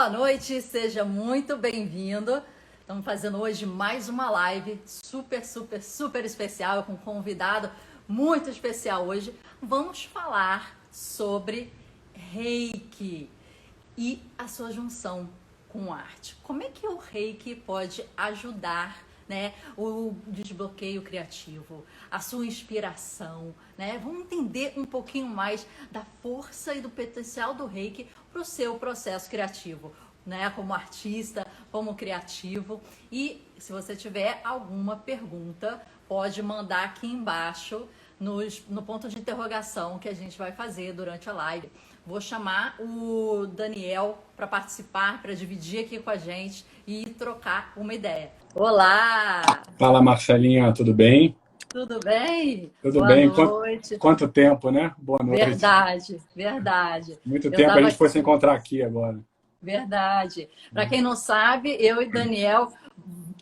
Boa noite, seja muito bem-vindo. Estamos fazendo hoje mais uma live super especial com um convidado muito especial hoje. Vamos falar sobre Reiki e a sua junção com arte. Como é que o Reiki pode ajudar, né, o desbloqueio criativo, a sua inspiração, né? Vamos entender um pouquinho mais da força e do potencial do Reiki para o seu processo criativo, né? Como artista, como criativo. E se você tiver alguma pergunta, pode mandar aqui embaixo no ponto de interrogação que a gente vai fazer durante a live. Vou chamar o Daniel para participar, para dividir aqui com a gente e trocar uma ideia. Olá! Fala, Marcelinha, tudo bem? Tudo bem? Tudo Boa bem. noite. Quanto tempo, né? Boa noite. Verdade. Muito tempo a gente foi se encontrar aqui agora. Verdade. Para quem não sabe, eu e Daniel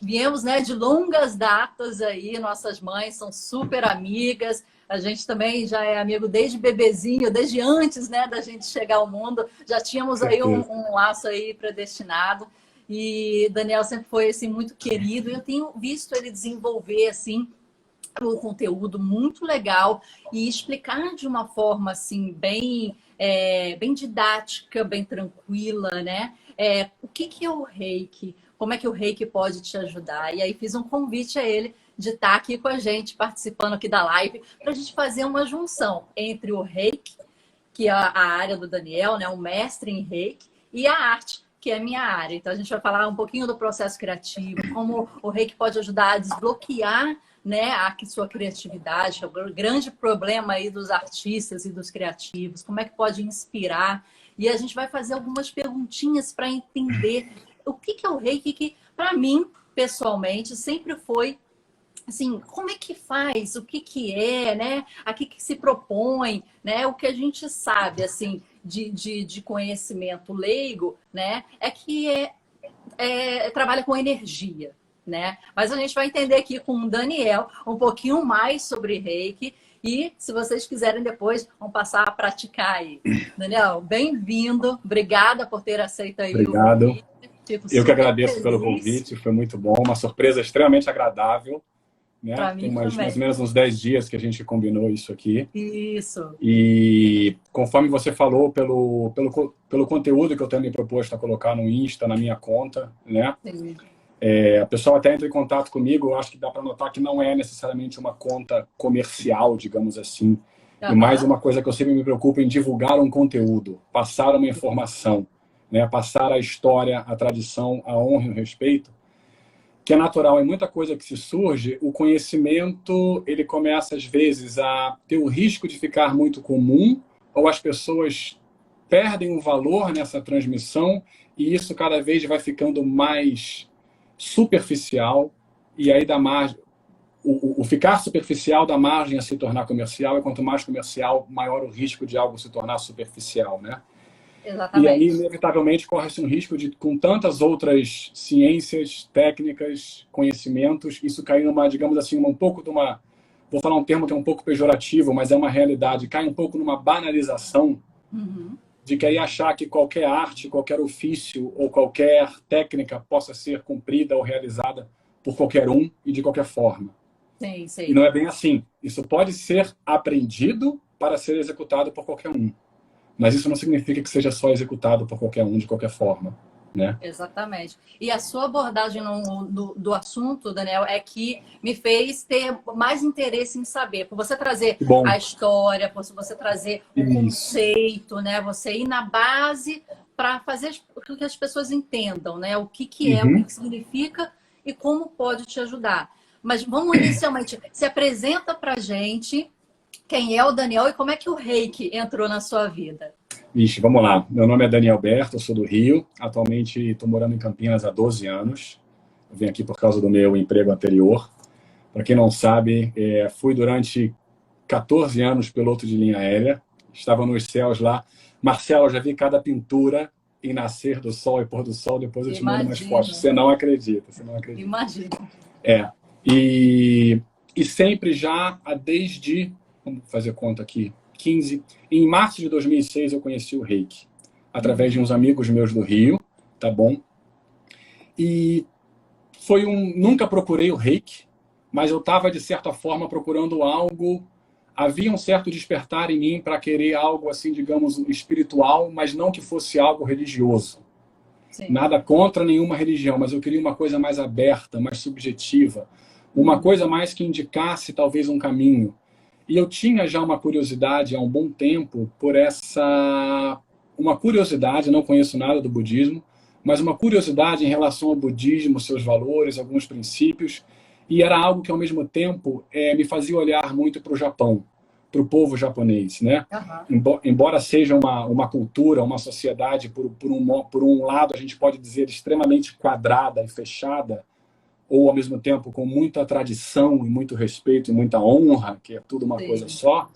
viemos, né, de longas datas aí, nossas mães são super amigas, a gente também já é amigo desde bebezinho, desde antes, né, da gente chegar ao mundo, já tínhamos aí um laço aí predestinado, e Daniel sempre foi, assim, muito querido, e eu tenho visto ele desenvolver, assim, um conteúdo muito legal e explicar de uma forma, assim, bem didática, bem tranquila, né? O que é o Reiki? Como é que o Reiki pode te ajudar? E aí fiz um convite a ele de estar aqui com a gente, participando aqui da live, para a gente fazer uma junção entre o Reiki, que é a área do Daniel, né? O mestre em Reiki, e a arte, que é a minha área. Então a gente vai falar um pouquinho do processo criativo, como o Reiki pode ajudar a desbloquear, né, a sua criatividade, que é o grande problema aí dos artistas e dos criativos, como é que pode inspirar. E a gente vai fazer algumas perguntinhas para entender o que é o Reiki, que para mim, pessoalmente, sempre foi assim, como é que faz, o que é, né? A que se propõe, né? O que a gente sabe, assim, de conhecimento leigo, né? É que trabalha com energia, né? Mas a gente vai entender aqui com o Daniel um pouquinho mais sobre Reiki e, se vocês quiserem depois, vão passar a praticar aí. Daniel, bem-vindo. Obrigada por ter aceito aí o convite. Fico Eu que agradeço pelo convite, foi muito bom, uma surpresa extremamente agradável. Né? Tem mais ou menos uns 10 dias que a gente combinou isso aqui. Isso. E conforme você falou, pelo conteúdo que eu tenho me proposto a colocar no Insta, na minha conta, né? Sim. A pessoa até entra em contato comigo, eu acho que dá para notar que não é necessariamente uma conta comercial, digamos assim. E mais uma coisa que eu sempre me preocupo em divulgar um conteúdo, passar uma informação, né? Passar a história, a tradição, a honra e o respeito, que é natural. Em muita coisa que se surge, o conhecimento ele começa, às vezes, a ter o risco de ficar muito comum, ou as pessoas perdem o valor nessa transmissão, e isso cada vez vai ficando mais superficial, e aí dá margem. O ficar superficial dá margem a se tornar comercial, e quanto mais comercial, maior o risco de algo se tornar superficial, né? Exatamente. E aí, inevitavelmente, corre-se um risco de, com tantas outras ciências, técnicas, conhecimentos, isso cair numa, digamos assim, um pouco de uma... Vou falar um termo que é um pouco pejorativo, mas é uma realidade. Cai um pouco numa banalização de que aí achar que qualquer arte, qualquer ofício ou qualquer técnica possa ser cumprida ou realizada por qualquer um e de qualquer forma. Sim, sim. E não é bem assim. Isso pode ser aprendido para ser executado por qualquer um. Mas isso não significa que seja só executado por qualquer um, de qualquer forma, né? Exatamente. E a sua abordagem do assunto, Daniel, é que me fez ter mais interesse em saber. Por você trazer a história, por você trazer o conceito, né? Você ir na base para fazer com que as pessoas entendam, né? O que é, o que significa e como pode te ajudar. Mas vamos inicialmente, se apresenta para a gente quem é o Daniel e como é que o Reiki entrou na sua vida. Vixe, vamos lá. Meu nome é Daniel Berto, eu sou do Rio. Atualmente estou morando em Campinas há 12 anos. Eu vim aqui por causa do meu emprego anterior. Para quem não sabe, fui durante 14 anos piloto de linha aérea. Estava nos céus lá. Marcelo, eu já vi cada pintura em nascer do sol e pôr do sol. Depois eu te mando umas fotos. Você não acredita, você não acredita. Imagina. E sempre já, desde... Vamos fazer conta aqui. 15. Em março de 2006 eu conheci o Reiki, através de uns amigos meus do Rio, tá bom? E nunca procurei o reiki, mas eu estava, de certa forma, procurando algo. Havia um certo despertar em mim para querer algo, assim, digamos, espiritual, mas não que fosse algo religioso. Sim. Nada contra nenhuma religião, mas eu queria uma coisa mais aberta, mais subjetiva. Uma coisa mais que indicasse, talvez, um caminho. E eu tinha já uma curiosidade há um bom tempo por uma curiosidade, não conheço nada do budismo, mas uma curiosidade em relação ao budismo, seus valores, alguns princípios, e era algo que, ao mesmo tempo, me fazia olhar muito para o Japão, para o povo japonês, né? Embora seja uma cultura, uma sociedade, por um lado, a gente pode dizer, extremamente quadrada e fechada, ou, ao mesmo tempo, com muita tradição e muito respeito e muita honra, que é tudo uma coisa só,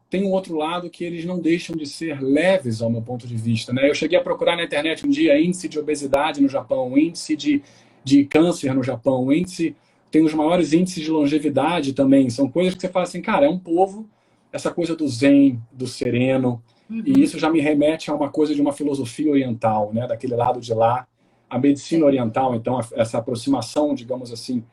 tem um outro lado que eles não deixam de ser leves, ao meu ponto de vista, né? Eu cheguei a procurar na internet um dia índice de obesidade no Japão, índice de câncer no Japão, tem os maiores índices de longevidade também. São coisas que você fala assim, cara, é um povo, essa coisa do zen, do sereno, e isso já me remete a uma coisa de uma filosofia oriental, né? Daquele lado de lá. A medicina oriental, então, essa aproximação, digamos assim,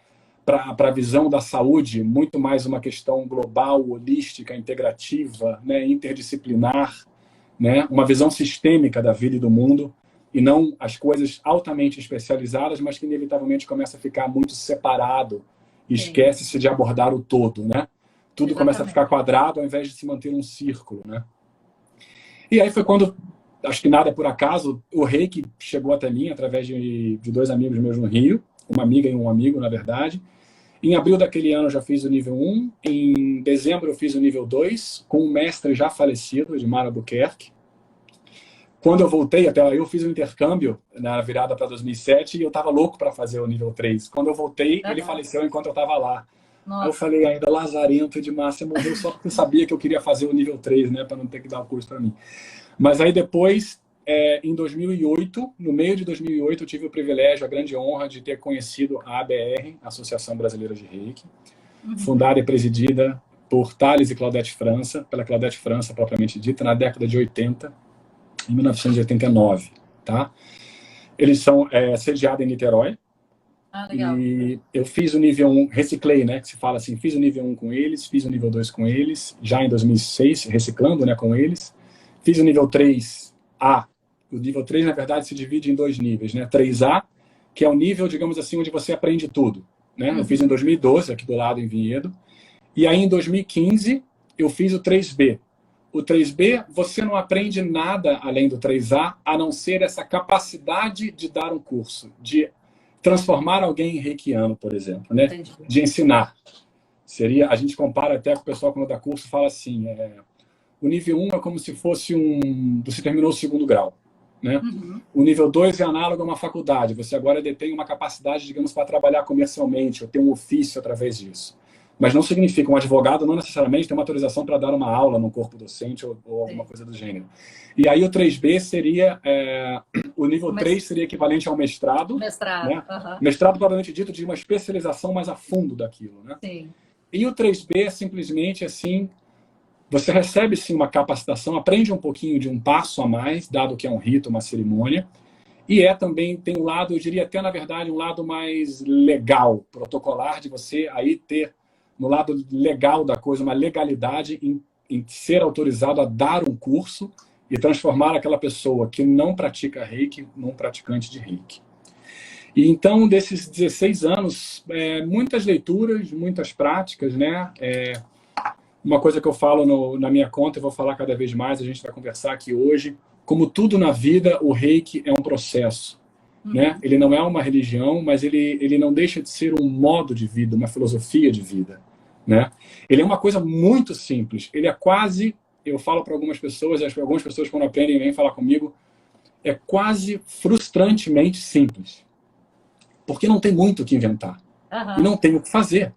para a visão da saúde, muito mais uma questão global, holística, integrativa, né, interdisciplinar, né, uma visão sistêmica da vida e do mundo, e não as coisas altamente especializadas, mas que inevitavelmente começa a ficar muito separado e esquece-se de abordar o todo, né? Tudo começa a ficar quadrado ao invés de se manter um círculo, né? E aí foi quando, acho que nada é por acaso, o reiki chegou até mim através de dois amigos meus no Rio, uma amiga e um amigo, na verdade. Em abril daquele ano eu já fiz o nível 1, em dezembro eu fiz o nível 2, com um mestre já falecido, Edmar Albuquerque. Quando eu voltei, até eu fiz um intercâmbio na virada para 2007 e eu estava louco para fazer o nível 3. Quando eu voltei, ele faleceu enquanto eu estava lá. Aí eu falei, ainda lazarento de massa, morreu só porque eu sabia que eu queria fazer o nível 3, né, para não ter que dar o curso para mim. Mas aí depois, em 2008, no meio de 2008, eu tive o privilégio, a grande honra de ter conhecido a ABR, Associação Brasileira de Reiki, fundada e presidida por Thales e Claudete França, pela Claudete França propriamente dita, na década de 80, em 1989, tá? Eles são sediados em Niterói. Legal. E eu fiz o nível 1, reciclei, né? Que se fala assim, fiz o nível 1 com eles, fiz o nível 2 com eles, já em 2006, reciclando, né, com eles. Fiz o nível 3A. O nível 3, na verdade, se divide em dois níveis, né? 3A, que é o nível, digamos assim, onde você aprende tudo, né? Eu fiz em 2012, aqui do lado, em Vinhedo. E aí, em 2015, eu fiz o 3B. O 3B, você não aprende nada além do 3A, a não ser essa capacidade de dar um curso, de transformar alguém em reikiano, por exemplo, né? Entendi. De ensinar. A gente compara até com o pessoal quando dá curso, fala assim, o nível 1 é como se fosse você terminou o segundo grau, né? O nível 2 é análogo a uma faculdade, você agora detém uma capacidade, digamos, para trabalhar comercialmente, ou ter um ofício através disso. Mas não significa, um advogado não necessariamente tem uma autorização para dar uma aula no corpo docente ou alguma coisa do gênero. E aí o 3B seria, o nível 3 seria equivalente ao mestrado. Mestrado, né? Mestrado, provavelmente dito, de uma especialização mais a fundo daquilo, né? Sim. E o 3B é simplesmente assim, você recebe sim uma capacitação, aprende um pouquinho de um passo a mais, dado que é um rito, uma cerimônia, e também tem um lado, eu diria até na verdade, um lado mais legal, protocolar, de você aí ter no lado legal da coisa, uma legalidade em ser autorizado a dar um curso e transformar aquela pessoa que não pratica reiki num praticante de reiki. E então, desses 16 anos, muitas leituras, muitas práticas, né? Uma coisa que eu falo na minha conta, e vou falar cada vez mais, a gente vai conversar aqui hoje, como tudo na vida, o reiki é um processo. Né? Ele não é uma religião, mas ele não deixa de ser um modo de vida, uma filosofia de vida, né? Ele é uma coisa muito simples. Ele é quase, eu falo para algumas pessoas, acho que algumas pessoas quando aprendem vêm falar comigo, é quase frustrantemente simples. Porque não tem muito o que inventar. E não tem o que fazer.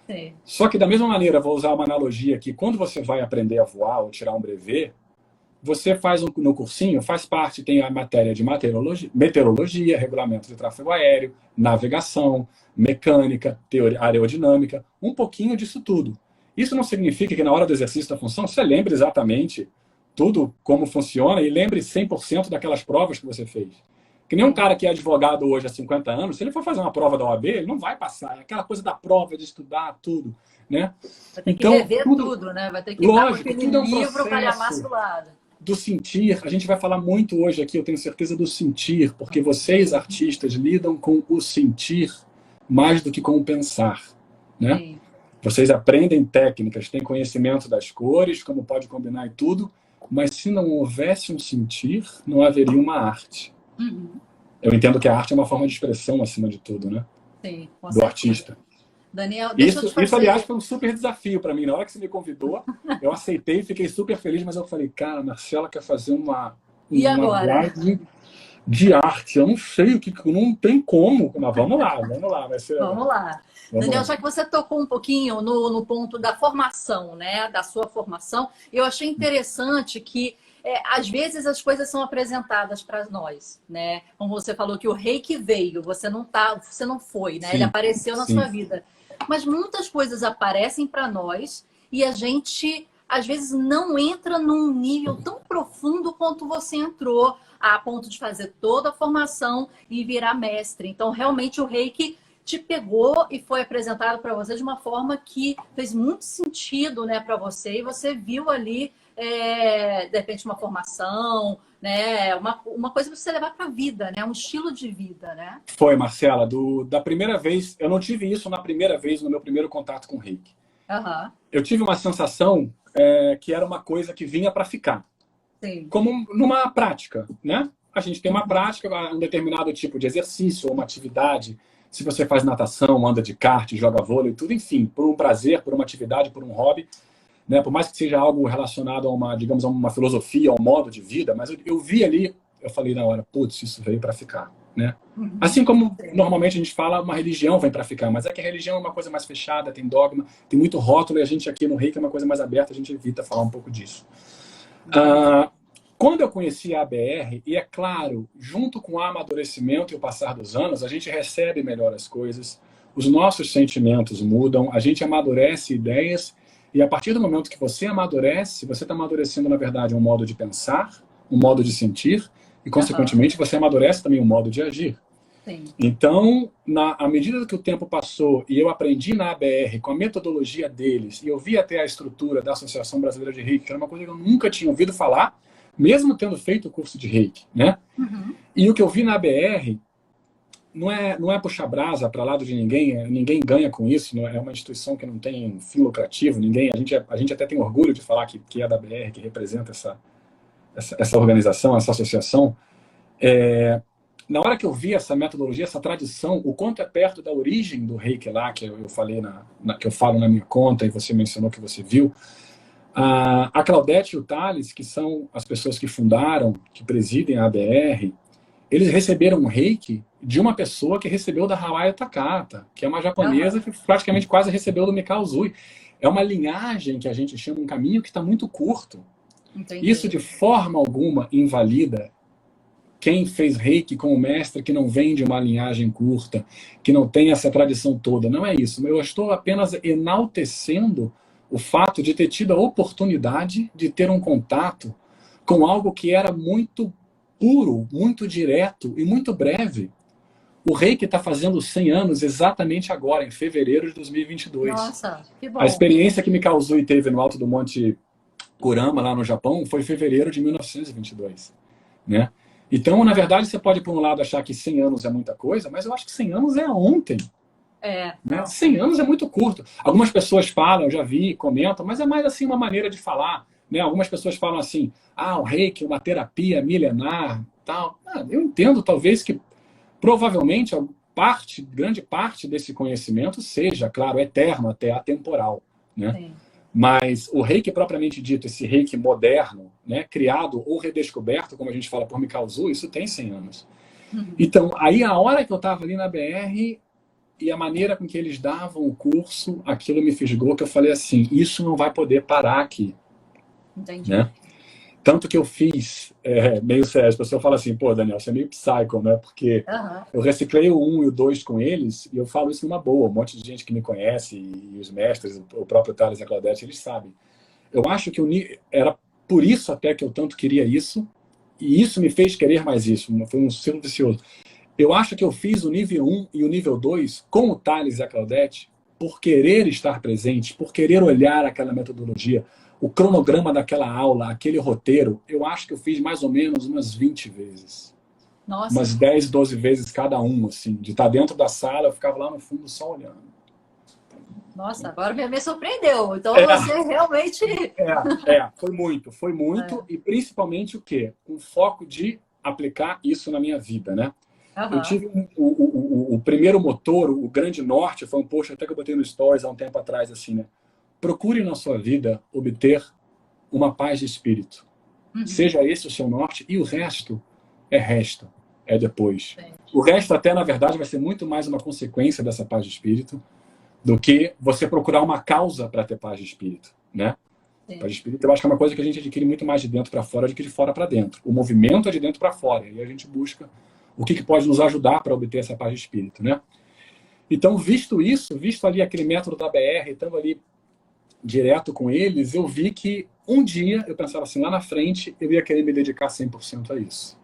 Sim. Só que da mesma maneira, vou usar uma analogia aqui, quando você vai aprender a voar ou tirar um brevet, você faz no cursinho, faz parte, tem a matéria de meteorologia, regulamento de tráfego aéreo, navegação, mecânica, teoria aerodinâmica, um pouquinho disso tudo. Isso não significa que na hora do exercício da função você lembre exatamente tudo como funciona e lembre 100% daquelas provas que você fez. Que nem um cara que é advogado hoje há 50 anos, se ele for fazer uma prova da OAB, ele não vai passar. É aquela coisa da prova, de estudar tudo, né? Vai ter que Então, rever tudo, né? Vai ter que estar com lógico, aquele tudo é um livro processo calhamaçulado. do sentir. A gente vai falar muito hoje aqui, eu tenho certeza, do sentir, porque vocês, artistas, lidam com o sentir mais do que com o pensar, né? Sim. Vocês aprendem técnicas, têm conhecimento das cores, como pode combinar e tudo, mas se não houvesse um sentir, não haveria uma arte. Uhum. Eu entendo que a arte é uma forma de expressão, acima de tudo, né? Sim, com Do certeza. Artista. Daniel, deixa eu te fazer... Isso, aliás, foi um super desafio para mim. Na hora que você me convidou, eu aceitei, fiquei super feliz, mas eu falei, cara, a Marcela quer fazer uma live de arte. Eu não sei o que, não tem como. Mas vamos lá. Vai ser... Vamos lá. Daniel, já que você tocou um pouquinho no ponto da formação, né? Da sua formação, eu achei interessante que às vezes as coisas são apresentadas para nós, né? Como você falou que o Reiki veio, você não foi, né? Sim, ele apareceu na sua vida. Mas muitas coisas aparecem para nós e a gente, às vezes, não entra num nível tão profundo quanto você entrou, a ponto de fazer toda a formação e virar mestre. Então, realmente, o Reiki te pegou e foi apresentado para você de uma forma que fez muito sentido, né, para você, e você viu ali, de repente, uma formação, né, uma coisa para você levar para a vida, né, um estilo de vida, né? Foi, Marcela, da primeira vez, eu não tive isso na primeira vez, no meu primeiro contato com o Reiki. Uhum. Eu tive uma sensação que era uma coisa que vinha para ficar. Sim. Como numa prática, né? A gente tem uma prática, um determinado tipo de exercício, uma atividade. Se você faz natação, anda de kart, joga vôlei, tudo, enfim, por um prazer, por uma atividade, por um hobby, né? Por mais que seja algo relacionado a uma, digamos, a uma filosofia, a um modo de vida, mas eu vi ali, eu falei na hora, putz, isso veio para ficar, né? Assim como normalmente a gente fala, uma religião vem para ficar, mas é que a religião é uma coisa mais fechada, tem dogma, tem muito rótulo, e a gente aqui no Reiki é uma coisa mais aberta, a gente evita falar um pouco disso. Quando eu conheci a ABR, e é claro, junto com o amadurecimento e o passar dos anos, a gente recebe melhor as coisas, os nossos sentimentos mudam, a gente amadurece ideias, e a partir do momento que você amadurece, você está amadurecendo, na verdade, um modo de pensar, um modo de sentir, e, consequentemente, você amadurece também um modo de agir. Sim. Então, à medida que o tempo passou e eu aprendi na ABR com a metodologia deles, e eu vi até a estrutura da Associação Brasileira de Reiki, que era uma coisa que eu nunca tinha ouvido falar, mesmo tendo feito o curso de Reiki, né? E o que eu vi na ABR não é puxar brasa para lado de ninguém, ninguém ganha com isso, não é uma instituição que não tem fim lucrativo, a gente até tem orgulho de falar que é da ABR, que representa essa organização, essa associação. Na hora que eu vi essa metodologia, essa tradição, o quanto é perto da origem do Reiki lá, que eu falei que eu falo na minha conta, e você mencionou que você viu, a Claudete e o Thales, que são as pessoas que fundaram, que presidem a ABR, eles receberam um Reiki de uma pessoa que recebeu da Hawaii Takata, que é uma japonesa que praticamente quase recebeu do Mikao Usui. É uma linhagem que a gente chama, um caminho que está muito curto. Entendi. Isso de forma alguma invalida quem fez Reiki com o mestre que não vem de uma linhagem curta, que não tem essa tradição toda. Não é isso. Eu estou apenas enaltecendo o fato de ter tido a oportunidade de ter um contato com algo que era muito puro, muito direto e muito breve. O Reiki está fazendo 100 anos exatamente agora, em fevereiro de 2022. Nossa, que bom. A experiência que Mikao Usui teve no alto do Monte Kurama, lá no Japão, foi em fevereiro de 1922. Né? Então, na verdade, você pode, por um lado, achar que 100 anos é muita coisa, mas eu acho que 100 anos é ontem. Né? 100 anos é muito curto. Algumas pessoas falam, eu já vi, comentam, mas é mais assim uma maneira de falar. Né? Algumas pessoas falam assim, o Reiki é uma terapia milenar. Tal. Eu entendo, talvez, que provavelmente grande parte desse conhecimento seja, claro, eterno, até atemporal. Né? Sim. Mas o Reiki propriamente dito, esse Reiki moderno, né, criado ou redescoberto, como a gente fala por Mikao Usui, isso tem 100 anos. Então, aí a hora que eu estava ali na BR e a maneira com que eles davam o curso, aquilo me fisgou, que eu falei assim, isso não vai poder parar aqui. Entendi. Né? Tanto que eu fiz, meio sério, as pessoas falam assim, pô, Daniel, você é meio psycho, né? Porque eu reciclei o 1 e o 2 com eles, e eu falo isso numa boa. Um monte de gente que me conhece, e os mestres, o próprio Thales e a Claudete, eles sabem. Eu acho que era por isso até que eu tanto queria isso, e isso me fez querer mais isso, foi um ciclo vicioso. Eu acho que eu fiz o nível 1 e o nível 2 com o Thales e a Claudete por querer estar presente, por querer olhar aquela metodologia, o cronograma daquela aula, aquele roteiro. Eu acho que eu fiz mais ou menos umas 20 vezes. Nossa. Umas 10, 12 vezes cada um, assim. De estar dentro da sala, eu ficava lá no fundo só olhando. Nossa, agora me surpreendeu. Então você realmente... Foi muito. Foi muito. E principalmente o quê? Um foco de aplicar isso na minha vida, né? Eu tive o primeiro motor, o grande norte, foi um post até que eu botei no Stories há um tempo atrás, assim, né? Procure na sua vida obter uma paz de espírito. Seja esse o seu norte, e o resto é resto, é depois. O resto até, na verdade, vai ser muito mais uma consequência dessa paz de espírito do que você procurar uma causa para ter paz de espírito, né? Paz de espírito, eu acho que é uma coisa que a gente adquire muito mais de dentro para fora do que de fora para dentro. O movimento é de dentro para fora, e a gente busca o que pode nos ajudar para obter essa paz de espírito, né? Então, visto isso, visto ali aquele método da BR, estando ali direto com eles, eu vi que um dia, eu pensava assim, lá na frente, eu ia querer me dedicar 100% a isso.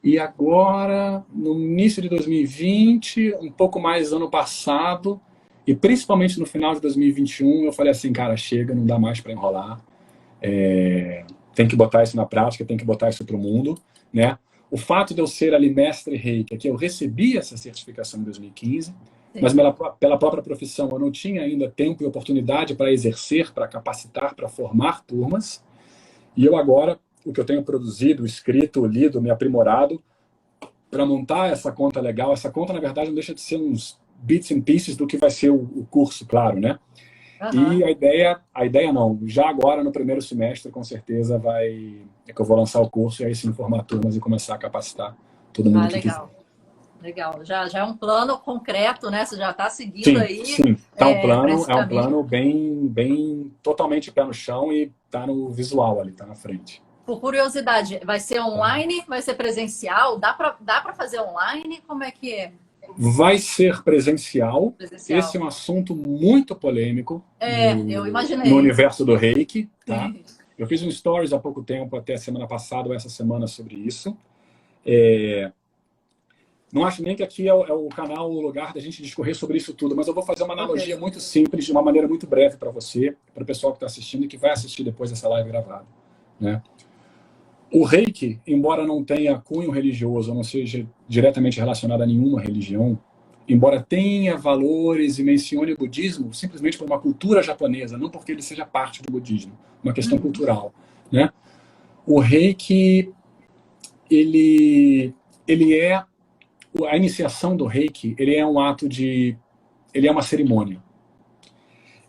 E agora, no início de 2020, um pouco mais ano passado, e principalmente no final de 2021, eu falei assim, cara, chega, não dá mais para enrolar. Tem que botar isso na prática, tem que botar isso para o mundo, né? O fato de eu ser ali mestre Reiki, que eu recebi essa certificação em 2015, mas pela própria profissão eu não tinha ainda tempo e oportunidade para exercer, para capacitar, para formar turmas. E eu agora, o que eu tenho produzido, escrito, lido, me aprimorado, para montar essa conta legal. Essa conta, na verdade, não deixa de ser uns bits and pieces do que vai ser o curso, claro, né? E a ideia não, já agora no primeiro semestre, com certeza é que eu vou lançar o curso e aí sim formar turmas e começar a capitar todo mundo que quiser. Legal, já é um plano concreto, né? Você já está seguindo aí. Sim, tá um plano bem totalmente pé no chão e tá no visual ali, tá na frente. Por curiosidade, vai ser online, vai ser presencial? Dá para fazer online? Como é que é? Vai ser presencial. Esse é um assunto muito polêmico eu imaginei. No universo do Reiki. Tá? Eu fiz um stories há pouco tempo, até semana passada ou essa semana, sobre isso. Não acho nem que aqui é o canal, o lugar da gente discorrer sobre isso tudo, mas eu vou fazer uma analogia muito simples, de uma maneira muito breve para você, para o pessoal que está assistindo e que vai assistir depois dessa live gravada. Né? O Reiki, embora não tenha cunho religioso, não seja diretamente relacionado a nenhuma religião, embora tenha valores e mencione o budismo, simplesmente por uma cultura japonesa, não porque ele seja parte do budismo, uma questão cultural. Né? O Reiki, ele é... A iniciação do Reiki, ele é um ato de... Ele é uma cerimônia.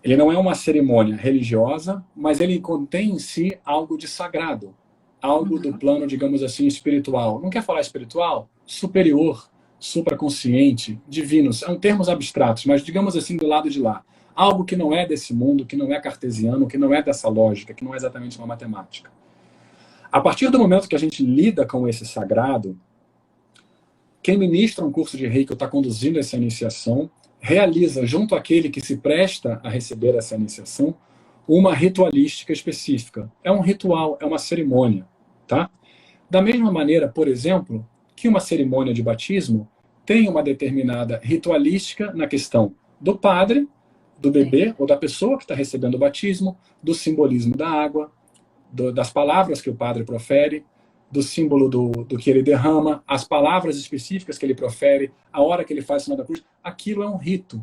Ele não é uma cerimônia religiosa, mas ele contém em si algo de sagrado. Algo do plano, digamos assim, espiritual. Não quer falar espiritual? Superior, supraconsciente, divino. São termos abstratos, mas digamos assim, do lado de lá. Algo que não é desse mundo, que não é cartesiano, que não é dessa lógica, que não é exatamente uma matemática. A partir do momento que a gente lida com esse sagrado, quem ministra um curso de Reiki ou está conduzindo essa iniciação, realiza, junto àquele que se presta a receber essa iniciação, uma ritualística específica. É um ritual, é uma cerimônia. Tá? Da mesma maneira, por exemplo, que uma cerimônia de batismo tem uma determinada ritualística na questão do padre, do bebê ou da pessoa que está recebendo o batismo, do simbolismo da água, das palavras que o padre profere, do símbolo do que ele derrama, as palavras específicas que ele profere, a hora que ele faz o sinal da cruz. Aquilo é um rito.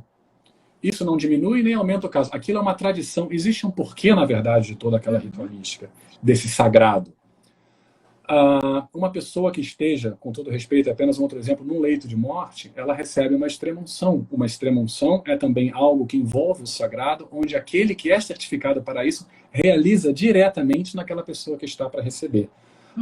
Isso não diminui nem aumenta o caso. Aquilo é uma tradição. Existe um porquê, na verdade, de toda aquela ritualística, desse sagrado. Uma pessoa que esteja, com todo respeito, apenas um outro exemplo, num leito de morte, ela recebe uma extrema-unção. Uma extrema-unção é também algo que envolve o sagrado, onde aquele que é certificado para isso realiza diretamente naquela pessoa que está para receber.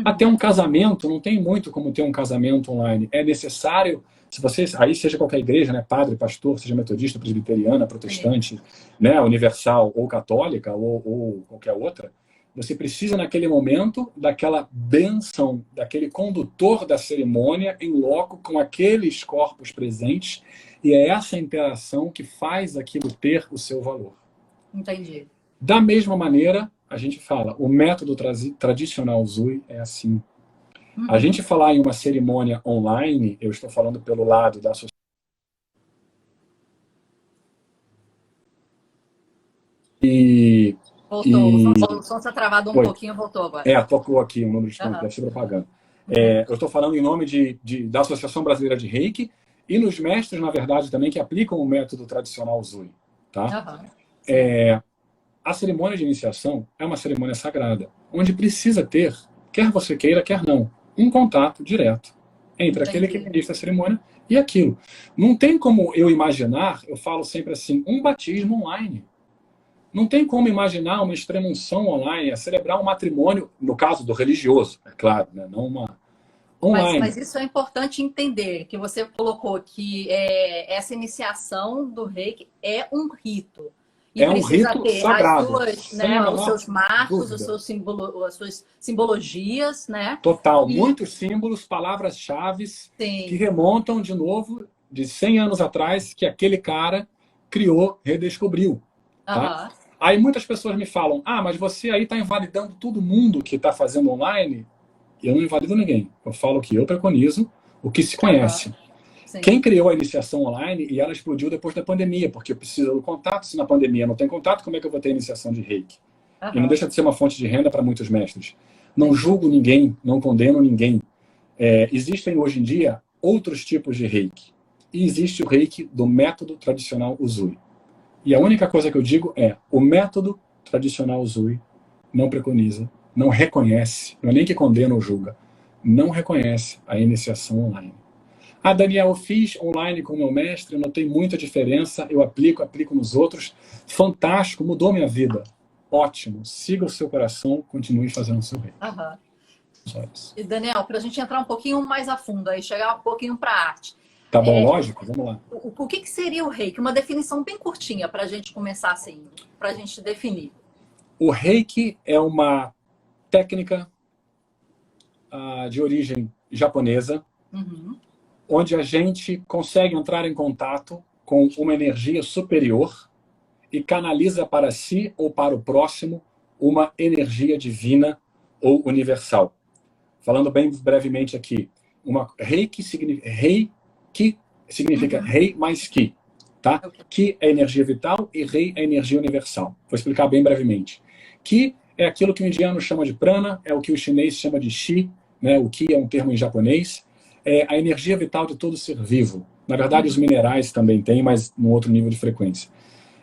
Até um casamento, não tem muito como ter um casamento online. É necessário, se você, aí seja qualquer igreja, né, padre, pastor, seja metodista, presbiteriana, protestante, né, universal ou católica ou qualquer outra, você precisa, naquele momento, daquela bênção, daquele condutor da cerimônia em loco com aqueles corpos presentes, e é essa interação que faz aquilo ter o seu valor. Entendi. Da mesma maneira, a gente fala, o método tradicional Zui é assim. A gente falar em uma cerimônia online, eu estou falando pelo lado da sociedade. Voltou, o som está travado um pouquinho, voltou agora. Tocou aqui um número de pontos, deve ser propaganda. Eu estou falando em nome da Associação Brasileira de Reiki e nos mestres, na verdade, também, que aplicam o método tradicional Zui. Tá? A cerimônia de iniciação é uma cerimônia sagrada, onde precisa ter, quer você queira, quer não, um contato direto entre aquele que ministra a cerimônia e aquilo. Não tem como eu imaginar, eu falo sempre assim, um batismo online. Não tem como imaginar uma extrema-unção online, celebrar um matrimônio, no caso do religioso, é claro, né? Não uma online. Mas isso é importante entender, que você colocou que essa iniciação do reiki é um rito. E é um rito ter sagrado. Os seus marcos, as suas simbologias, né? Total. Muitos símbolos, palavras-chave que remontam, de novo, de 100 anos atrás, que aquele cara criou, redescobriu. Tá? Aí muitas pessoas me falam, mas você aí está invalidando todo mundo que está fazendo online. Eu não invalido ninguém. Eu falo que eu preconizo o que se conhece. Quem criou a iniciação online, e ela explodiu depois da pandemia, porque precisa do contato. Se na pandemia não tem contato, como é que eu vou ter iniciação de reiki? E não deixa de ser uma fonte de renda para muitos mestres. Não julgo ninguém, não condeno ninguém. Existem hoje em dia outros tipos de reiki. E existe o reiki do método tradicional Usui. E a única coisa que eu digo é, o método tradicional Zui não preconiza, não reconhece, não é nem que condena ou julga, não reconhece a iniciação online. Daniel, eu fiz online com o meu mestre, notei muita diferença, eu aplico nos outros, fantástico, mudou minha vida. Ótimo, siga o seu coração, continue fazendo o seu reiki. Só isso. E Daniel, para a gente entrar um pouquinho mais a fundo, aí chegar um pouquinho para a arte. Tá bom, lógico? Vamos lá. O que seria o reiki? Uma definição bem curtinha para a gente começar assim, para a gente definir. O reiki é uma técnica de origem japonesa, onde a gente consegue entrar em contato com uma energia superior e canaliza para si ou para o próximo uma energia divina ou universal. Falando bem brevemente aqui, reiki significa rei mais ki, tá? Ki é energia vital e rei é energia universal. Vou explicar bem brevemente. Ki é aquilo que o indiano chama de prana, é o que o chinês chama de chi, né? O ki é um termo em japonês, é a energia vital de todo ser vivo. Na verdade, os minerais também têm, mas num outro nível de frequência.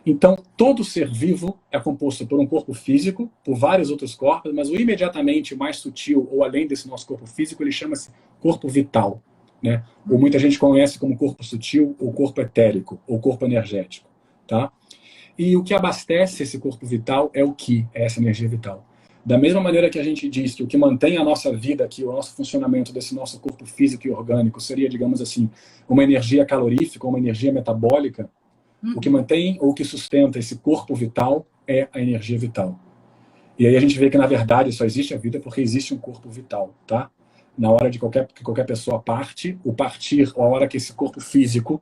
Então, todo ser vivo é composto por um corpo físico, por vários outros corpos, mas o imediatamente mais sutil, ou além desse nosso corpo físico, ele chama-se corpo vital. Né? Ou muita gente conhece como corpo sutil, ou corpo etérico, ou corpo energético. Tá? E o que abastece esse corpo vital é o Ki, é essa energia vital. Da mesma maneira que a gente diz que o que mantém a nossa vida aqui, o nosso funcionamento desse nosso corpo físico e orgânico seria, digamos assim, uma energia calorífica, uma energia metabólica, o que mantém ou que sustenta esse corpo vital é a energia vital. E aí a gente vê que, na verdade, só existe a vida porque existe um corpo vital, tá? Na hora de que qualquer pessoa parte, o partir, ou a hora que esse corpo físico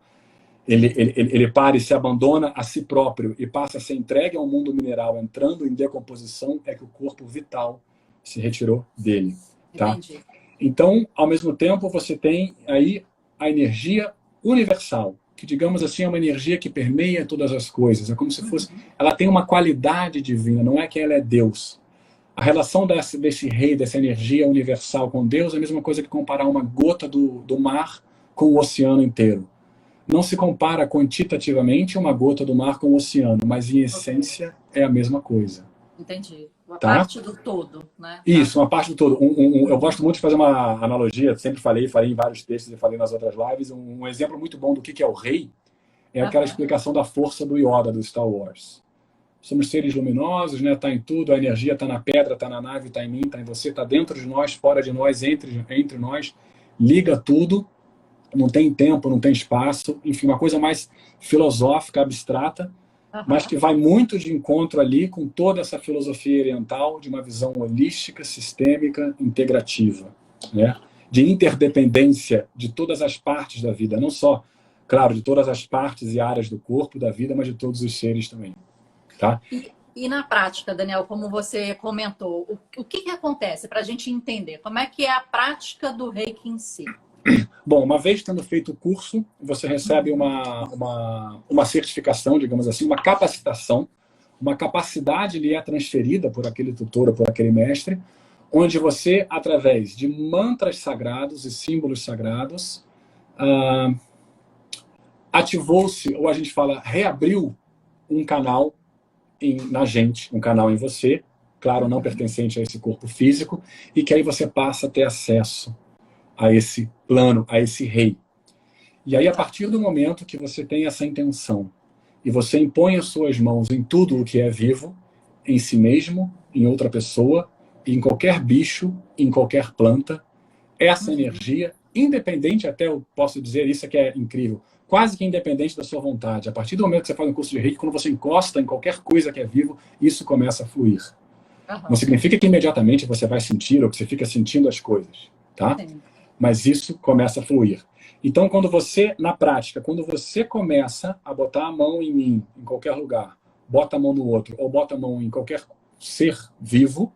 ele para e se abandona a si próprio e passa a ser entregue ao mundo mineral, entrando em decomposição, é que o corpo vital se retirou dele. Tá? Entendi. Então, ao mesmo tempo, você tem aí a energia universal, que, digamos assim, é uma energia que permeia todas as coisas. É como se fosse... Ela tem uma qualidade divina, não é que ela é Deus. A relação desse rei, dessa energia universal com Deus é a mesma coisa que comparar uma gota do mar com o oceano inteiro. Não se compara quantitativamente uma gota do mar com o oceano, mas em essência é a mesma coisa. Entendi. Uma tá? parte do todo, né? Isso, uma parte do todo. Eu gosto muito de fazer uma analogia, sempre falei em vários textos e falei nas outras lives, um exemplo muito bom do que é o rei é aquela explicação da força do Yoda, do Star Wars. Somos seres luminosos, né? Tá em tudo, a energia está na pedra, está na nave, está em mim, está em você, está dentro de nós, fora de nós, entre nós, liga tudo, não tem tempo, não tem espaço, enfim, uma coisa mais filosófica, abstrata, mas que vai muito de encontro ali com toda essa filosofia oriental de uma visão holística, sistêmica, integrativa, né? De interdependência de todas as partes da vida, não só, claro, de todas as partes e áreas do corpo, da vida, mas de todos os seres também. Tá? E na prática, Daniel, como você comentou, o que acontece para a gente entender? Como é que é a prática do Reiki em si? Bom, uma vez tendo feito o curso, você recebe uma certificação, digamos assim, uma capacitação, uma capacidade lhe é transferida por aquele tutor ou por aquele mestre, onde você, através de mantras sagrados e símbolos sagrados, ativou-se, ou a gente fala, reabriu um canal na gente, um canal em você, claro, não pertencente a esse corpo físico, e que aí você passa a ter acesso a esse plano, a esse rei. E aí, a partir do momento que você tem essa intenção e você impõe as suas mãos em tudo o que é vivo, em si mesmo, em outra pessoa, em qualquer bicho, em qualquer planta, essa energia, independente, até eu posso dizer, isso que é incrível, quase que independente da sua vontade, a partir do momento que você faz um curso de Reiki, quando você encosta em qualquer coisa que é vivo, isso começa a fluir. Não significa que imediatamente você vai sentir ou que você fica sentindo as coisas, tá? Sim. Mas isso começa a fluir. Então, quando você, na prática, quando você começa a botar a mão em mim, em qualquer lugar, bota a mão no outro, ou bota a mão em qualquer ser vivo,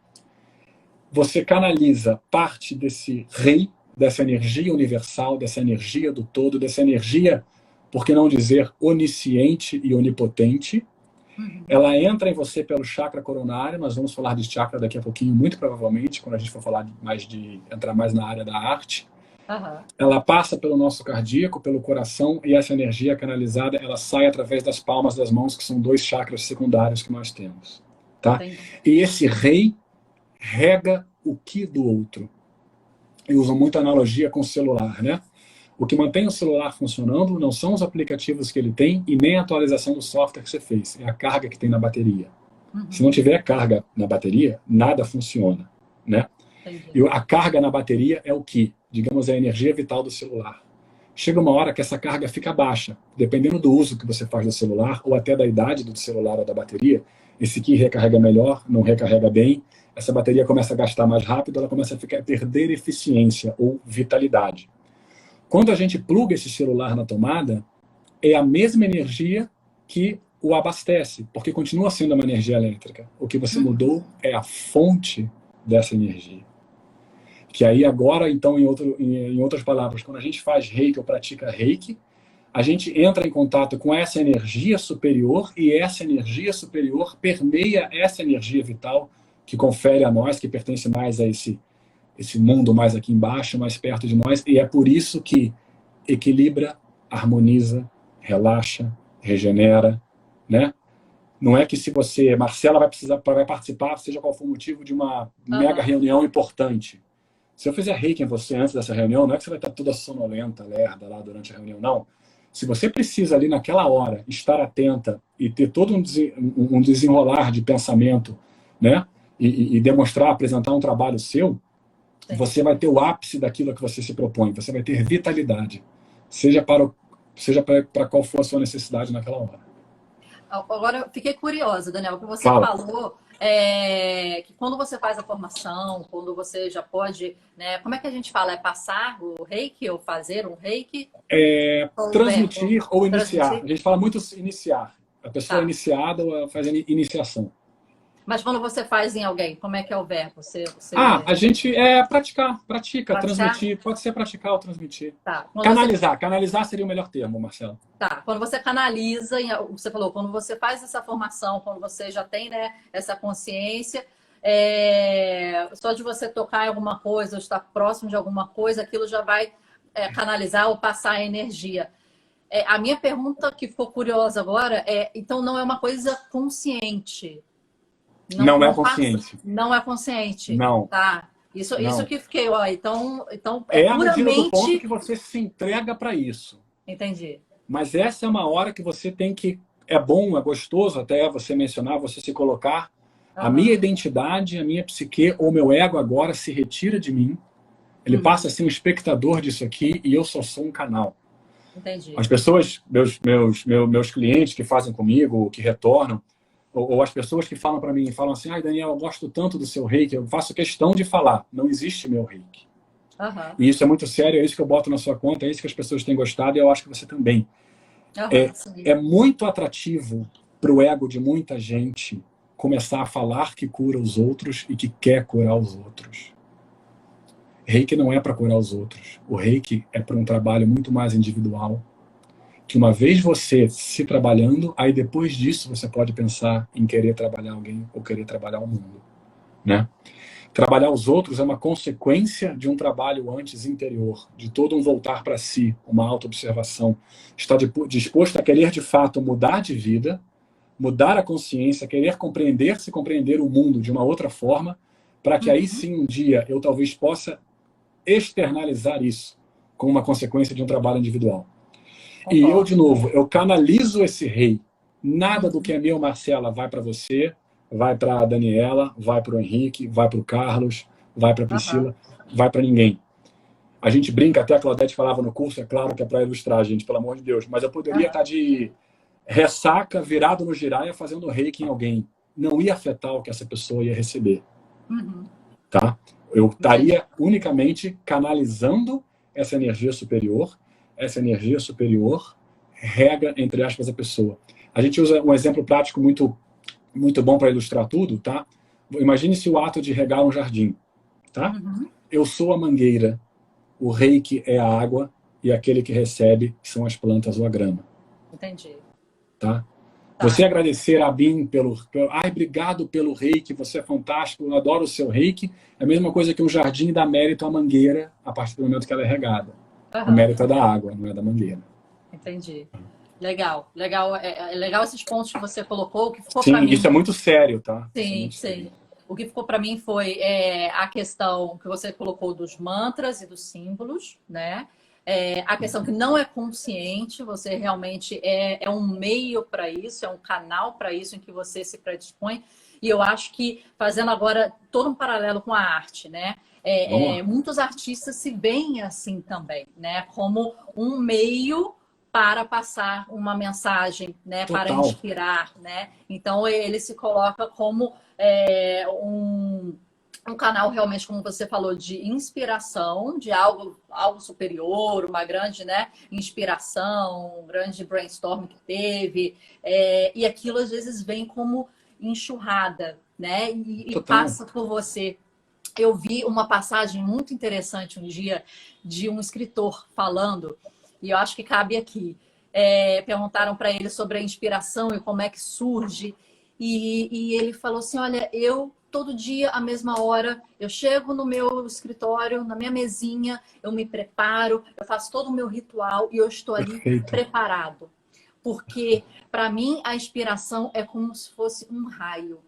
você canaliza parte desse rei, dessa energia universal, dessa energia do todo, dessa energia, por que não dizer, onisciente e onipotente. Ela entra em você pelo chakra coronário, nós vamos falar de chakra daqui a pouquinho, muito provavelmente, quando a gente for falar entrar mais na área da arte. Ela passa pelo nosso cardíaco, pelo coração, e essa energia canalizada, ela sai através das palmas das mãos, que são 2 chakras secundários que nós temos. Tá? E esse rei rega o ki do outro. Eu uso muita analogia com o celular, né? O que mantém o celular funcionando não são os aplicativos que ele tem e nem a atualização do software que você fez, é a carga que tem na bateria. Se não tiver carga na bateria, nada funciona, né? E a carga na bateria é o ki, digamos, é a energia vital do celular. Chega uma hora que essa carga fica baixa, dependendo do uso que você faz do celular ou até da idade do celular ou da bateria, esse ki recarrega melhor, não recarrega bem, essa bateria começa a gastar mais rápido, ela começa a perder eficiência ou vitalidade. Quando a gente pluga esse celular na tomada, é a mesma energia que o abastece, porque continua sendo uma energia elétrica. O que você mudou é a fonte dessa energia. Que aí agora, então, em outras palavras, quando a gente faz Reiki ou pratica Reiki, a gente entra em contato com essa energia superior e essa energia superior permeia essa energia vital que confere a nós, que pertence mais a esse mundo mais aqui embaixo, mais perto de nós, e é por isso que equilibra, harmoniza, relaxa, regenera, né? Não é que se você, Marcela vai participar, seja qual for o motivo, de uma mega reunião importante. Se eu fizer Reiki em você antes dessa reunião, não é que você vai estar toda sonolenta, lerda lá durante a reunião, não. Se você precisa ali naquela hora estar atenta e ter todo um desenrolar de pensamento, né? E demonstrar, apresentar um trabalho seu, você vai ter o ápice daquilo que você se propõe. Você vai ter vitalidade, seja para qual for a sua necessidade naquela hora. Agora, eu fiquei curiosa, Daniel, o que você falou que quando você faz a formação, quando você já pode, né? Como é que a gente fala? É passar o reiki ou fazer um reiki? Transmitir ou iniciar. A gente fala muito iniciar. A pessoa é iniciada ou faz iniciação. Mas quando você faz em alguém, como é que é o verbo? A gente pratica, transmitir. Pode ser praticar ou transmitir. Tá. Canalizar seria o melhor termo, Marcelo. Tá. Quando você canaliza, você falou, quando você faz essa formação, quando você já tem, né, essa consciência, só de você tocar em alguma coisa, ou estar próximo de alguma coisa, aquilo já vai canalizar ou passar a energia. A minha pergunta que ficou curiosa agora então não é uma coisa consciente? Não é consciente. Não é consciente. Não. Tá. Isso que fiquei, então é puramente... a medida do ponto que você se entrega para isso. Entendi. Mas essa é uma hora que você tem que... É bom, é gostoso até você mencionar, você se colocar. A minha identidade, a minha psique, ou meu ego agora se retira de mim. Ele passa a ser um espectador disso aqui e eu só sou um canal. Entendi. As pessoas, meus clientes que fazem comigo, que retornam, ou as pessoas que falam para mim, falam assim, Daniel, eu gosto tanto do seu reiki, eu faço questão de falar, não existe meu reiki. E isso é muito sério, é isso que eu boto na sua conta, é isso que as pessoas têm gostado e eu acho que você também. É muito atrativo para o ego de muita gente começar a falar que cura os outros e que quer curar os outros. Reiki não é para curar os outros. O Reiki é para um trabalho muito mais individual, que uma vez você se trabalhando, aí depois disso você pode pensar em querer trabalhar alguém ou querer trabalhar o mundo, né? Trabalhar os outros é uma consequência de um trabalho antes interior, de todo um voltar para si, uma autoobservação. Estar disposto a querer de fato mudar de vida, mudar a consciência, querer compreender-se, compreender o mundo de uma outra forma, para que aí sim um dia eu talvez possa externalizar isso como uma consequência de um trabalho individual. E eu, de novo, eu canalizo esse rei. Nada do que é meu, Marcela, vai para você, vai para a Daniela, vai para o Henrique, vai para o Carlos, vai para a Priscila, vai para ninguém. A gente brinca, até a Claudete falava no curso, é claro que é para ilustrar, gente, pelo amor de Deus, mas eu poderia estar de ressaca, virado no giraia, fazendo reiki em alguém. Não ia afetar o que essa pessoa ia receber. Tá? Eu estaria unicamente canalizando essa energia superior rega, entre aspas, a pessoa. A gente usa um exemplo prático muito bom para ilustrar tudo, tá? Imagine se o ato de regar um jardim, tá? Eu sou a mangueira, o reiki é a água e aquele que recebe são as plantas ou a grama. Entendi. Tá? Você agradecer a Bin obrigado pelo reiki, você é fantástico, eu adoro o seu reiki, é a mesma coisa que o jardim dá mérito à mangueira a partir do momento que ela é regada. O mérito é da água, não é da mangueira. Entendi. Legal, legal. É legal esses pontos que você colocou. Que ficou sim, mim... isso é muito sério, tá? Sim, sim. Sério. O que ficou para mim foi a questão que você colocou dos mantras e dos símbolos, né? A questão que não é consciente, você realmente é um meio para isso, é um canal para isso em que você se predispõe. E eu acho que, fazendo agora todo um paralelo com a arte, né? Muitos artistas se veem assim também, né? Como um meio para passar uma mensagem, né? Para inspirar, né? Então, ele se coloca como um canal realmente, como você falou, de inspiração, de algo superior, uma grande, né, inspiração, um grande brainstorm que teve. E aquilo, às vezes, vem como enxurrada, né? E passa por você. Eu vi uma passagem muito interessante um dia de um escritor falando, e eu acho que cabe aqui. Perguntaram para ele sobre a inspiração e como é que surge. E ele falou assim, olha, eu todo dia, à mesma hora, eu chego no meu escritório, na minha mesinha, eu me preparo, eu faço todo o meu ritual e eu estou ali preparado. Porque, para mim, a inspiração é como se fosse um raio.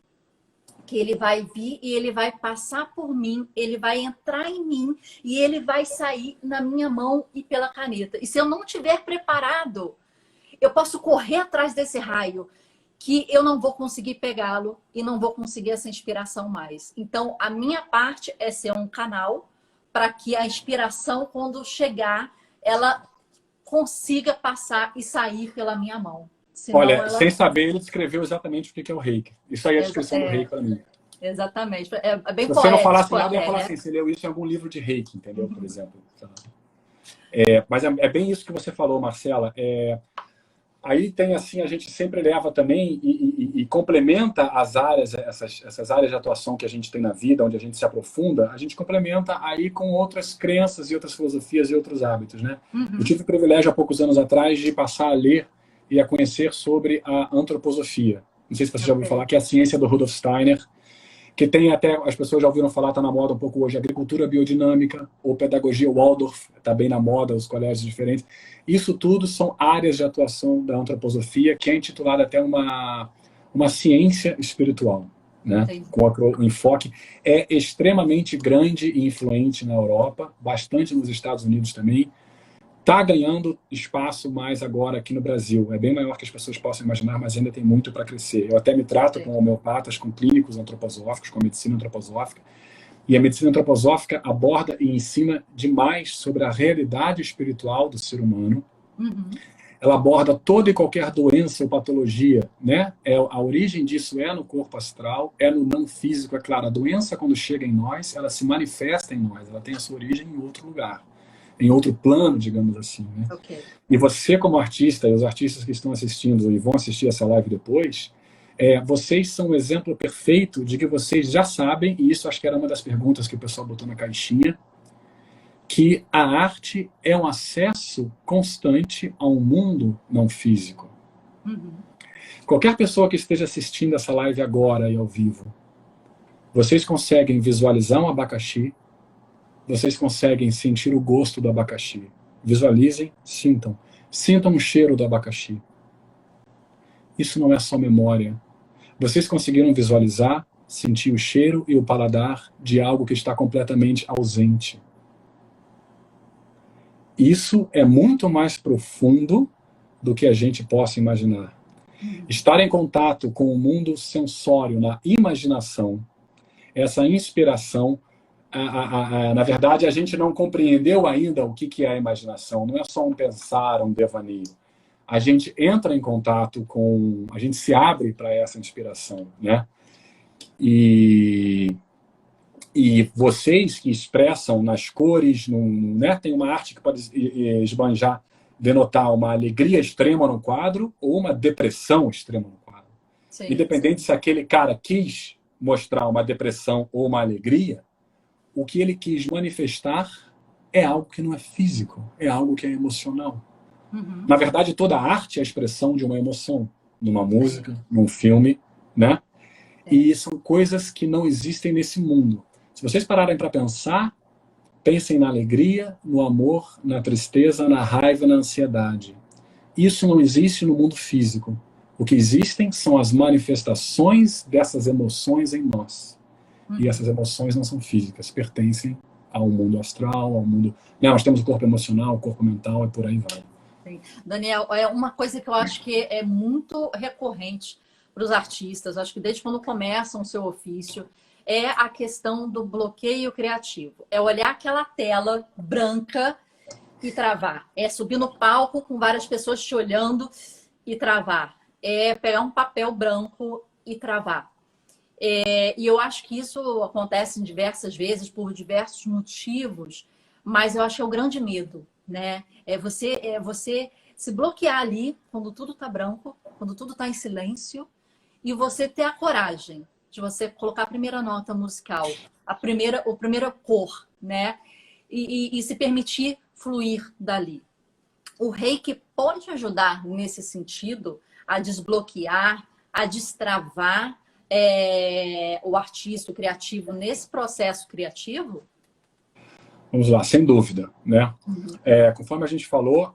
Que ele vai vir e ele vai passar por mim, ele vai entrar em mim e ele vai sair na minha mão e pela caneta. E se eu não estiver preparado, eu posso correr atrás desse raio, que eu não vou conseguir pegá-lo e não vou conseguir essa inspiração mais. Então, a minha parte é ser um canal para que a inspiração, quando chegar, ela consiga passar e sair pela minha mão. Senão olha, sem saber, ele descreveu exatamente o que é o reiki. Isso aí é a descrição do reiki para mim. Exatamente. É bem poético. Se você não falasse nada, eu ia falar assim, você leu isso em algum livro de reiki, entendeu? Por exemplo. Mas é bem isso que você falou, Marcela. Aí tem assim, a gente sempre leva também e complementa as áreas, essas áreas de atuação que a gente tem na vida, onde a gente se aprofunda, a gente complementa aí com outras crenças e outras filosofias e outros hábitos, né? Eu tive o privilégio há poucos anos atrás de passar a ler e a conhecer sobre a antroposofia. Não sei se você já ouviu falar, que é a ciência do Rudolf Steiner, que tem até, as pessoas já ouviram falar, está na moda um pouco hoje, agricultura biodinâmica ou pedagogia Waldorf, está bem na moda, os colégios diferentes. Isso tudo são áreas de atuação da antroposofia, que é intitulada até uma ciência espiritual, né? Com o enfoque. É extremamente grande e influente na Europa, bastante nos Estados Unidos também. Está ganhando espaço mais agora aqui no Brasil. É bem maior que as pessoas possam imaginar, mas ainda tem muito para crescer. Eu até me trato com homeopatas, com clínicos antroposóficos, com medicina antroposófica. E a medicina antroposófica aborda e ensina demais sobre a realidade espiritual do ser humano. Ela aborda toda e qualquer doença ou patologia, né? A origem disso é no corpo astral, é no não físico, é claro. A doença, quando chega em nós, ela se manifesta em nós. Ela tem a sua origem em outro lugar, em outro plano, digamos assim, né? E você, como artista, e os artistas que estão assistindo e vão assistir essa live depois, Vocês são um exemplo perfeito de que vocês já sabem, e isso acho que era uma das perguntas que o pessoal botou na caixinha, que a arte é um acesso constante a um mundo não físico. Uhum. Qualquer pessoa que esteja assistindo essa live agora e ao vivo, vocês conseguem visualizar um abacaxi, vocês conseguem sentir o gosto do abacaxi. Visualizem, sintam. Sintam o cheiro do abacaxi. Isso não é só memória. Vocês conseguiram visualizar, sentir o cheiro e o paladar de algo que está completamente ausente. Isso é muito mais profundo do que a gente possa imaginar. Estar em contato com o mundo sensório, na imaginação, essa inspiração, na verdade, a gente não compreendeu ainda o que é a imaginação. Não é só um pensar, um devaneio. A gente entra em contato com... A gente se abre para essa inspiração, né? E vocês que expressam nas cores, né? Tem uma arte que pode esbanjar, denotar uma alegria extrema no quadro ou uma depressão extrema no quadro. Sim, independente se aquele cara quis mostrar uma depressão ou uma alegria, o que ele quis manifestar é algo que não é físico, é algo que é emocional. Uhum. Na verdade, toda arte é a expressão de uma emoção, numa música, num filme, né? E são coisas que não existem nesse mundo. Se vocês pararem para pensar, pensem na alegria, no amor, na tristeza, na raiva, na ansiedade. Isso não existe no mundo físico. O que existem são as manifestações dessas emoções em nós. E essas emoções não são físicas, pertencem ao mundo astral, ao mundo... Não, nós temos o corpo emocional, o corpo mental e por aí vai. Sim. Daniel, é uma coisa que eu acho que é muito recorrente para os artistas, acho que desde quando começam o seu ofício, é a questão do bloqueio criativo. É olhar aquela tela branca e travar. É subir no palco com várias pessoas te olhando e travar. É pegar um papel branco e travar. E eu acho que isso acontece diversas vezes, por diversos motivos, mas eu acho que é o grande medo, né? É você se bloquear ali quando tudo está branco, quando tudo está em silêncio, e você ter a coragem de você colocar a primeira nota musical, a primeira cor, né? E se permitir fluir dali. O Reiki pode ajudar nesse sentido a desbloquear, a destravar o artista, o criativo, nesse processo criativo? Vamos lá, sem dúvida, né? Conforme a gente falou,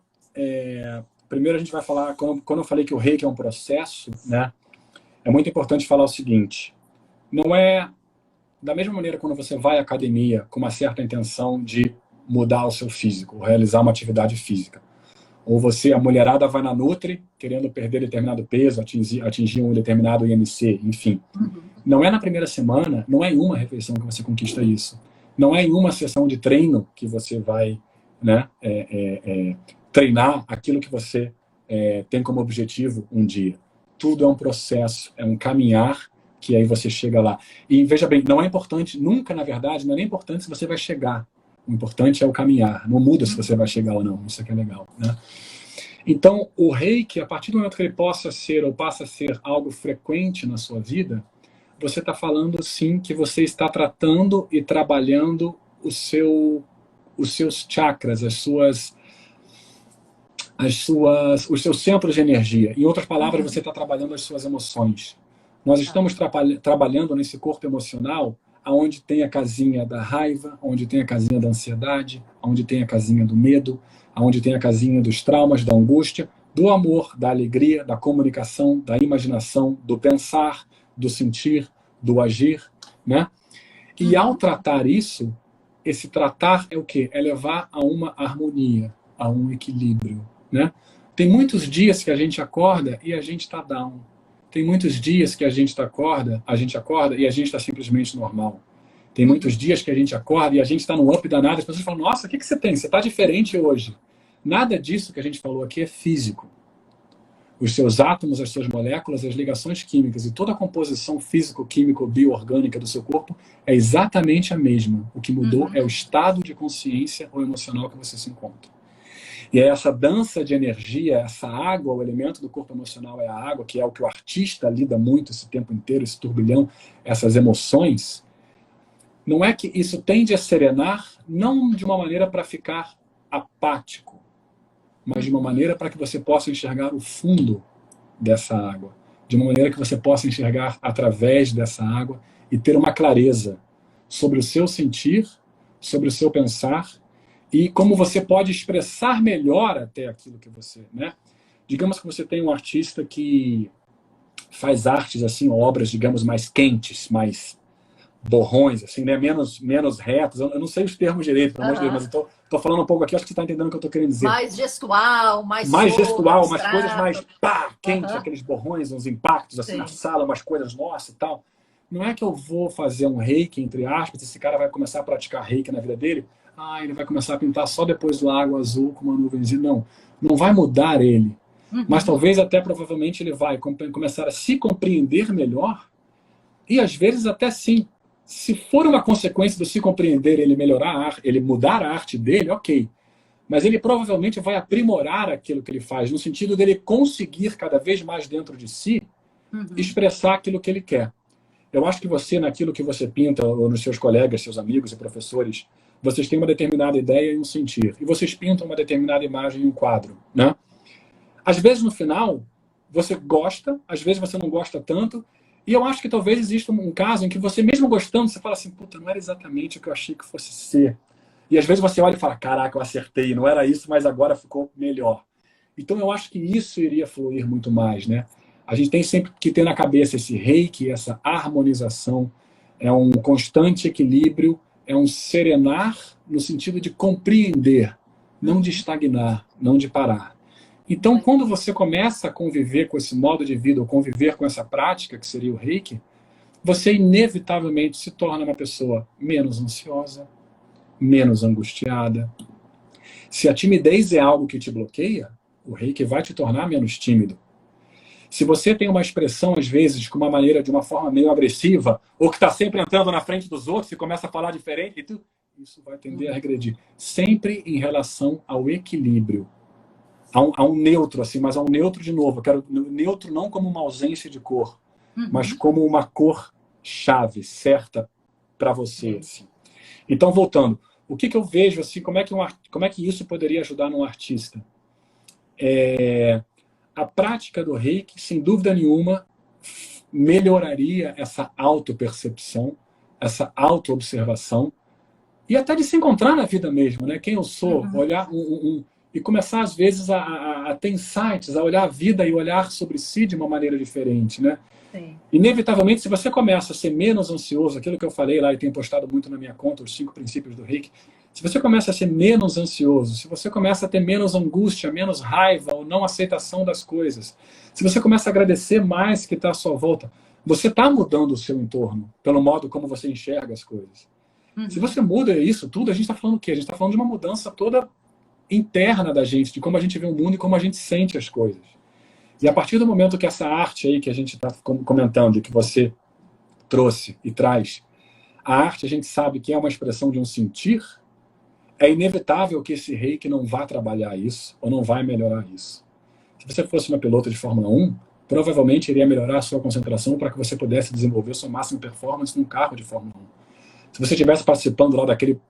primeiro a gente vai falar, quando eu falei que o Reiki é um processo, né? É muito importante falar o seguinte, não é da mesma maneira quando você vai à academia com uma certa intenção de mudar o seu físico, realizar uma atividade física. Ou a mulherada vai na Nutri, querendo perder determinado peso, atingir um determinado IMC, enfim. Não é na primeira semana, não é em uma refeição que você conquista isso. Não é em uma sessão de treino que você vai, né, treinar aquilo que você tem como objetivo um dia. Tudo é um processo, é um caminhar que aí você chega lá. E veja bem, não é importante, nunca na verdade, não é nem importante se você vai chegar. O importante é o caminhar. Não muda se você vai chegar ou não. Isso aqui é legal, né? Então, o Reiki, a partir do momento que ele possa ser ou passa a ser algo frequente na sua vida, você está falando, sim, que você está tratando e trabalhando os seus chakras, os seus centros de energia. Em outras palavras, você está trabalhando as suas emoções. Nós estamos trabalhando nesse corpo emocional onde tem a casinha da raiva, onde tem a casinha da ansiedade, onde tem a casinha do medo, onde tem a casinha dos traumas, da angústia, do amor, da alegria, da comunicação, da imaginação, do pensar, do sentir, do agir, né? E ao tratar isso, esse tratar é o quê? É levar a uma harmonia, a um equilíbrio, né? Tem muitos dias que a gente acorda e a gente está down. Tem muitos dias que a gente acorda e a gente está simplesmente normal. Tem muitos dias que a gente acorda e a gente está no up danado. As pessoas falam, nossa, o que você tem? Você está diferente hoje. Nada disso que a gente falou aqui é físico. Os seus átomos, as suas moléculas, as ligações químicas e toda a composição físico-químico-bioorgânica do seu corpo é exatamente a mesma. O que mudou é o estado de consciência ou emocional que você se encontra. E é essa dança de energia, essa água, o elemento do corpo emocional é a água, que é o que o artista lida muito esse tempo inteiro, esse turbilhão, essas emoções. Não é que isso tende a serenar, não de uma maneira para ficar apático, mas de uma maneira para que você possa enxergar o fundo dessa água, de uma maneira que você possa enxergar através dessa água e ter uma clareza sobre o seu sentir, sobre o seu pensar e como você pode expressar melhor até aquilo que você, né? Digamos que você tem um artista que faz artes assim, obras, digamos, mais quentes, mais borrões, assim, né? Menos retos. Eu não sei os termos direito, pelo amor de Deus, mas eu tô falando um pouco aqui, acho que você está entendendo o que eu estou querendo dizer. Mais gestual, mais gestual, abstrato. umas coisas mais pá, quente, aqueles borrões, uns impactos assim na sala, umas coisas nossas e tal. Não é que eu vou fazer um reiki, entre aspas, esse cara vai começar a praticar reiki na vida dele, ele vai começar a pintar só depois do lago azul com uma nuvenzinha. Não vai mudar ele. Mas talvez até provavelmente ele vai começar a se compreender melhor e às vezes até sim. Se for uma consequência do se compreender, ele melhorar, ele mudar a arte dele, ok. Mas ele provavelmente vai aprimorar aquilo que ele faz, no sentido dele conseguir cada vez mais dentro de si expressar aquilo que ele quer. Eu acho que você, naquilo que você pinta, ou nos seus colegas, seus amigos e professores, vocês têm uma determinada ideia e um sentir. E vocês pintam uma determinada imagem em um quadro, né? Às vezes, no final, você gosta, às vezes você não gosta tanto, e eu acho que talvez exista um caso em que você, mesmo gostando, você fala assim, puta, não era exatamente o que eu achei que fosse ser. E às vezes você olha e fala, caraca, eu acertei, não era isso, mas agora ficou melhor. Então eu acho que isso iria fluir muito mais, né? A gente tem sempre que ter na cabeça esse reiki, essa harmonização, é um constante equilíbrio, é um serenar no sentido de compreender, não de estagnar, não de parar. Então, quando você começa a conviver com esse modo de vida, ou conviver com essa prática, que seria o reiki, você inevitavelmente se torna uma pessoa menos ansiosa, menos angustiada. Se a timidez é algo que te bloqueia, o reiki vai te tornar menos tímido. Se você tem uma expressão, às vezes, de uma forma meio agressiva, ou que está sempre entrando na frente dos outros e começa a falar diferente, isso vai tender a regredir. Sempre em relação ao equilíbrio. Há um neutro, assim, mas há um neutro de novo. Eu quero neutro não como uma ausência de cor, mas como uma cor chave, certa para você. Assim. Então, voltando, o que eu vejo, assim, como é que isso poderia ajudar num artista? A prática do reiki, sem dúvida nenhuma, melhoraria essa autopercepção, essa autoobservação, e até de se encontrar na vida mesmo, né? Quem eu sou, olhar e começar, às vezes, a ter insights, a olhar a vida e olhar sobre si de uma maneira diferente, né? Sim. Inevitavelmente, se você começa a ser menos ansioso, aquilo que eu falei lá e tenho postado muito na minha conta, os 5 princípios do reiki, se você começa a ser menos ansioso, se você começa a ter menos angústia, menos raiva ou não aceitação das coisas, se você começa a agradecer mais que está à sua volta, você está mudando o seu entorno, pelo modo como você enxerga as coisas. Se você muda isso tudo, a gente está falando o quê? A gente está falando de uma mudança toda interna da gente, de como a gente vê o mundo e como a gente sente as coisas. E a partir do momento que essa arte aí que a gente está comentando, que você trouxe e traz, a arte a gente sabe que é uma expressão de um sentir, é inevitável que esse reiki não vá trabalhar isso, ou não vai melhorar isso. Se você fosse uma piloto de Fórmula 1, provavelmente iria melhorar a sua concentração para que você pudesse desenvolver sua máxima performance num carro de Fórmula 1. Se você estivesse participando lá daquele...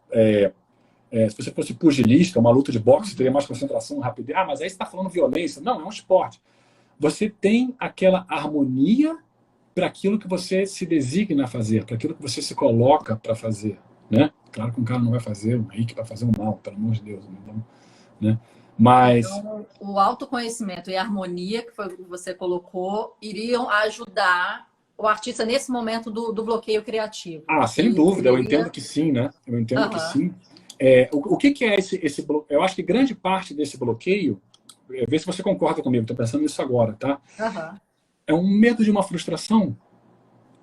se você fosse pugilista, uma luta de boxe, teria mais concentração, rapidez. Mas aí você está falando violência. Não, é um esporte. Você tem aquela harmonia para aquilo que você se designa a fazer, para aquilo que você se coloca para fazer. Né? Claro que um cara não vai fazer um reiki para fazer um mal, pelo amor de Deus. Então, né? Mas... Então, o autoconhecimento e a harmonia que você colocou iriam ajudar o artista nesse momento do bloqueio criativo. Sem dúvida, eu entendo que sim, né? Eu entendo que sim. O que é esse bloqueio? Eu acho que grande parte desse bloqueio, vê se você concorda comigo, estou pensando nisso agora, tá? É um medo de uma frustração,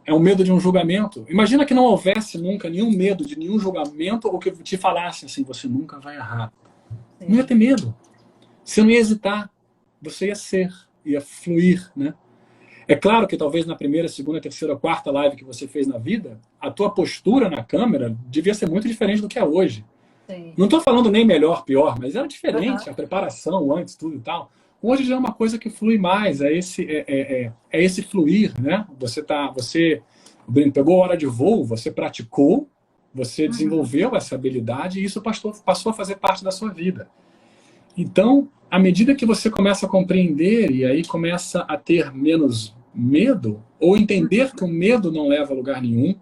é um medo de um julgamento. Imagina que não houvesse nunca nenhum medo de nenhum julgamento ou que te falasse assim, você nunca vai errar. Sim. Não ia ter medo. Você não ia hesitar, você ia ser, ia fluir, né? É claro que talvez na primeira, segunda, terceira, quarta live que você fez na vida, a tua postura na câmera devia ser muito diferente do que é hoje. Sim. Não estou falando nem melhor, pior, mas era diferente, Uhum. a preparação antes, tudo e tal. Hoje já é uma coisa que flui mais, é esse fluir, né? O Breno pegou a hora de voo, você praticou, você Uhum. desenvolveu essa habilidade e isso passou a fazer parte da sua vida. Então, à medida que você começa a compreender e aí começa a ter menos medo, ou entender que o medo não leva a lugar nenhum,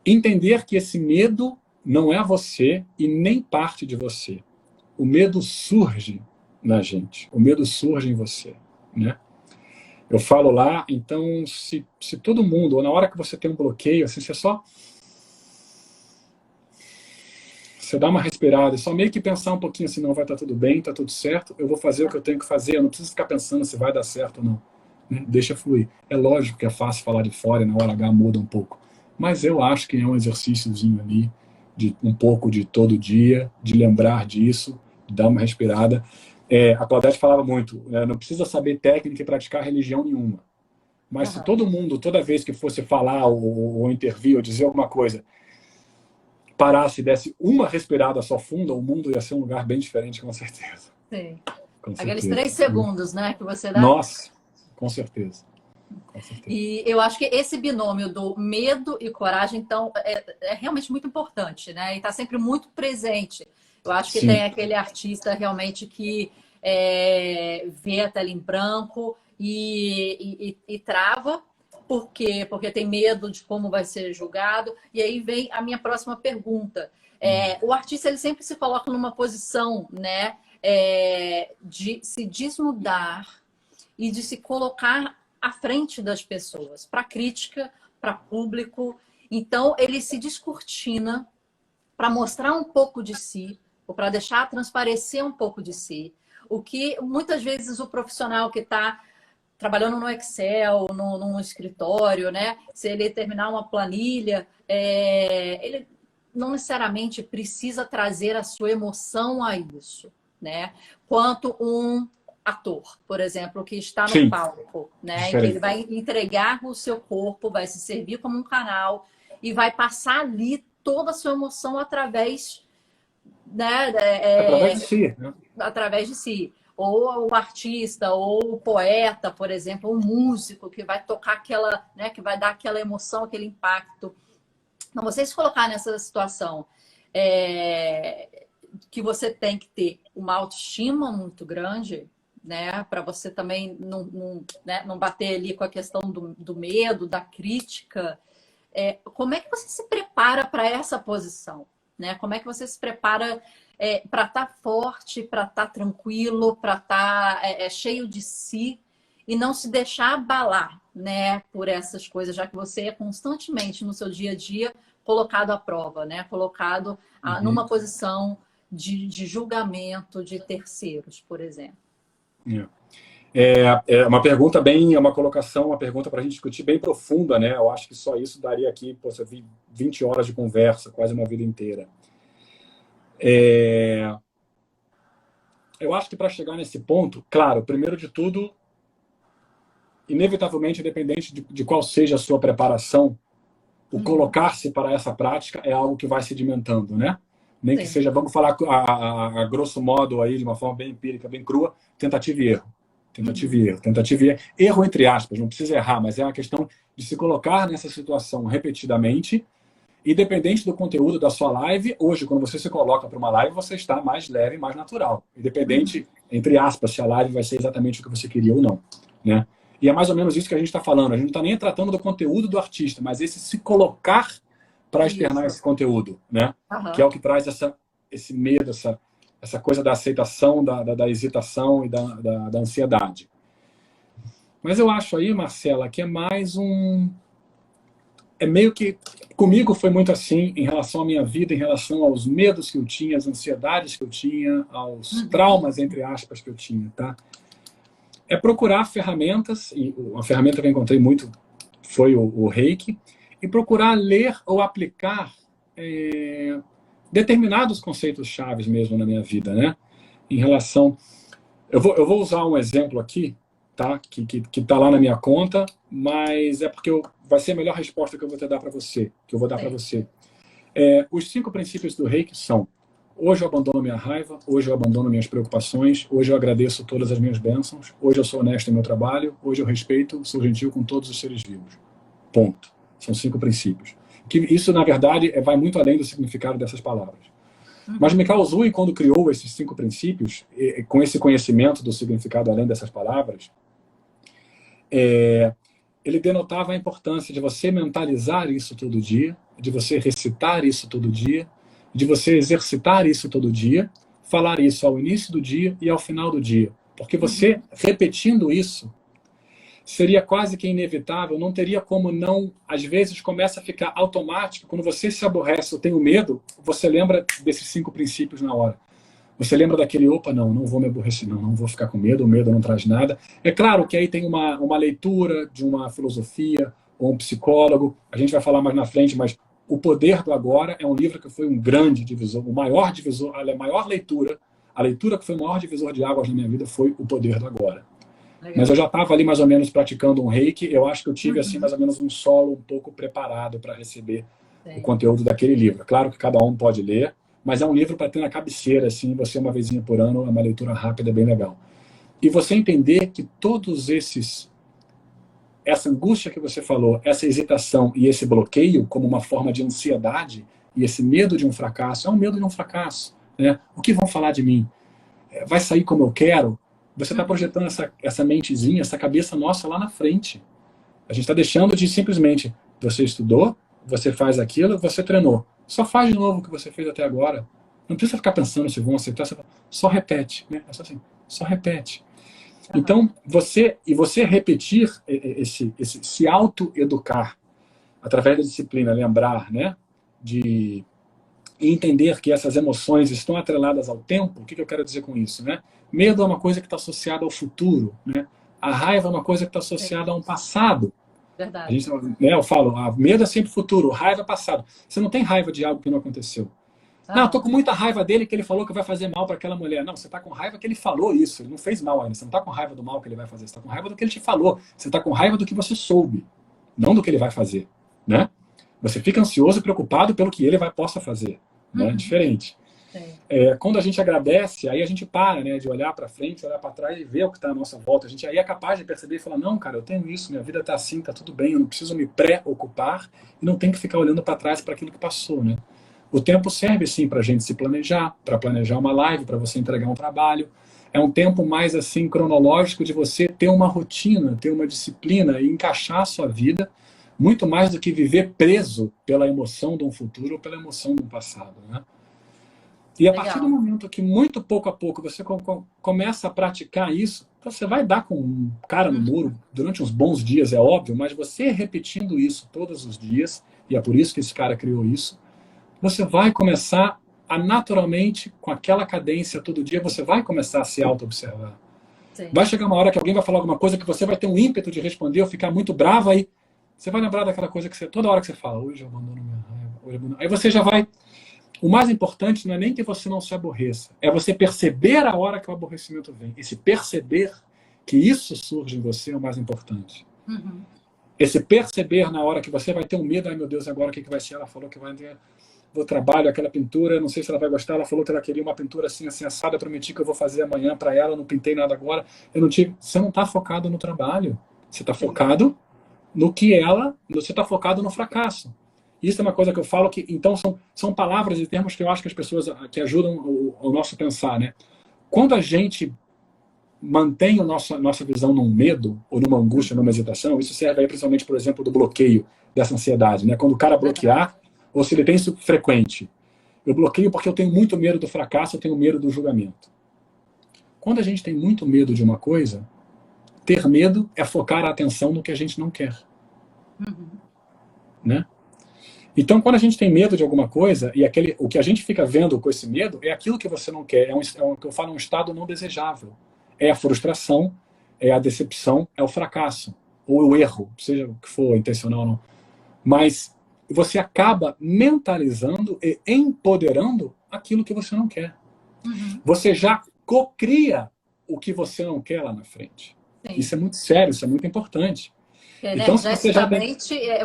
entender que esse medo não é você e nem parte de você. O medo surge na gente, o medo surge em você, né? Eu falo lá, então, se todo mundo, ou na hora que você tem um bloqueio, assim, você dá uma respirada, só meio que pensar um pouquinho assim, não, vai estar tudo bem, está tudo certo, eu vou fazer o que eu tenho que fazer, eu não preciso ficar pensando se vai dar certo ou não. Né? Deixa fluir. É lógico que é fácil falar de fora e na hora H muda um pouco, mas eu acho que é um exercíciozinho ali, de um pouco de todo dia, de lembrar disso, de dar uma respirada. A Claudete falava muito, né, não precisa saber técnica e praticar religião nenhuma, mas se Uhum. todo mundo, toda vez que fosse falar ou intervir ou dizer alguma coisa, parasse e desse uma respirada só funda, o mundo ia ser um lugar bem diferente, com certeza. Sim. Com Aqueles certeza. 3 segundos, né, que você dá. Nossa, com certeza. Com certeza. E eu acho que esse binômio do medo e coragem, então, é realmente muito importante, né? E está sempre muito presente. Eu acho que tem Sim, aquele artista realmente que vê a tela em branco e trava. Por quê? Porque tem medo de como vai ser julgado. E aí vem a minha próxima pergunta. O artista ele sempre se coloca numa posição, né, de se desnudar e de se colocar à frente das pessoas, para crítica, para público. Então, ele se descortina para mostrar um pouco de si, ou para deixar transparecer um pouco de si. O que muitas vezes o profissional que está trabalhando no Excel, num escritório, né? Se ele terminar uma planilha, ele não necessariamente precisa trazer a sua emoção a isso, né? Quanto um ator, por exemplo, que está no sim, palco, né? Em que ele diferente. vai entregar o seu corpo, vai se servir como um canal e vai passar ali toda a sua emoção através, né, Através de si, né? através de si. Ou o artista, ou o poeta, por exemplo, o músico que vai tocar aquela, né, que vai dar aquela emoção, aquele impacto. Então, você se colocar nessa situação que você tem que ter uma autoestima muito grande, né, para você também não bater ali com a questão do medo, da crítica. Como é que você se prepara para essa posição? Né? Como é que você se prepara para estar forte, para estar tranquilo, para estar cheio de si e não se deixar abalar, né, por essas coisas, já que você é constantemente no seu dia a dia colocado à prova, né? Colocado Uhum. numa posição de julgamento de terceiros, por exemplo. É uma pergunta bem, é uma colocação, uma pergunta para a gente discutir bem profunda, né? Eu acho que só isso daria aqui, pô, 20 horas de conversa, quase uma vida inteira. Eu acho que para chegar nesse ponto, claro, primeiro de tudo, inevitavelmente, independente de qual seja a sua preparação, o Uhum. colocar-se para essa prática é algo que vai sedimentando, né? Nem que Sim. seja, vamos falar a grosso modo aí, de uma forma bem empírica, bem crua, tentativa e erro. Tentativa Uhum. e erro. Tentativa e erro. Erro entre aspas, não precisa errar, mas é uma questão de se colocar nessa situação repetidamente, independente do conteúdo da sua live. Hoje, quando você se coloca para uma live, você está mais leve, mais natural. Uhum. Independente, entre aspas, se a live vai ser exatamente o que você queria ou não, né? E é mais ou menos isso que a gente está falando. A gente não está nem tratando do conteúdo do artista, mas esse se colocar para externar Isso. esse conteúdo, né? Que é Aham. o que traz esse medo, essa coisa da aceitação, da hesitação e da ansiedade. Mas eu acho aí, Marcela, que é mais um... É meio que... Comigo foi muito assim, em relação à minha vida, em relação aos medos que eu tinha, às ansiedades que eu tinha, aos Uhum. traumas, entre aspas, que eu tinha, tá? É procurar ferramentas, e a ferramenta que eu encontrei muito foi o Reiki, e procurar ler ou aplicar determinados conceitos chaves mesmo na minha vida, né? Em relação... Eu vou usar um exemplo aqui, tá? Que tá lá na minha conta, mas é porque vai ser a melhor resposta que eu vou te dar para você, que eu vou dar para Sim. você. Os 5 princípios do Reiki são: hoje eu abandono minha raiva, hoje eu abandono minhas preocupações, hoje eu agradeço todas as minhas bênçãos, hoje eu sou honesto no meu trabalho, hoje eu respeito, sou gentil com todos os seres vivos. Ponto. São 5 princípios. Isso, na verdade, vai muito além do significado dessas palavras. Mas Mikao Usui, quando criou esses 5 princípios, com esse conhecimento do significado além dessas palavras, ele denotava a importância de você mentalizar isso todo dia, de você recitar isso todo dia, de você exercitar isso todo dia, falar isso ao início do dia e ao final do dia. Porque você, repetindo isso, seria quase que inevitável, não teria como não, às vezes começa a ficar automático, quando você se aborrece ou tem o medo, você lembra desses 5 princípios na hora. Você lembra daquele, opa, não vou me aborrecer, não vou ficar com medo, o medo não traz nada. É claro que aí tem uma leitura de uma filosofia ou um psicólogo, a gente vai falar mais na frente, mas O Poder do Agora é um livro que foi um grande divisor, a maior leitura, a leitura que foi o maior divisor de águas na minha vida foi O Poder do Agora. Legal. Mas eu já estava ali mais ou menos praticando um reiki, eu acho que eu tive assim mais ou menos um solo um pouco preparado para receber o conteúdo daquele livro. Claro que cada um pode ler, mas é um livro para ter na cabeceira, assim, você uma vezinha por ano, é uma leitura rápida, bem legal. E você entender que todos essa angústia que você falou, essa hesitação e esse bloqueio como uma forma de ansiedade e esse medo de um fracasso, é um medo de um fracasso, né? O que vão falar de mim? Vai sair como eu quero? Você está projetando essa mentezinha, essa cabeça nossa lá na frente. A gente está deixando de simplesmente, você estudou, você faz aquilo, você treinou. Só faz de novo o que você fez até agora. Não precisa ficar pensando se vão aceitar, só repete, né? É só assim, só repete. Então, você repetir se auto-educar através da disciplina, lembrar, né? De entender que essas emoções estão atreladas ao tempo. O que eu quero dizer com isso, né? Medo é uma coisa que está associada ao futuro, né? A raiva é uma coisa que está associada a um passado. Verdade. Eu falo, medo é sempre futuro, raiva é passado. Você não tem raiva de algo que não aconteceu. Não, eu tô com muita raiva dele que ele falou que vai fazer mal para aquela mulher. Não, você tá com raiva que ele falou isso, ele não fez mal ainda. Você não tá com raiva do mal que ele vai fazer, você tá com raiva do que ele te falou. Você tá com raiva do que você soube, não do que ele vai fazer, né? Você fica ansioso e preocupado pelo que ele possa fazer, né? Diferente. Quando a gente agradece, aí a gente para, né, de olhar para frente, olhar para trás e ver o que está à nossa volta. A gente aí é capaz de perceber e falar, não, cara, eu tenho isso, minha vida está assim, está tudo bem, eu não preciso me preocupar e não tenho que ficar olhando para trás para aquilo que passou, né? O tempo serve, sim, para a gente se planejar, para planejar uma live, para você entregar um trabalho. É um tempo mais, assim, cronológico de você ter uma rotina, ter uma disciplina e encaixar a sua vida, muito mais do que viver preso pela emoção de um futuro ou pela emoção de um passado, né? E a partir do momento que, muito pouco a pouco, você começa a praticar isso, você vai dar com um cara no muro durante uns bons dias, é óbvio, mas você repetindo isso todos os dias, e é por isso que esse cara criou isso, você vai começar a naturalmente, com aquela cadência todo dia, você vai começar a se auto-observar. Vai chegar uma hora que alguém vai falar alguma coisa que você vai ter um ímpeto de responder ou ficar muito bravo, aí você vai lembrar daquela coisa que toda hora que você fala, hoje eu abandono minha raiva, hoje eu abandono... Aí você já vai... O mais importante não é nem que você não se aborreça, é você perceber a hora que o aborrecimento vem. Esse perceber que isso surge em você é o mais importante. Esse perceber na hora que você vai ter um medo, ai meu Deus, agora o que vai ser? Ela falou que vai ter... Vou trabalho, aquela pintura, não sei se ela vai gostar, ela falou que ela queria uma pintura assim, assim, assada, eu prometi que eu vou fazer amanhã para ela, não pintei nada agora, eu não tive... Você não está focado no trabalho, você está focado no que você está focado no fracasso. Isso é uma coisa que eu falo que, então, são palavras e termos que eu acho que as pessoas que ajudam o nosso pensar, né? Quando a gente mantém a nossa visão num medo, ou numa angústia, numa hesitação, isso serve aí principalmente, por exemplo, do bloqueio dessa ansiedade, né? Quando o cara bloquear, ou se ele tem isso frequente, eu bloqueio porque eu tenho muito medo do fracasso, eu tenho medo do julgamento. Quando a gente tem muito medo de uma coisa, ter medo é focar a atenção no que a gente não quer. Né? Então, quando a gente tem medo de alguma coisa, e o que a gente fica vendo com esse medo é aquilo que você não quer, o que eu falo, um estado não desejável. É a frustração, é a decepção, é o fracasso, ou o erro, seja o que for, intencional ou não. Mas você acaba mentalizando e empoderando aquilo que você não quer. Você já cocria o que você não quer lá na frente. Sim. Isso é muito sério, isso é muito importante. Então, se você já tem...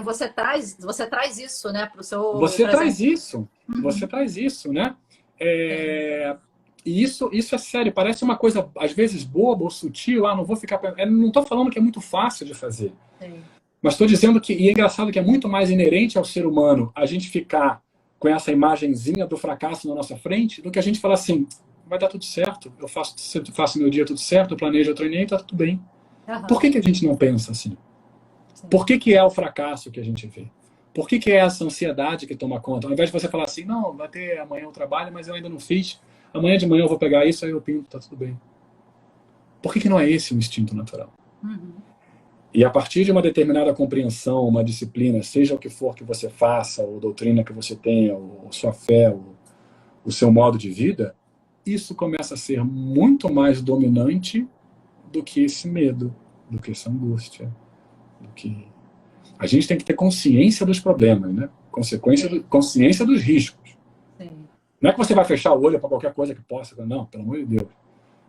você traz isso, né, para o seu Você presente. traz isso, você traz isso, né? E isso é sério, parece uma coisa, às vezes, boba ou sutil, não vou ficar... não estou falando que é muito fácil de fazer. Sim. Mas estou dizendo que, e é engraçado que é muito mais inerente ao ser humano a gente ficar com essa imagenzinha do fracasso na nossa frente, do que a gente falar assim, vai dar tudo certo, eu faço meu dia tudo certo, eu planejo, eu treinei, tá tudo bem. Por que a gente não pensa assim? Por que é o fracasso que a gente vê? Por que é essa ansiedade que toma conta? Ao invés de você falar assim, não, vai ter amanhã o trabalho, mas eu ainda não fiz. Amanhã de manhã eu vou pegar isso, aí eu pinto, tá tudo bem. Por que não é esse o instinto natural? E a partir de uma determinada compreensão, uma disciplina, seja o que for que você faça, ou doutrina que você tenha, ou sua fé, ou o seu modo de vida, isso começa a ser muito mais dominante do que esse medo, do que essa angústia, do que... A gente tem que ter consciência dos problemas, né? Consciência dos riscos. Sim. Não é que você vai fechar o olho para qualquer coisa que possa, não, pelo amor de Deus.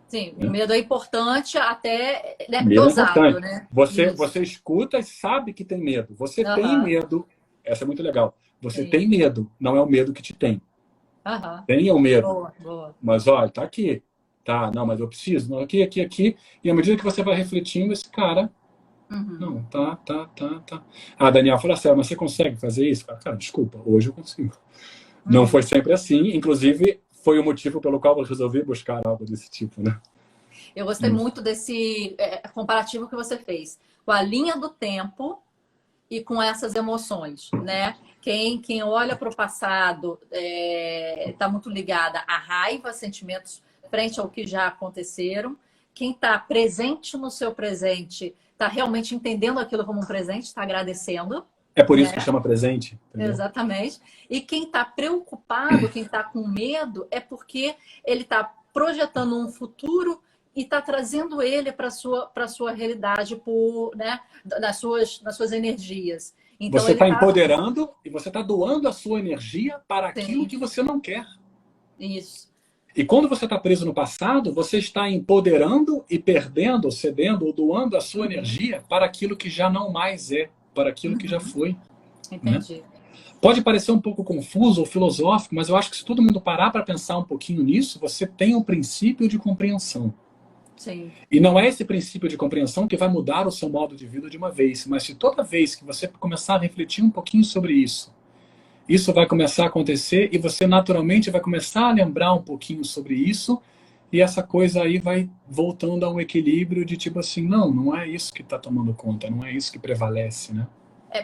Sim, o medo é importante até medo dosado, é importante. né? Você escuta e sabe que tem medo. Você tem medo, essa é muito legal. Você tem medo, não é o medo que te tem. Tenha o medo. Boa. Mas olha, tá aqui. Tá, não, mas eu preciso. Não, aqui. E à medida que você vai refletindo, esse cara... Não, tá. Daniel, fala sério, mas você consegue fazer isso? Cara, desculpa, hoje eu consigo. Não foi sempre assim, inclusive foi o motivo pelo qual eu resolvi buscar algo desse tipo, né? Eu gostei muito desse comparativo que você fez com a linha do tempo e com essas emoções, né? Quem olha para o passado está muito ligada à raiva, sentimentos frente ao que já aconteceram. Quem está presente no seu presente está realmente entendendo aquilo como um presente, está agradecendo. É por isso que chama presente. Entendeu? Exatamente. E quem está preocupado, quem está com medo, é porque ele está projetando um futuro e está trazendo ele para a sua realidade, nas suas energias. Então, você está empoderando e você está doando a sua energia para aquilo que você não quer. Isso. E quando você está preso no passado, você está empoderando e perdendo, ou cedendo, ou doando a sua energia para aquilo que já não mais é, para aquilo que já foi. Entendi. Né? Pode parecer um pouco confuso ou filosófico, mas eu acho que se todo mundo parar para pensar um pouquinho nisso, você tem um princípio de compreensão. Sim. E não é esse princípio de compreensão que vai mudar o seu modo de vida de uma vez, mas se toda vez que você começar a refletir um pouquinho sobre isso, isso vai começar a acontecer e você naturalmente vai começar a lembrar um pouquinho sobre isso e essa coisa aí vai voltando a um equilíbrio de tipo assim, não é isso que está tomando conta, não é isso que prevalece, né?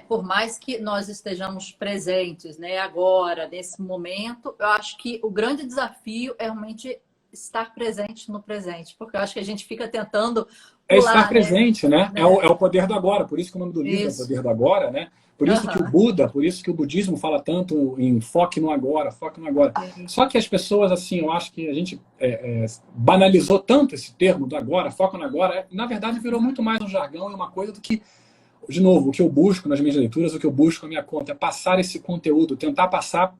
Por mais que nós estejamos presentes, né, agora, nesse momento, eu acho que o grande desafio é realmente estar presente no presente, porque eu acho que a gente fica tentando pular, estar presente, né? É o poder do agora, por isso que o nome do livro é o poder do agora, né? Por isso que o Buda, por isso que o budismo fala tanto em foque no agora, foque no agora. Só que as pessoas, assim, eu acho que a gente banalizou tanto esse termo do agora, foco no agora, na verdade virou muito mais um jargão e uma coisa do que, de novo, o que eu busco nas minhas leituras, o que eu busco na minha conta é passar esse conteúdo, tentar passar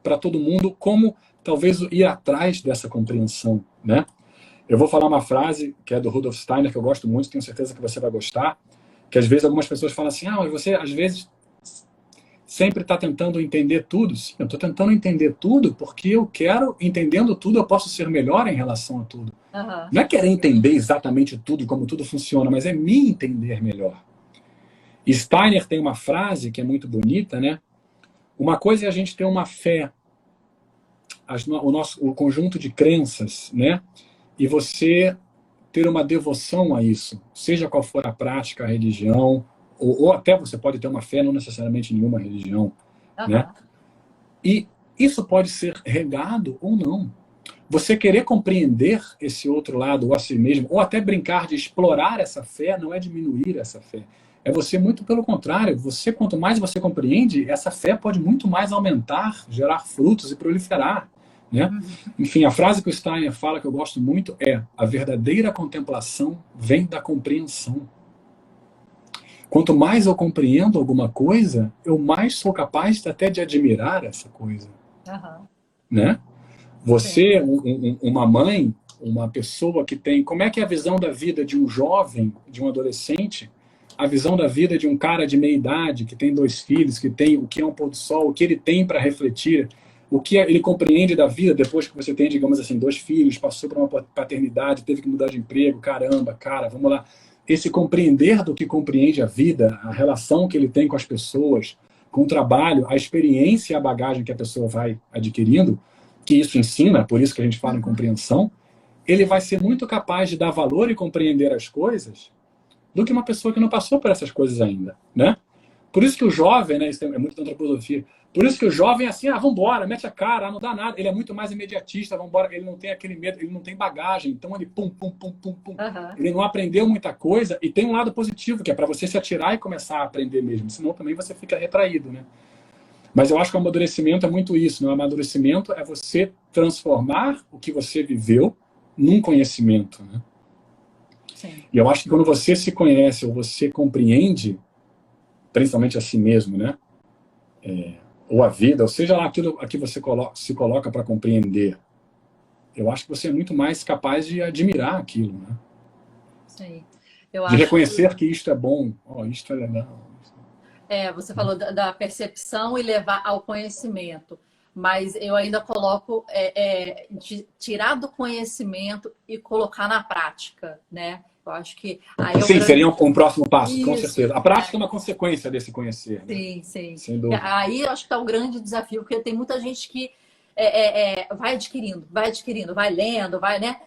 para todo mundo como talvez ir atrás dessa compreensão, né? Eu vou falar uma frase que é do Rudolf Steiner, que eu gosto muito, tenho certeza que você vai gostar, que às vezes algumas pessoas falam assim, mas você às vezes sempre está tentando entender tudo. Sim, eu estou tentando entender tudo porque eu quero, entendendo tudo, eu posso ser melhor em relação a tudo. Não é querer entender exatamente tudo, como tudo funciona, mas é me entender melhor. E Steiner tem uma frase que é muito bonita, né? Uma coisa é a gente ter uma fé, o conjunto de crenças, né? E você ter uma devoção a isso, seja qual for a prática, a religião, ou até você pode ter uma fé, não necessariamente nenhuma religião, né? E isso pode ser regado ou não. Você querer compreender esse outro lado, ou a si mesmo, ou até brincar de explorar essa fé, não é diminuir essa fé. É você, muito pelo contrário, quanto mais você compreende, essa fé pode muito mais aumentar, gerar frutos e proliferar. Né? Enfim, a frase que o Steiner fala, que eu gosto muito, é: a verdadeira contemplação vem da compreensão. Quanto mais eu compreendo alguma coisa, eu mais sou capaz até de admirar essa coisa. Né? Você, uma mãe, uma pessoa que tem... Como é que é a visão da vida de um jovem, de um adolescente, a visão da vida de um cara de meia idade, que tem 2 filhos, que tem o que é um pôr do sol, o que ele tem para refletir, o que ele compreende da vida depois que você tem, digamos assim, 2 filhos, passou por uma paternidade, teve que mudar de emprego, caramba, cara, vamos lá. Esse compreender do que compreende a vida, a relação que ele tem com as pessoas, com o trabalho, a experiência e a bagagem que a pessoa vai adquirindo, que isso ensina, por isso que a gente fala em compreensão, ele vai ser muito capaz de dar valor e compreender as coisas do que uma pessoa que não passou por essas coisas ainda, né? Por isso que o jovem, né, isso é muito da antroposofia, por isso que o jovem é assim, vambora, mete a cara, não dá nada. Ele é muito mais imediatista, vambora, ele não tem aquele medo, ele não tem bagagem, então ele pum, pum, pum, pum, pum. Ele não aprendeu muita coisa e tem um lado positivo, que é para você se atirar e começar a aprender mesmo, senão também você fica retraído, né? Mas eu acho que o amadurecimento é muito isso, né? O amadurecimento é você transformar o que você viveu num conhecimento, né? Sim. E eu acho que quando você se conhece ou você compreende, principalmente a si mesmo, né? Ou a vida, ou seja lá aquilo a que você se coloca para compreender, eu acho que você é muito mais capaz de admirar aquilo, né? Sim. De reconhecer que isto é bom, isto é legal. Você falou da percepção e levar ao conhecimento, mas eu ainda coloco de tirar do conhecimento e colocar na prática, né? Eu acho que... Sim, seria um próximo passo, isso, com certeza. A prática é uma consequência desse conhecer. Sim, sim. Sem dúvida. Aí eu acho que é um grande desafio, porque tem muita gente que vai adquirindo, vai lendo, vai, né?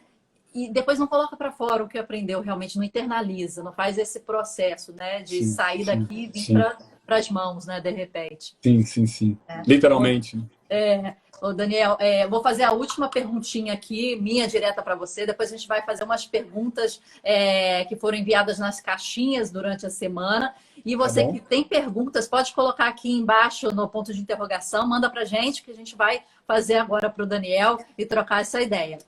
E depois não coloca para fora o que aprendeu realmente, não internaliza, não faz esse processo, né? De sair daqui e vir para as mãos, né? De repente. Sim. Literalmente. Ô Daniel, vou fazer a última perguntinha aqui, minha direta para você. Depois a gente vai fazer umas perguntas que foram enviadas nas caixinhas durante a semana. E você que tem perguntas, pode colocar aqui embaixo no ponto de interrogação, manda para a gente, que a gente vai fazer agora para o Daniel e trocar essa ideia.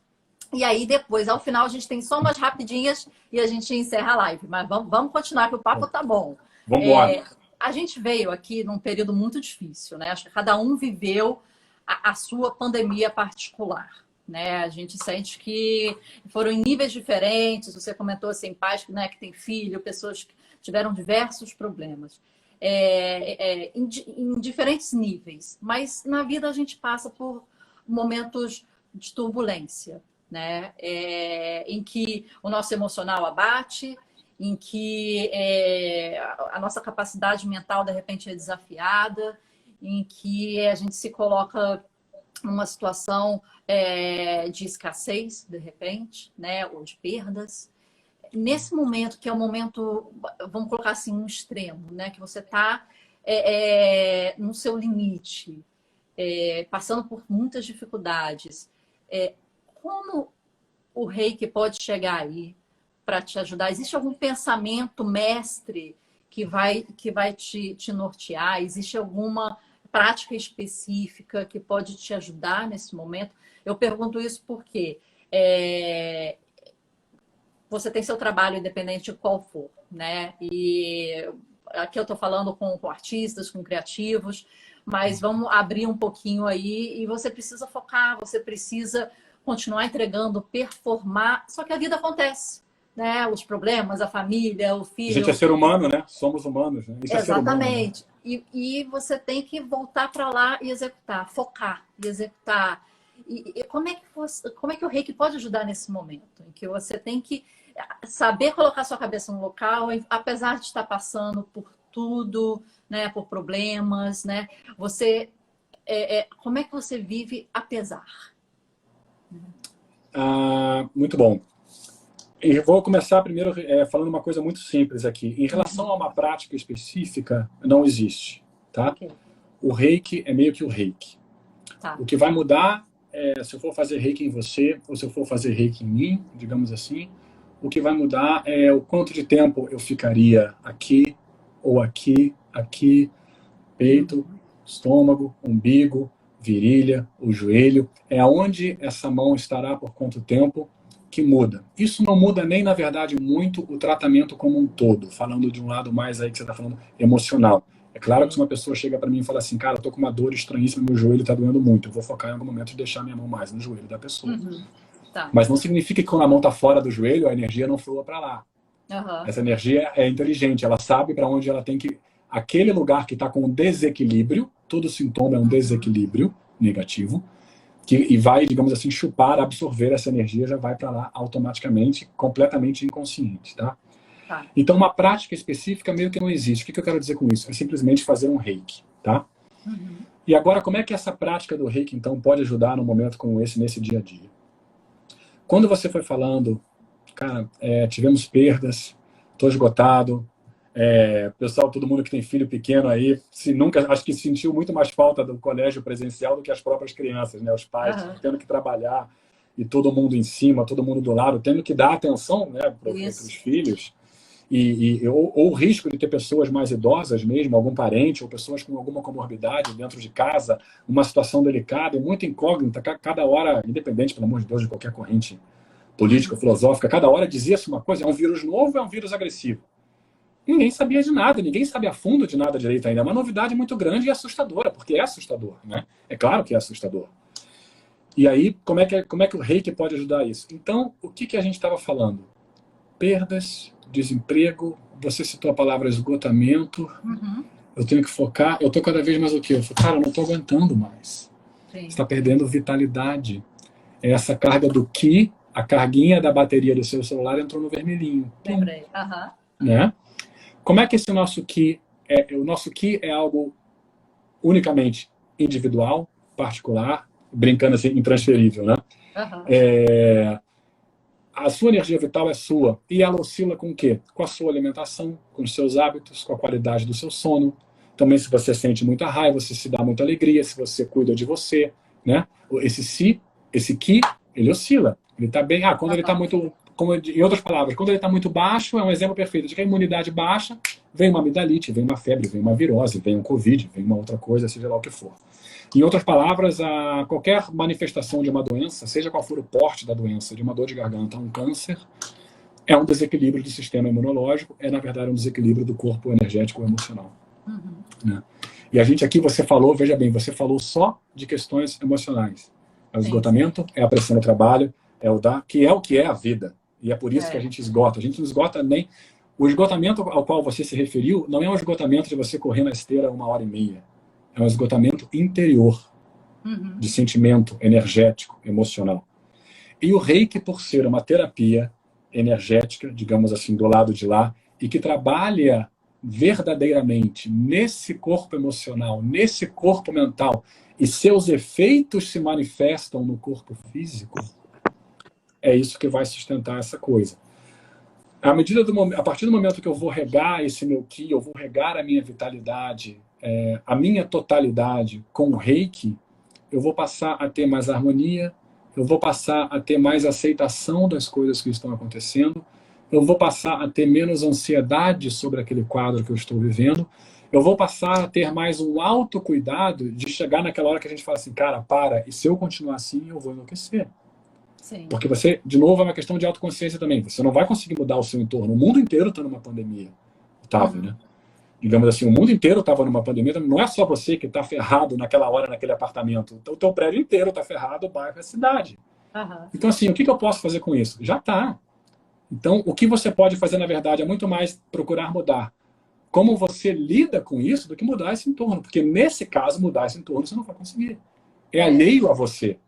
E aí depois, ao final, a gente tem só umas rapidinhas e a gente encerra a live. Mas vamos continuar, que o papo tá bom. Vamos embora. A gente veio aqui num período muito difícil, né? Acho que cada um viveu a sua pandemia particular, né? A gente sente que foram em níveis diferentes. Você comentou assim, pais que têm filho, pessoas que tiveram diversos problemas. Em diferentes níveis. Mas na vida a gente passa por momentos de turbulência, né? Em que o nosso emocional abate, em que a nossa capacidade mental, de repente, é desafiada, em que a gente se coloca numa situação de escassez, de repente, né? Ou de perdas. Nesse momento, que é um momento, vamos colocar assim, um extremo, né? Que você está no seu limite, passando por muitas dificuldades. Como o Reiki pode chegar aí para te ajudar? Existe algum pensamento mestre que vai te nortear? Existe alguma prática específica que pode te ajudar nesse momento? Eu pergunto isso porque você tem seu trabalho independente de qual for, né? E aqui eu estou falando com artistas, com criativos, mas vamos abrir um pouquinho aí e você precisa focar, você precisa continuar entregando, performar, só que a vida acontece, né? Os problemas, a família, o filho... A gente é ser humano, né? Somos humanos, né? Isso exatamente. É ser humano, né? E você tem que voltar para lá e executar, focar e executar. E como é que o Reiki pode ajudar nesse momento? Em que você tem que saber colocar sua cabeça no local, apesar de estar passando por tudo, né? Por problemas, né? Você, como é que você vive apesar? Muito bom. Eu vou começar primeiro falando uma coisa muito simples aqui. Em relação a uma prática específica, não existe, tá? Okay. O Reiki é meio que o Reiki. Tá. O que vai mudar se eu for fazer Reiki em você ou se eu for fazer Reiki em mim, digamos assim, o que vai mudar é o quanto de tempo eu ficaria aqui ou aqui, peito, estômago, umbigo, virilha, o joelho, é aonde essa mão estará por quanto tempo que muda. Isso não muda nem, na verdade, muito o tratamento como um todo, falando de um lado mais aí que você está falando emocional. É claro que se uma pessoa chega para mim e fala assim, cara, eu tô com uma dor estranhíssima, meu joelho está doendo muito, eu vou focar em algum momento e deixar minha mão mais no joelho da pessoa. Tá. Mas não significa que quando a mão está fora do joelho, a energia não flua para lá. Aham. Essa energia é inteligente, ela sabe para onde ela tem que... Aquele lugar que está com desequilíbrio, todo sintoma é um desequilíbrio negativo, e vai, digamos assim, chupar, absorver essa energia, já vai para lá automaticamente, completamente inconsciente, tá? Tá. Então, uma prática específica meio que não existe. O que eu quero dizer com isso? É simplesmente fazer um reiki, tá? E agora, como é que essa prática do reiki, então, pode ajudar num momento como esse, nesse dia a dia? Quando você foi falando, cara, tivemos perdas, estou esgotado, pessoal, todo mundo que tem filho pequeno aí, acho que sentiu muito mais falta do colégio presencial do que as próprias crianças, né? Os pais tendo que trabalhar e todo mundo em cima, todo mundo do lado, tendo que dar atenção, né, para os filhos. Ou o risco de ter pessoas mais idosas mesmo, algum parente, ou pessoas com alguma comorbidade dentro de casa, uma situação delicada e muito incógnita, cada hora, independente, pelo amor de Deus, de qualquer corrente política, filosófica, cada hora dizia-se uma coisa, é um vírus novo, é um vírus agressivo. Ninguém sabia de nada, ninguém sabe a fundo de nada direito ainda. É uma novidade muito grande e assustadora, porque é assustador, né? É claro que é assustador. E aí, como é que o reiki pode ajudar isso? Então, o que a gente estava falando? Perdas, desemprego, você citou a palavra esgotamento, eu tenho que focar, eu estou cada vez mais o quê? Cara, eu não estou aguentando mais. Sim. Você está perdendo vitalidade. Essa carga do Ki, a carguinha da bateria do seu celular entrou no vermelhinho. Lembrei. Né? Como é que esse nosso Ki o nosso Ki é algo unicamente individual, particular, brincando assim, intransferível, né? A sua energia vital é sua. E ela oscila com o quê? Com a sua alimentação, com os seus hábitos, com a qualidade do seu sono. Também se você sente muita raiva, se dá muita alegria, se você cuida de você, né? Esse Ki, ele oscila. Ele está bem... quando ele está muito... em outras palavras, quando ele está muito baixo, é um exemplo perfeito de que a imunidade baixa, vem uma amidalite, vem uma febre, vem uma virose, vem um Covid, vem uma outra coisa, seja lá o que for. Em outras palavras, qualquer manifestação de uma doença, seja qual for o porte da doença, de uma dor de garganta, um câncer, é um desequilíbrio do sistema imunológico, na verdade, um desequilíbrio do corpo energético e emocional. Né? E a gente aqui, você falou, veja bem, você falou só de questões emocionais. É o esgotamento, é a pressão no trabalho, que é a vida. E é por isso que a gente esgota. A gente não esgota nem... O esgotamento ao qual você se referiu não é um esgotamento de você correr na esteira 1h30. É um esgotamento interior, de sentimento energético, emocional. E o reiki, por ser uma terapia energética, digamos assim, do lado de lá, e que trabalha verdadeiramente nesse corpo emocional, nesse corpo mental, e seus efeitos se manifestam no corpo físico, é isso que vai sustentar essa coisa. A partir do momento que eu vou regar esse meu Ki, eu vou regar a minha vitalidade, a minha totalidade com o reiki, eu vou passar a ter mais harmonia, eu vou passar a ter mais aceitação das coisas que estão acontecendo, eu vou passar a ter menos ansiedade sobre aquele quadro que eu estou vivendo, eu vou passar a ter mais um autocuidado de chegar naquela hora que a gente fala assim, cara, para, e se eu continuar assim, eu vou enlouquecer. Sim. Porque você, de novo, é uma questão de autoconsciência também. Você não vai conseguir mudar o seu entorno. O mundo inteiro está numa pandemia. Né? Digamos assim, o mundo inteiro estava numa pandemia. Não é só você que está ferrado naquela hora, naquele apartamento. O teu prédio inteiro está ferrado, o bairro, a cidade. Então, assim, o que eu posso fazer com isso? Já está. Então, o que você pode fazer, na verdade, é muito mais procurar mudar como você lida com isso do que mudar esse entorno. Porque, nesse caso, mudar esse entorno você não vai conseguir. É alheio a você.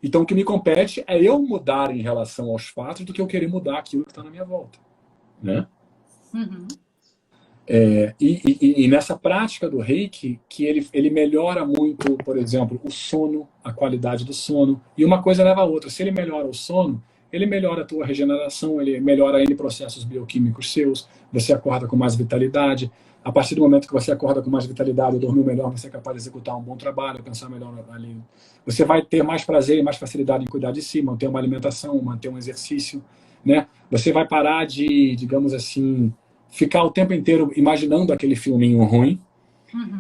Então, o que me compete é eu mudar em relação aos fatos do que eu querer mudar aquilo que está na minha volta. Né? E nessa prática do reiki, que ele melhora muito, por exemplo, o sono, a qualidade do sono. E uma coisa leva a outra. Se ele melhora o sono, ele melhora a tua regeneração, ele melhora N processos bioquímicos seus, você acorda com mais vitalidade. A partir do momento que você acorda com mais vitalidade, dormir melhor, você é capaz de executar um bom trabalho, pensar melhor ali. Você vai ter mais prazer e mais facilidade em cuidar de si, manter uma alimentação, manter um exercício, né? Você vai parar de, digamos assim, ficar o tempo inteiro imaginando aquele filminho ruim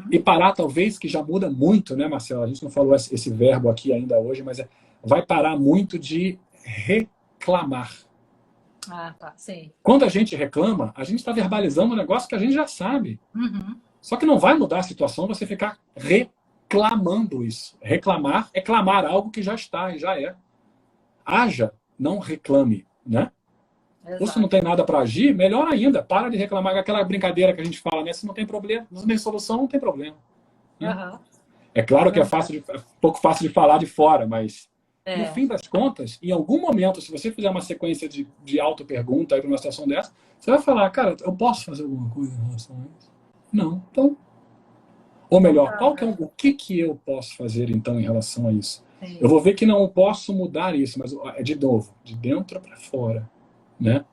e parar, talvez, que já muda muito, né, Marcelo? A gente não falou esse verbo aqui ainda hoje, mas vai parar muito de reclamar. Tá, sim. Quando a gente reclama, a gente está verbalizando um negócio que a gente já sabe. Só que não vai mudar a situação você ficar reclamando isso. Reclamar é clamar algo que já está e já é. Haja, não reclame, né? Ou se não tem nada para agir, melhor ainda, para de reclamar. Aquela brincadeira que a gente fala, né? Se não tem problema, se não tem solução, não tem problema. Né? É claro que é pouco fácil de falar de fora, mas no fim das contas, em algum momento, se você fizer uma sequência de auto-pergunta aí para uma situação dessa, você vai falar, cara, eu posso fazer alguma coisa em relação a isso? Não. Então, ou melhor, o que eu posso fazer então em relação a isso? Eu vou ver que não posso mudar isso, mas é de novo, de dentro para fora, né?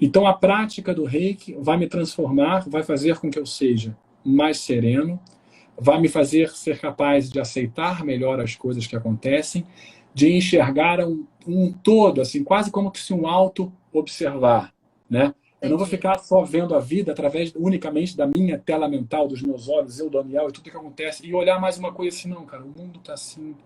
Então a prática do Reiki vai me transformar, vai fazer com que eu seja mais sereno, vai me fazer ser capaz de aceitar melhor as coisas que acontecem, de enxergar um todo, assim, quase como se um auto-observar, né? Eu não vou ficar só vendo a vida através unicamente da minha tela mental, dos meus olhos, eu, Daniel, e tudo que acontece, e olhar mais uma coisa assim, não, cara, o mundo tá assim,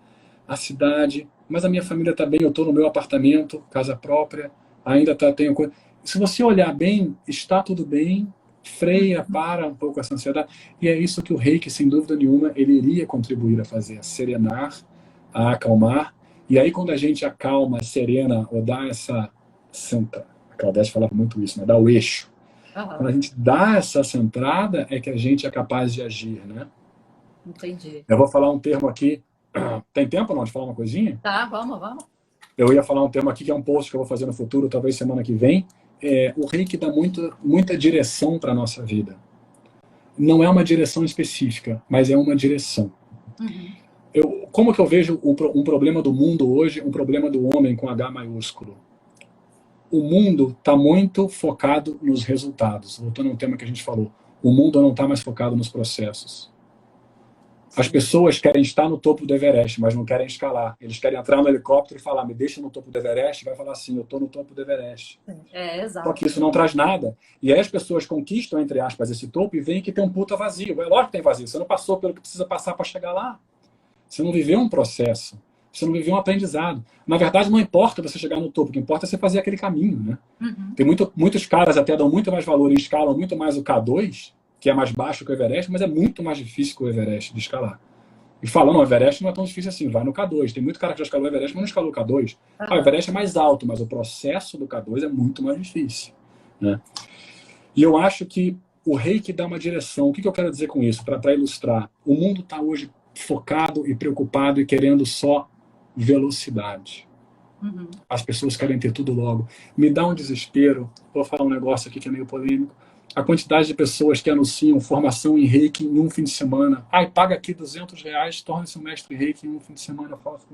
a cidade, mas a minha família tá bem, eu tô no meu apartamento, casa própria, ainda tenho coisa. Se você olhar bem, está tudo bem, freia, para um pouco essa ansiedade, e é isso que o Reiki, sem dúvida nenhuma, ele iria contribuir a fazer, a serenar, a acalmar, e aí quando a gente acalma, serena, ou dá essa santa, a Claudete falava muito isso, né? Dá o eixo. Quando a gente dá essa centrada, é que a gente é capaz de agir, né? Entendi. Eu vou falar um termo aqui, tem tempo não de falar uma coisinha? Tá, vamos. Eu ia falar um termo aqui que é um post que eu vou fazer no futuro, talvez semana que vem. O Reiki dá muita direção para a nossa vida. Não é uma direção específica, mas é uma direção. Como que eu vejo um problema do mundo hoje, um problema do homem com H maiúsculo? O mundo está muito focado nos resultados. Voltando ao tema que a gente falou. O mundo não está mais focado nos processos. As pessoas querem estar no topo do Everest, mas não querem escalar. Eles querem entrar no helicóptero e falar, me deixa no topo do Everest, e vai falar assim, eu estou no topo do Everest. Exato. Só que isso não traz nada. E aí as pessoas conquistam, entre aspas, esse topo e veem que tem um puta vazio. É lógico que tem vazio. Você não passou pelo que precisa passar para chegar lá. Você não viveu um processo. Você não viveu um aprendizado. Na verdade, não importa você chegar no topo. O que importa é você fazer aquele caminho, né? Tem muitos caras até dão muito mais valor e escalam muito mais o K2, que é mais baixo que o Everest, mas é muito mais difícil que o Everest de escalar. E falando, o Everest não é tão difícil assim, vai no K2. Tem muito cara que já escalou o Everest, mas não escalou o K2. O Everest é mais alto, mas o processo do K2 é muito mais difícil. Né? E eu acho que o Reiki dá uma direção. O que eu quero dizer com isso? Para ilustrar. O mundo está hoje focado e preocupado e querendo só velocidade. As pessoas querem ter tudo logo. Me dá um desespero. Vou falar um negócio aqui que é meio polêmico. A quantidade de pessoas que anunciam formação em Reiki em um fim de semana. Paga aqui R$200, torne-se um mestre Reiki em um fim de semana. Eu falo assim,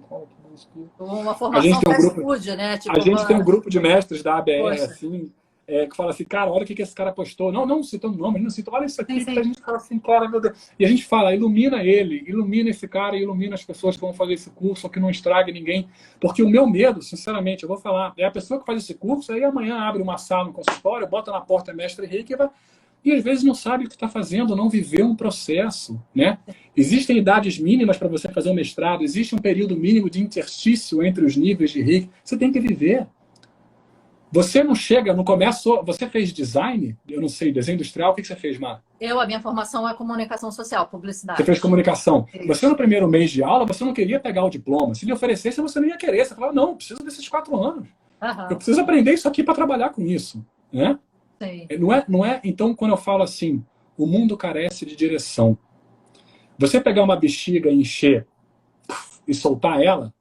uma formação fast food, né? Tipo, a gente tem um grupo de mestres da ABR, assim, que fala assim, cara, olha o que esse cara postou. Não citando nome, não cita, olha isso aqui. Que a gente fala assim, cara, meu Deus. E a gente fala, ilumina ele, ilumina esse cara, ilumina as pessoas que vão fazer esse curso, que não estrague ninguém. Porque o meu medo, sinceramente, eu vou falar, é a pessoa que faz esse curso, aí amanhã abre uma sala no consultório, bota na porta mestre Reiki e às vezes não sabe o que está fazendo, não viveu um processo, né? Existem idades mínimas para você fazer um mestrado, existe um período mínimo de interstício entre os níveis de Reiki, você tem que viver. Você não chega, no começo, você fez design, eu não sei, desenho industrial, o que você fez, Mar? A minha formação é comunicação social, publicidade. Você fez comunicação. Você no primeiro mês de aula, você não queria pegar o diploma. Se lhe oferecesse, você não ia querer. Você falava, não, eu preciso desses 4 anos. Eu preciso aprender isso aqui para trabalhar com isso. Né? Não é. Então, quando eu falo assim, o mundo carece de direção. Você pegar uma bexiga, encher e soltar ela,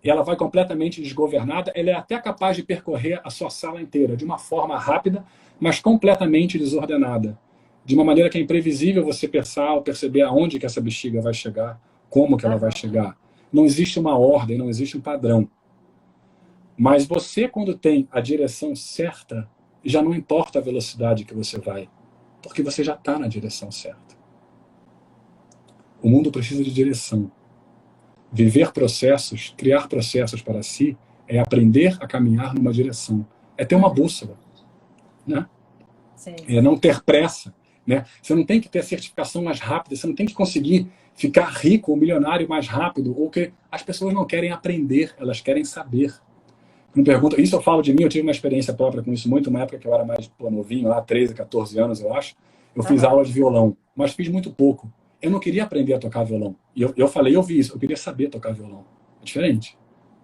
e ela vai completamente desgovernada, ela é até capaz de percorrer a sua sala inteira de uma forma rápida, mas completamente desordenada. De uma maneira que é imprevisível você pensar ou perceber aonde que essa bexiga vai chegar, como que ela vai chegar. Não existe uma ordem, não existe um padrão. Mas você, quando tem a direção certa, já não importa a velocidade que você vai, porque você já está na direção certa. O mundo precisa de direção. Viver processos, criar processos para si, é aprender a caminhar numa direção. É ter uma bússola. Né? É não ter pressa. Né? Você não tem que ter a certificação mais rápida, você não tem que conseguir ficar rico ou milionário mais rápido, ou que as pessoas não querem aprender, elas querem saber. Me pergunta, isso eu falo de mim, eu tive uma experiência própria com isso muito, uma época que eu era mais novinho, lá 13, 14 anos, eu acho. Eu fiz aula de violão, mas fiz muito pouco. Eu não queria aprender a tocar violão. E eu falei, eu vi isso, eu queria saber tocar violão. É diferente.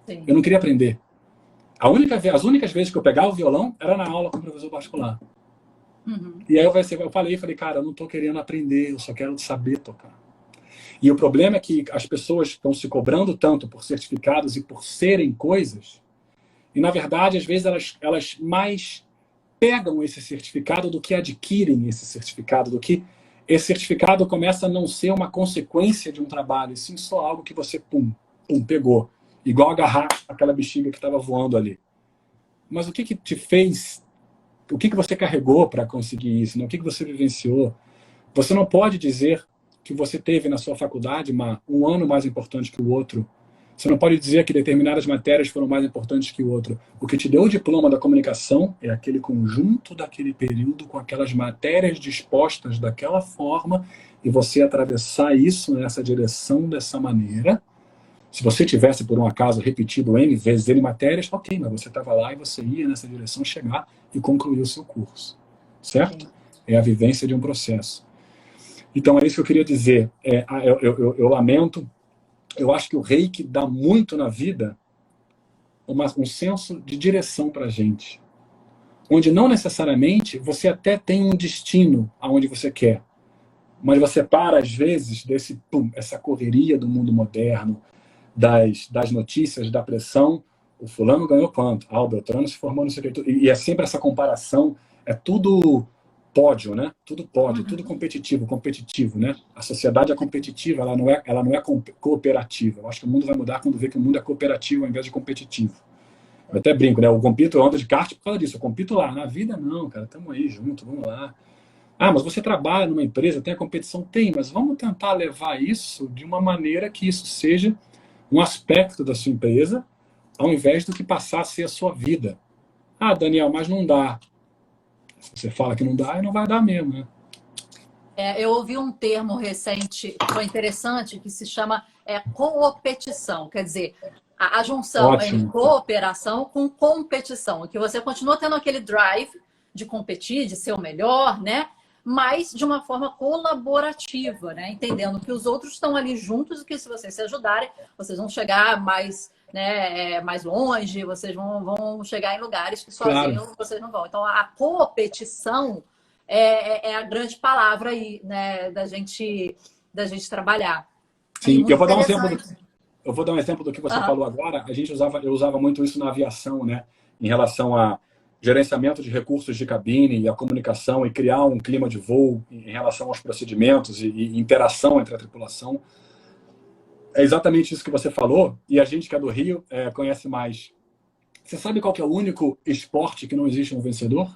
Eu não queria aprender. As únicas vezes que eu pegava o violão era na aula com o professor particular. E aí eu falei, cara, eu não estou querendo aprender, eu só quero saber tocar. E o problema é que as pessoas estão se cobrando tanto por certificados e por serem coisas, e na verdade, às vezes, elas mais pegam esse certificado do que adquirem esse certificado, do que esse certificado começa a não ser uma consequência de um trabalho, e sim só algo que você, pegou. Igual agarrar aquela bexiga que estava voando ali. Mas o que te fez, o que você carregou para conseguir isso? Né? O que você vivenciou? Você não pode dizer que você teve na sua faculdade um ano mais importante que o outro. Você não pode dizer que determinadas matérias foram mais importantes que o outro. O que te deu o diploma da comunicação é aquele conjunto daquele período com aquelas matérias dispostas daquela forma e você atravessar isso nessa direção dessa maneira. Se você tivesse, por um acaso, repetido N vezes N matérias, ok, mas você estava lá e você ia nessa direção chegar e concluir o seu curso. Certo? Sim. É a vivência de um processo. Então, é isso que eu queria dizer. Eu lamento. Eu acho que o Reiki dá muito na vida um senso de direção para a gente. Onde não necessariamente você até tem um destino aonde você quer. Mas você para, às vezes, essa correria do mundo moderno, das notícias, da pressão. O fulano ganhou quanto? O Beltrano se formou no secretário. E é sempre essa comparação. É tudo pódio, né? Tudo pódio, tudo competitivo, né? A sociedade é competitiva, ela não é cooperativa. Eu acho que o mundo vai mudar quando vê que o mundo é cooperativo ao invés de competitivo. Eu até brinco, né? Eu compito, eu ando de kart por causa disso. Eu compito lá. Na vida, não, cara. Estamos aí junto, vamos lá. Mas você trabalha numa empresa, tem a competição? Tem, mas vamos tentar levar isso de uma maneira que isso seja um aspecto da sua empresa, ao invés do que passar a ser a sua vida. Daniel, mas não dá. Se você fala que não dá, não vai dar mesmo, né? Eu ouvi um termo recente, que foi interessante, que se chama coopetição. Quer dizer, a junção entre cooperação com competição. Que você continua tendo aquele drive de competir, de ser o melhor, né? Mas de uma forma colaborativa, né? Entendendo que os outros estão ali juntos e que se vocês se ajudarem, vocês vão chegar mais, né, mais longe, vocês vão chegar em lugares que sozinhos vocês não vão. Então, a coopetição é a grande palavra aí, né, da gente trabalhar. Sim, eu vou dar um exemplo do que você falou agora. Eu usava muito isso na aviação, né? Em relação a gerenciamento de recursos de cabine e a comunicação e criar um clima de voo em relação aos procedimentos e interação entre a tripulação. É exatamente isso que você falou, e a gente que é do Rio conhece mais. Você sabe qual que é o único esporte que não existe um vencedor?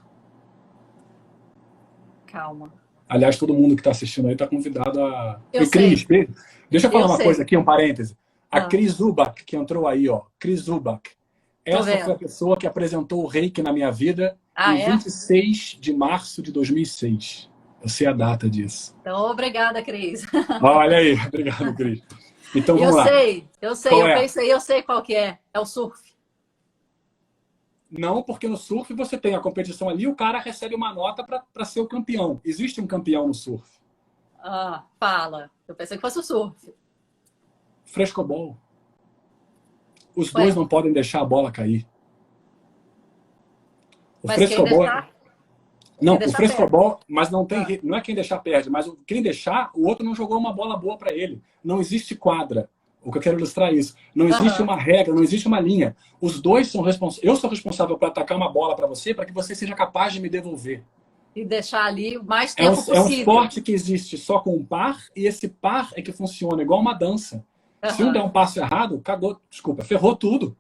Calma. Aliás, todo mundo que está assistindo aí está convidado a... Cris, deixa eu falar uma coisa aqui, um parêntese. A Cris Zubac, que entrou aí, ó. Cris Zubac. Essa foi a pessoa que apresentou o Reiki na minha vida em 26 de março de 2006. Eu sei a data disso. Então, obrigada, Cris. Olha aí, obrigado, Cris. Então, vamos lá. Eu sei, eu sei qual que é. É o surf. Não, porque no surf você tem a competição ali e o cara recebe uma nota para ser o campeão. Existe um campeão no surf. Fala. Eu pensei que fosse o surf. Frescobol. Os dois não podem deixar a bola cair. O frescobol... Não, o frescobol, mas não tem, não é quem deixar perde, mas quem deixar, o outro não jogou uma bola boa para ele. Não existe quadra. O que eu quero ilustrar é isso. Não existe uma regra, não existe uma linha. Os dois são responsáveis. Eu sou responsável para atacar uma bola para você, para que você seja capaz de me devolver. E deixar ali o mais tempo possível. É um esporte que existe só com um par, e esse par é que funciona igual uma dança. Se um der um passo errado, ferrou tudo.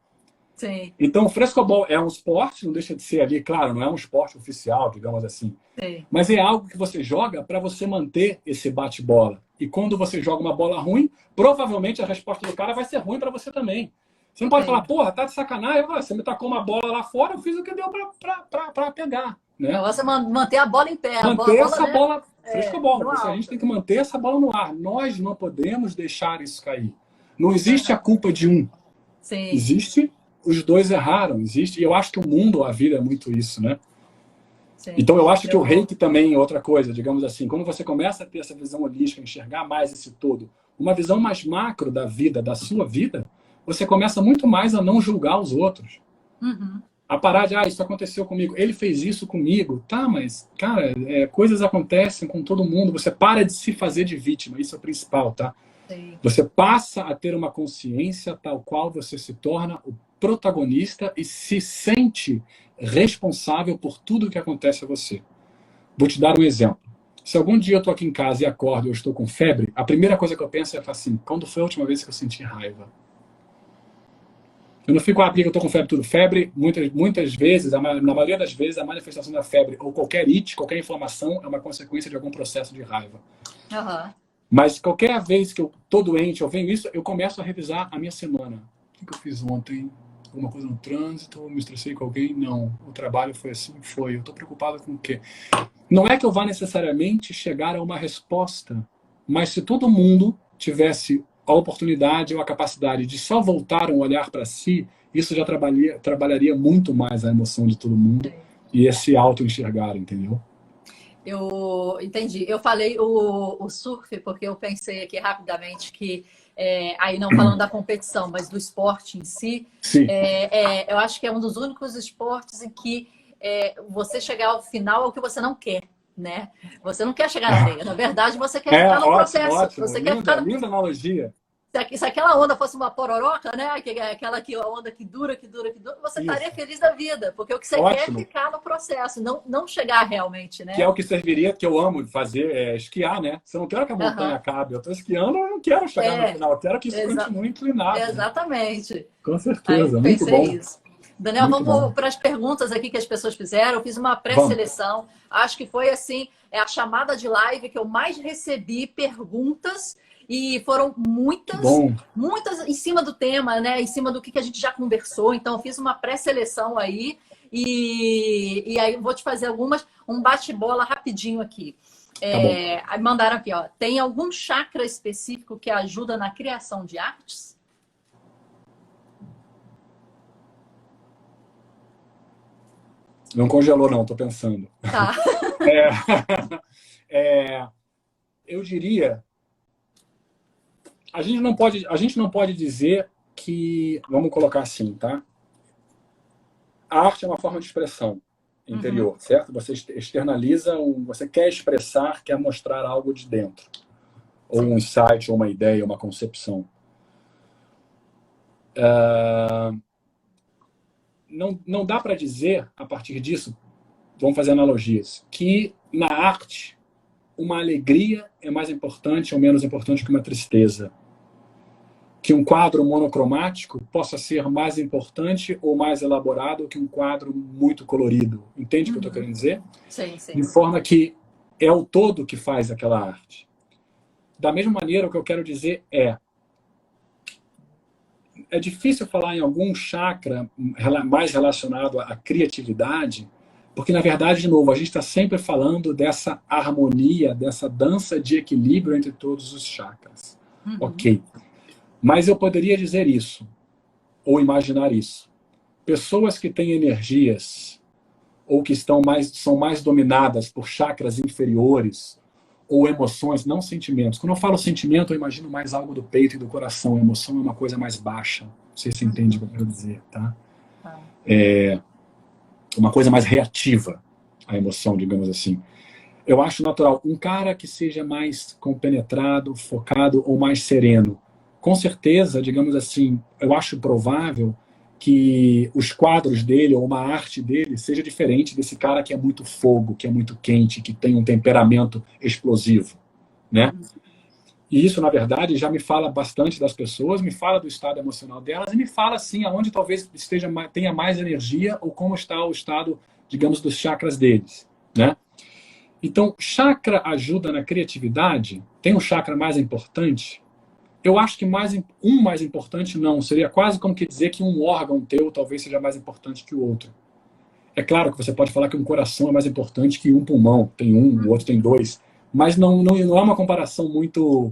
Sim. Então, o frescobol é um esporte, não deixa de ser ali, claro, não é um esporte oficial, digamos assim. Sim. Mas é algo que você joga para você manter esse bate-bola. E quando você joga uma bola ruim, provavelmente a resposta do cara vai ser ruim para você também. Você não pode falar, porra, tá de sacanagem, você me tacou uma bola lá fora, eu fiz o que deu para pegar. Né? Você manter a bola em pé. Manter essa bola frescobol. A gente tem que manter essa bola no ar. Nós não podemos deixar isso cair. Não existe a culpa de um. Sim. Existe, os dois erraram. Existe, e eu acho que o mundo, a vida é muito isso, né? Sim. Então eu acho que o Reiki também é outra coisa, digamos assim. Quando você começa a ter essa visão holística, enxergar mais esse todo, uma visão mais macro da vida, da sua vida, você começa muito mais a não julgar os outros. Uhum. A parar de, isso aconteceu comigo, ele fez isso comigo. Tá, mas, cara, coisas acontecem com todo mundo. Você para de se fazer de vítima, isso é o principal, tá? Sim. Você passa a ter uma consciência tal qual você se torna o protagonista e se sente responsável por tudo que acontece a você. Vou te dar um exemplo. Se algum dia eu estou aqui em casa e acordo e eu estou com febre, a primeira coisa que eu penso é assim, quando foi a última vez que eu senti raiva? Eu não fico, porque eu estou com febre, tudo. Febre, muitas vezes, na maioria das vezes, a manifestação da febre ou qualquer it, qualquer inflamação, é uma consequência de algum processo de raiva. Uhum. Mas qualquer vez que eu estou doente, eu venho isso, eu começo a revisar a minha semana. O que eu fiz ontem? Alguma coisa no trânsito? Me estressei com alguém? Não. O trabalho foi assim? Foi. Eu estou preocupado com o quê? Não é que eu vá necessariamente chegar a uma resposta, mas se todo mundo tivesse a oportunidade ou a capacidade de só voltar um olhar para si, isso já trabalharia muito mais a emoção de todo mundo e esse auto-enxergar, entendeu? Eu entendi. Eu falei o surf porque eu pensei aqui rapidamente que, aí não falando da competição, mas do esporte em si, Sim. Eu acho que é um dos únicos esportes em que você chegar ao final é o que você não quer, né? Você não quer chegar na areia. Na verdade, você quer ficar no processo. Ótimo. Você Linda, quer ficar no... linda analogia. Se aquela onda fosse uma pororoca, né? A onda que dura, você estaria feliz da vida, porque o que você quer é ficar no processo, não chegar realmente, né? Que é o que serviria, que eu amo fazer, esquiar, né? Se eu não quero que a montanha acabe, eu estou esquiando, eu não quero chegar no final, eu quero que isso continue inclinado. Exatamente. Né? Com certeza, aí, muito bom. Isso. Daniel, vamos para as perguntas aqui que as pessoas fizeram. Eu fiz uma pré-seleção. Acho que foi assim, a chamada de live que eu mais recebi perguntas. E foram muitas em cima do tema, né? Em cima do que a gente já conversou. Então, eu fiz uma pré-seleção aí. E aí eu vou te fazer um bate-bola rapidinho aqui. Aí mandaram aqui, ó. Tem algum chakra específico que ajuda na criação de artes? Não congelou, não, tô pensando. Tá. Eu diria... A gente não pode dizer que... Vamos colocar assim, tá? A arte é uma forma de expressão interior, certo? Você externaliza, você quer expressar, quer mostrar algo de dentro. Ou um insight, ou uma ideia, uma concepção. Não dá para dizer, a partir disso, vamos fazer analogias, que na arte uma alegria é mais importante ou menos importante que uma tristeza. Que um quadro monocromático possa ser mais importante ou mais elaborado que um quadro muito colorido. Entende o que eu estou querendo dizer? Sim, sim. De forma que é o todo que faz aquela arte. Da mesma maneira, o que eu quero dizer é difícil falar em algum chakra mais relacionado à criatividade, porque, na verdade, de novo, a gente está sempre falando dessa harmonia, dessa dança de equilíbrio entre todos os chakras. Ok. Mas eu poderia dizer isso, ou imaginar isso. Pessoas que têm energias, ou que são mais dominadas por chakras inferiores, ou emoções, não sentimentos. Quando eu falo sentimento, eu imagino mais algo do peito e do coração. A emoção é uma coisa mais baixa. Não sei se você entende o que eu quero dizer, tá? Uma coisa mais reativa, a emoção, digamos assim. Eu acho natural. Um cara que seja mais compenetrado, focado ou mais sereno, com certeza, digamos assim, eu acho provável que os quadros dele ou uma arte dele seja diferente desse cara que é muito fogo, que é muito quente, que tem um temperamento explosivo, né? E isso, na verdade, já me fala bastante das pessoas, me fala do estado emocional delas e me fala, assim, aonde talvez tenha mais energia ou como está o estado, digamos, dos chakras deles, né? Então, chakra ajuda na criatividade? Tem um chakra mais importante? Eu acho que mais importante não. Seria quase como que dizer que um órgão teu talvez seja mais importante que o outro. É claro que você pode falar que um coração é mais importante que um pulmão. Tem um, o outro tem dois. Mas não é uma comparação muito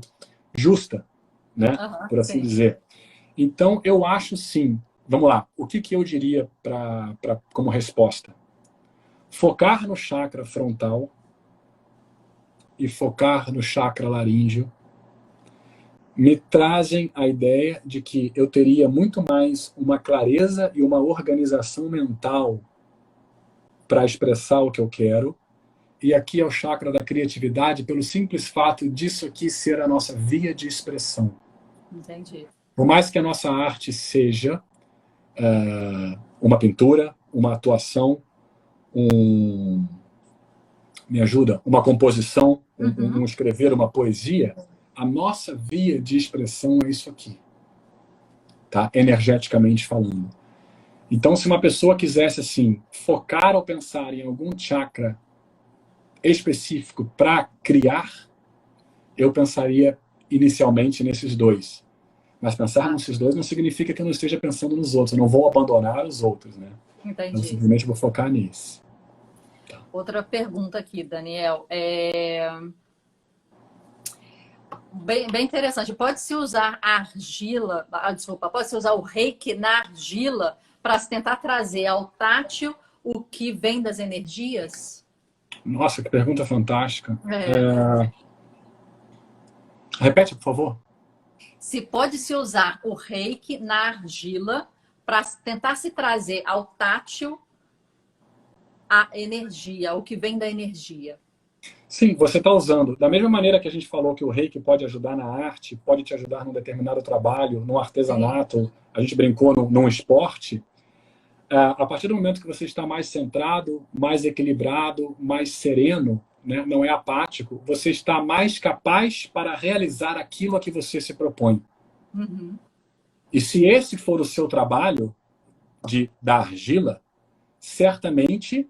justa, né? Por assim dizer. Então, eu acho sim. Vamos lá. O que eu diria como resposta? Focar no chakra frontal e focar no chakra laríngeo me trazem a ideia de que eu teria muito mais uma clareza e uma organização mental para expressar o que eu quero. E aqui é o chakra da criatividade, pelo simples fato disso aqui ser a nossa via de expressão. Entendi. Por mais que a nossa arte seja uma pintura, uma atuação, me ajuda, uma composição, um escrever, uma poesia, a nossa via de expressão é isso aqui, tá? Energeticamente falando. Então, se uma pessoa quisesse assim focar ou pensar em algum chakra específico para criar, eu pensaria inicialmente nesses dois. Mas pensar nesses dois não significa que eu não esteja pensando nos outros. Eu não vou abandonar os outros, né? Entendi. Eu simplesmente vou focar nesse. Tá. Outra pergunta aqui, Daniel. Bem interessante. Pode-se usar argila, pode-se usar o reiki na argila para tentar trazer ao tátil o que vem das energias? Nossa, que pergunta fantástica. Repete, por favor. Se pode-se usar o reiki na argila para tentar se trazer ao tátil a energia, o que vem da energia. Sim, você está usando. Da mesma maneira que a gente falou que o reiki pode ajudar na arte, pode te ajudar num determinado trabalho, num artesanato, a gente brincou num esporte, a partir do momento que você está mais centrado, mais equilibrado, mais sereno, né, não é apático, você está mais capaz para realizar aquilo a que você se propõe. E se esse for o seu trabalho da argila, certamente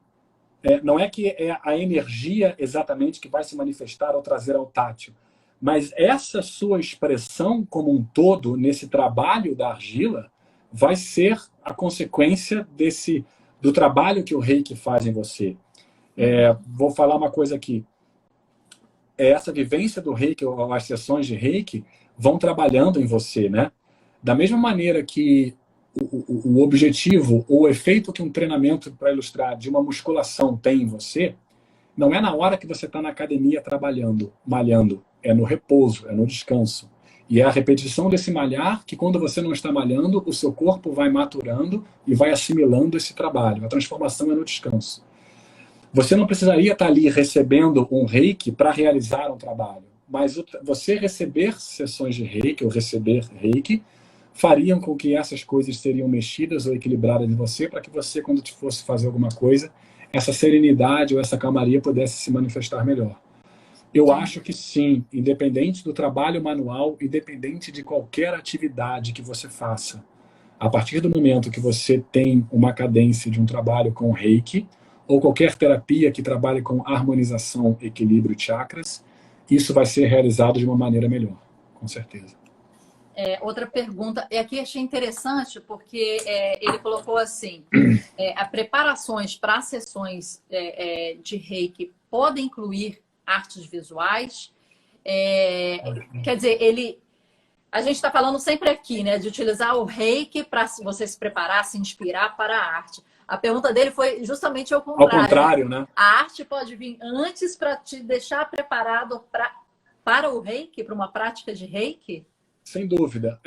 não é que é a energia exatamente que vai se manifestar ou trazer ao tátil, mas essa sua expressão como um todo nesse trabalho da argila vai ser a consequência do trabalho que o reiki faz em você. Vou falar uma coisa aqui. Essa vivência do reiki, ou as sessões de reiki, vão trabalhando em você, né? Da mesma maneira que o objetivo ou o efeito que um treinamento, para ilustrar, de uma musculação tem em você, não é na hora que você está na academia trabalhando, malhando. É no repouso, é no descanso. E é a repetição desse malhar que, quando você não está malhando, o seu corpo vai maturando e vai assimilando esse trabalho. A transformação é no descanso. Você não precisaria estar ali recebendo um reiki para realizar um trabalho. Mas você receber sessões de reiki ou receber reiki fariam com que essas coisas seriam mexidas ou equilibradas em você, para que você, quando fosse fazer alguma coisa, essa serenidade ou essa calmaria pudesse se manifestar melhor. Eu acho que sim, independente do trabalho manual, independente de qualquer atividade que você faça, a partir do momento que você tem uma cadência de um trabalho com reiki, ou qualquer terapia que trabalhe com harmonização, equilíbrio e chakras, isso vai ser realizado de uma maneira melhor, com certeza. Outra pergunta, e aqui achei interessante porque ele colocou assim, as preparações para sessões de reiki podem incluir artes visuais. Quer dizer, a gente está falando sempre aqui, né, de utilizar o reiki para você se preparar, se inspirar para a arte. A pergunta dele foi justamente ao contrário. Ao contrário, né? A arte pode vir antes para te deixar preparado para o reiki, para uma prática de reiki? Sem dúvida.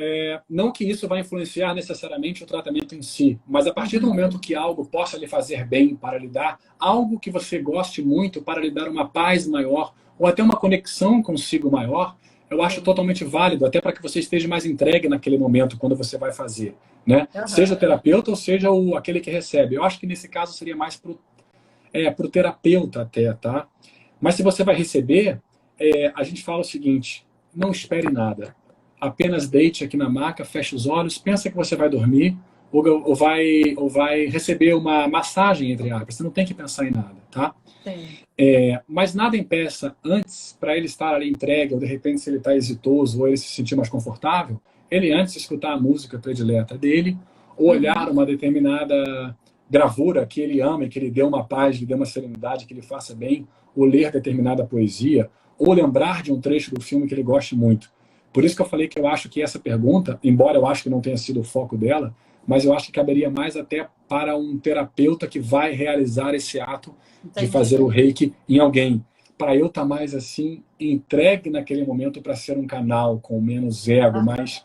Não que isso vai influenciar necessariamente o tratamento em si, mas a partir do momento que algo possa lhe fazer bem para lhe dar algo que você goste muito, para lhe dar uma paz maior, ou até uma conexão consigo maior, eu acho totalmente válido, até para que você esteja mais entregue naquele momento, quando você vai fazer, né? Seja o terapeuta ou seja aquele que recebe. Eu acho que nesse caso seria mais pro terapeuta até, tá? Mas se você vai receber, a gente fala o seguinte, não espere nada. Apenas deite aqui na maca, feche os olhos, pensa que você vai dormir ou vai receber uma massagem, entre aspas. Você não tem que pensar em nada, tá? Sim. Mas nada impeça antes, para ele estar ali entregue, ou de repente se ele está exitoso, ou ele se sentir mais confortável, ele antes escutar a música predileta dele, ou olhar uma determinada gravura que ele ama e que lhe dê uma paz, lhe dê uma serenidade, que lhe faça bem, ou ler determinada poesia, ou lembrar de um trecho do filme que ele goste muito. Por isso que eu falei que eu acho que essa pergunta, embora eu acho que não tenha sido o foco dela, mas eu acho que caberia mais até para um terapeuta que vai realizar esse ato de fazer o reiki em alguém. Para eu estar mais assim entregue naquele momento para ser um canal com menos ego, mas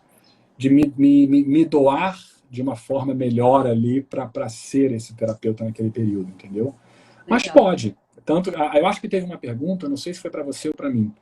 de me doar de uma forma melhor ali para ser esse terapeuta naquele período, entendeu? Legal. Mas pode. Tanto, eu acho que teve uma pergunta, não sei se foi para você ou para mim,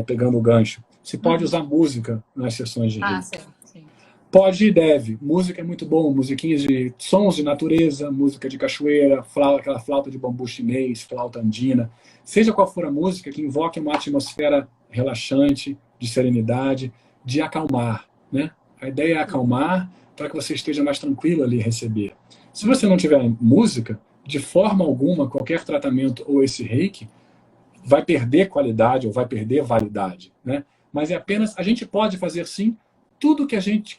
pegando o gancho, se pode usar música nas sessões de reiki. Sim. Pode e deve. Música é muito bom, musiquinhas de sons de natureza, música de cachoeira, aquela flauta de bambu chinês, flauta andina. Seja qual for a música, que invoque uma atmosfera relaxante, de serenidade, de acalmar, né? A ideia é acalmar para que você esteja mais tranquilo ali a receber. Se você não tiver música, de forma alguma, qualquer tratamento ou esse reiki vai perder qualidade ou vai perder validade, né? Mas é apenas, a gente pode fazer sim tudo que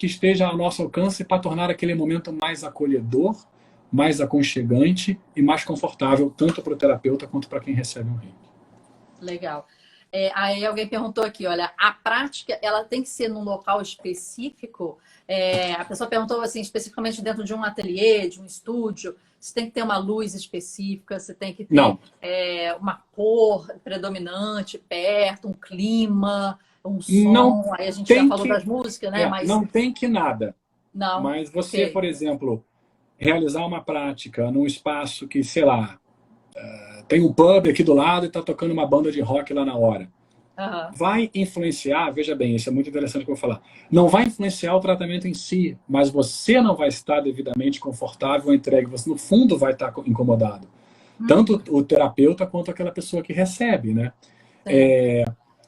esteja ao nosso alcance para tornar aquele momento mais acolhedor, mais aconchegante e mais confortável, tanto para o terapeuta quanto para quem recebe um reiki. Legal. Aí alguém perguntou aqui, olha, a prática, ela tem que ser num local específico? A pessoa perguntou assim, especificamente dentro de um ateliê, de um estúdio, você tem que ter uma luz específica, você tem que ter uma cor predominante perto, um clima, um som. Não, aí a gente já falou das músicas, né? Mas não tem que nada. Não. Mas você, por exemplo, realizar uma prática num espaço que, sei lá, tem um pub aqui do lado e está tocando uma banda de rock lá na hora. Vai influenciar, veja bem, isso é muito interessante que eu vou falar, não vai influenciar o tratamento em si, mas você não vai estar devidamente confortável ou entregue, você no fundo vai estar incomodado. Tanto o terapeuta quanto aquela pessoa que recebe, né?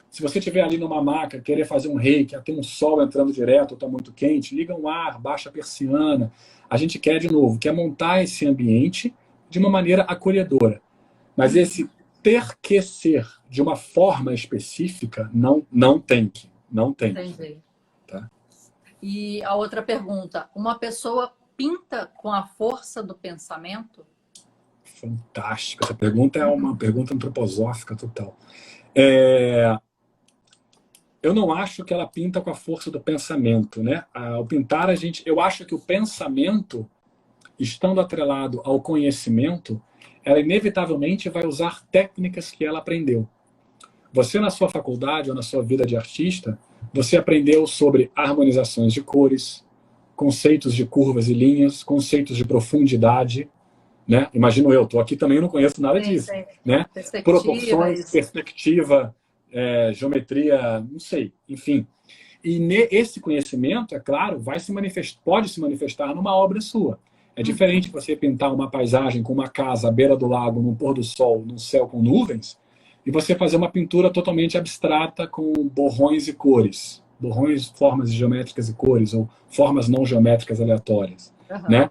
Se você estiver ali numa maca, querer fazer um reiki, tem um sol entrando direto, ou está muito quente, liga um ar, baixa a persiana. A gente quer, de novo, montar esse ambiente de uma maneira acolhedora. Mas esse ter que ser de uma forma específica, não tem que. Não tem. Entendi. Tá? E a outra pergunta, uma pessoa pinta com a força do pensamento? Fantástico. Essa pergunta é uma pergunta antroposófica total. Eu não acho que ela pinta com a força do pensamento, né? Ao pintar, eu acho que o pensamento, estando atrelado ao conhecimento, ela inevitavelmente vai usar técnicas que ela aprendeu. Você, na sua faculdade ou na sua vida de artista, você aprendeu sobre harmonizações de cores, conceitos de curvas e linhas, conceitos de profundidade, né? Imagino eu, estou aqui também, não conheço nada disso, né? Proporções, perspectiva, geometria, não sei, enfim. E esse conhecimento, é claro, pode se manifestar numa obra sua. É diferente você pintar uma paisagem com uma casa à beira do lago, num pôr do sol, num céu com nuvens, e você fazer uma pintura totalmente abstrata com borrões e cores. Borrões, formas geométricas e cores, ou formas não geométricas aleatórias. Né?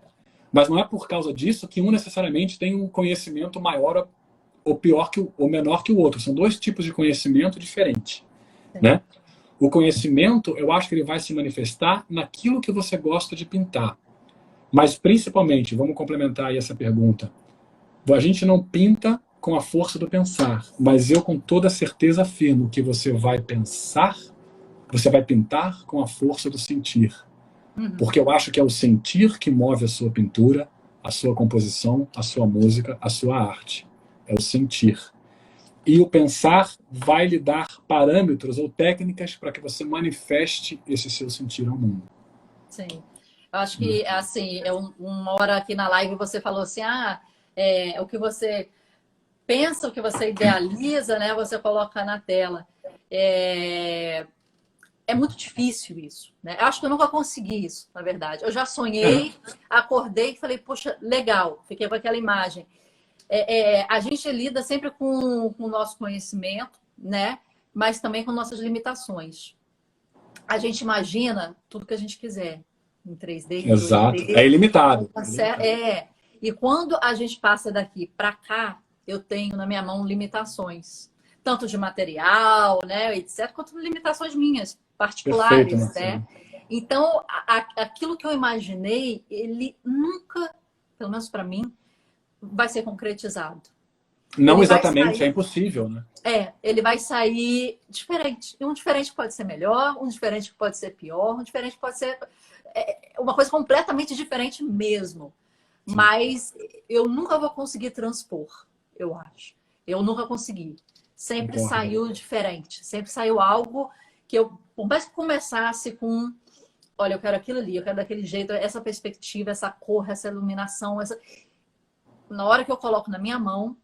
Mas não é por causa disso que um necessariamente tem um conhecimento maior ou menor que o outro. São dois tipos de conhecimento diferentes. Né? O conhecimento, eu acho que ele vai se manifestar naquilo que você gosta de pintar. Mas, principalmente, vamos complementar aí essa pergunta, a gente não pinta com a força do pensar, mas eu com toda certeza afirmo que você vai pintar com a força do sentir. Porque eu acho que é o sentir que move a sua pintura, a sua composição, a sua música, a sua arte. É o sentir. E o pensar vai lhe dar parâmetros ou técnicas para que você manifeste esse seu sentir ao mundo. Sim. Eu acho que, assim, uma hora aqui na live você falou assim, o que você pensa, o que você idealiza, né, você coloca na tela. É muito difícil isso, né? Eu acho que eu nunca consegui isso, na verdade. Eu já sonhei, acordei e falei, poxa, legal, fiquei com aquela imagem. A gente lida sempre com o nosso conhecimento, né? Mas também com nossas limitações. A gente imagina tudo que a gente quiser em 3D. Exato, 2D, é ilimitado. E quando a gente passa daqui para cá, eu tenho na minha mão limitações. Tanto de material, né, etc., quanto limitações minhas, particulares. Perfeito, né? Então, aquilo que eu imaginei, ele nunca, pelo menos para mim, vai ser concretizado. Não exatamente, é impossível, né? Ele vai sair diferente. E um diferente pode ser melhor, um diferente pode ser pior, um diferente pode ser uma coisa completamente diferente mesmo. Sim. Mas eu nunca vou conseguir transpor, eu acho. Eu nunca consegui. sempre Concordo. saiu diferente. Sempre saiu algo que eu, por mais que começasse com, olha, eu quero aquilo ali, eu quero daquele jeito, essa perspectiva, essa cor, essa iluminação, na hora que eu coloco na minha mão,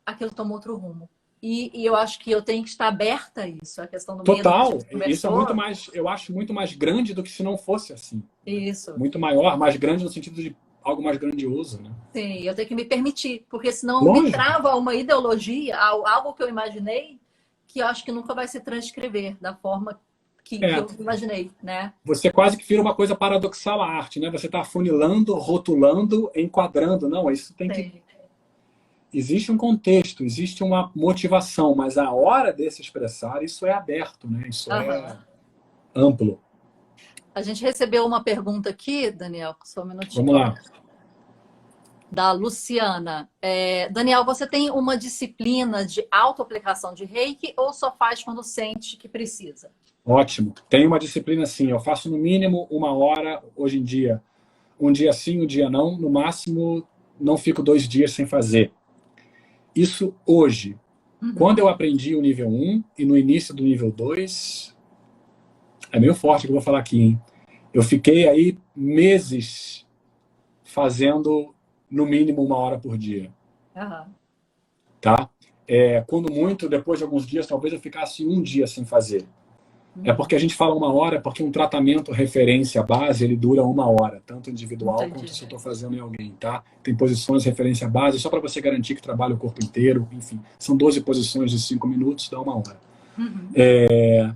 aquilo toma outro rumo. E eu acho que eu tenho que estar aberta a isso. A questão do medo que a Total. gente Isso é conversou. muito mais, eu acho muito mais grande do que se não fosse assim. Isso. Muito maior, mais grande no sentido de algo mais grandioso, né? Sim, eu tenho que me permitir, porque senão me Lógico. trava uma ideologia, algo que eu imaginei, que eu acho que nunca vai se transcrever da forma que eu imaginei, né? Você quase que vira uma coisa paradoxal a arte, né? Você está afunilando, rotulando, enquadrando. Não, isso tem que... Sim. Existe um contexto, existe uma motivação, mas a hora de se expressar, isso é aberto, né? Isso é amplo. A gente recebeu uma pergunta aqui, Daniel, só um minutinho. Vamos lá. Da Luciana. Daniel, você tem uma disciplina de autoaplicação de Reiki ou só faz quando sente que precisa? Ótimo. Tem uma disciplina sim. Eu faço no mínimo 1 hora hoje em dia. Um dia sim, um dia não. No máximo, não fico 2 dias sem fazer. Isso hoje. Quando eu aprendi o nível 1 e no início do nível 2, é meio forte o que eu vou falar aqui, hein? Eu fiquei aí meses fazendo no mínimo 1 hora por dia. Tá? Quando muito, depois de alguns dias, talvez eu ficasse um dia sem fazer. É porque a gente fala 1 hora, porque um tratamento referência base, ele dura 1 hora, tanto individual quanto se eu estou fazendo em alguém, tá? Tem posições referência base, só para você garantir que trabalha o corpo inteiro, enfim. São 12 posições de 5 minutos, dá 1 hora.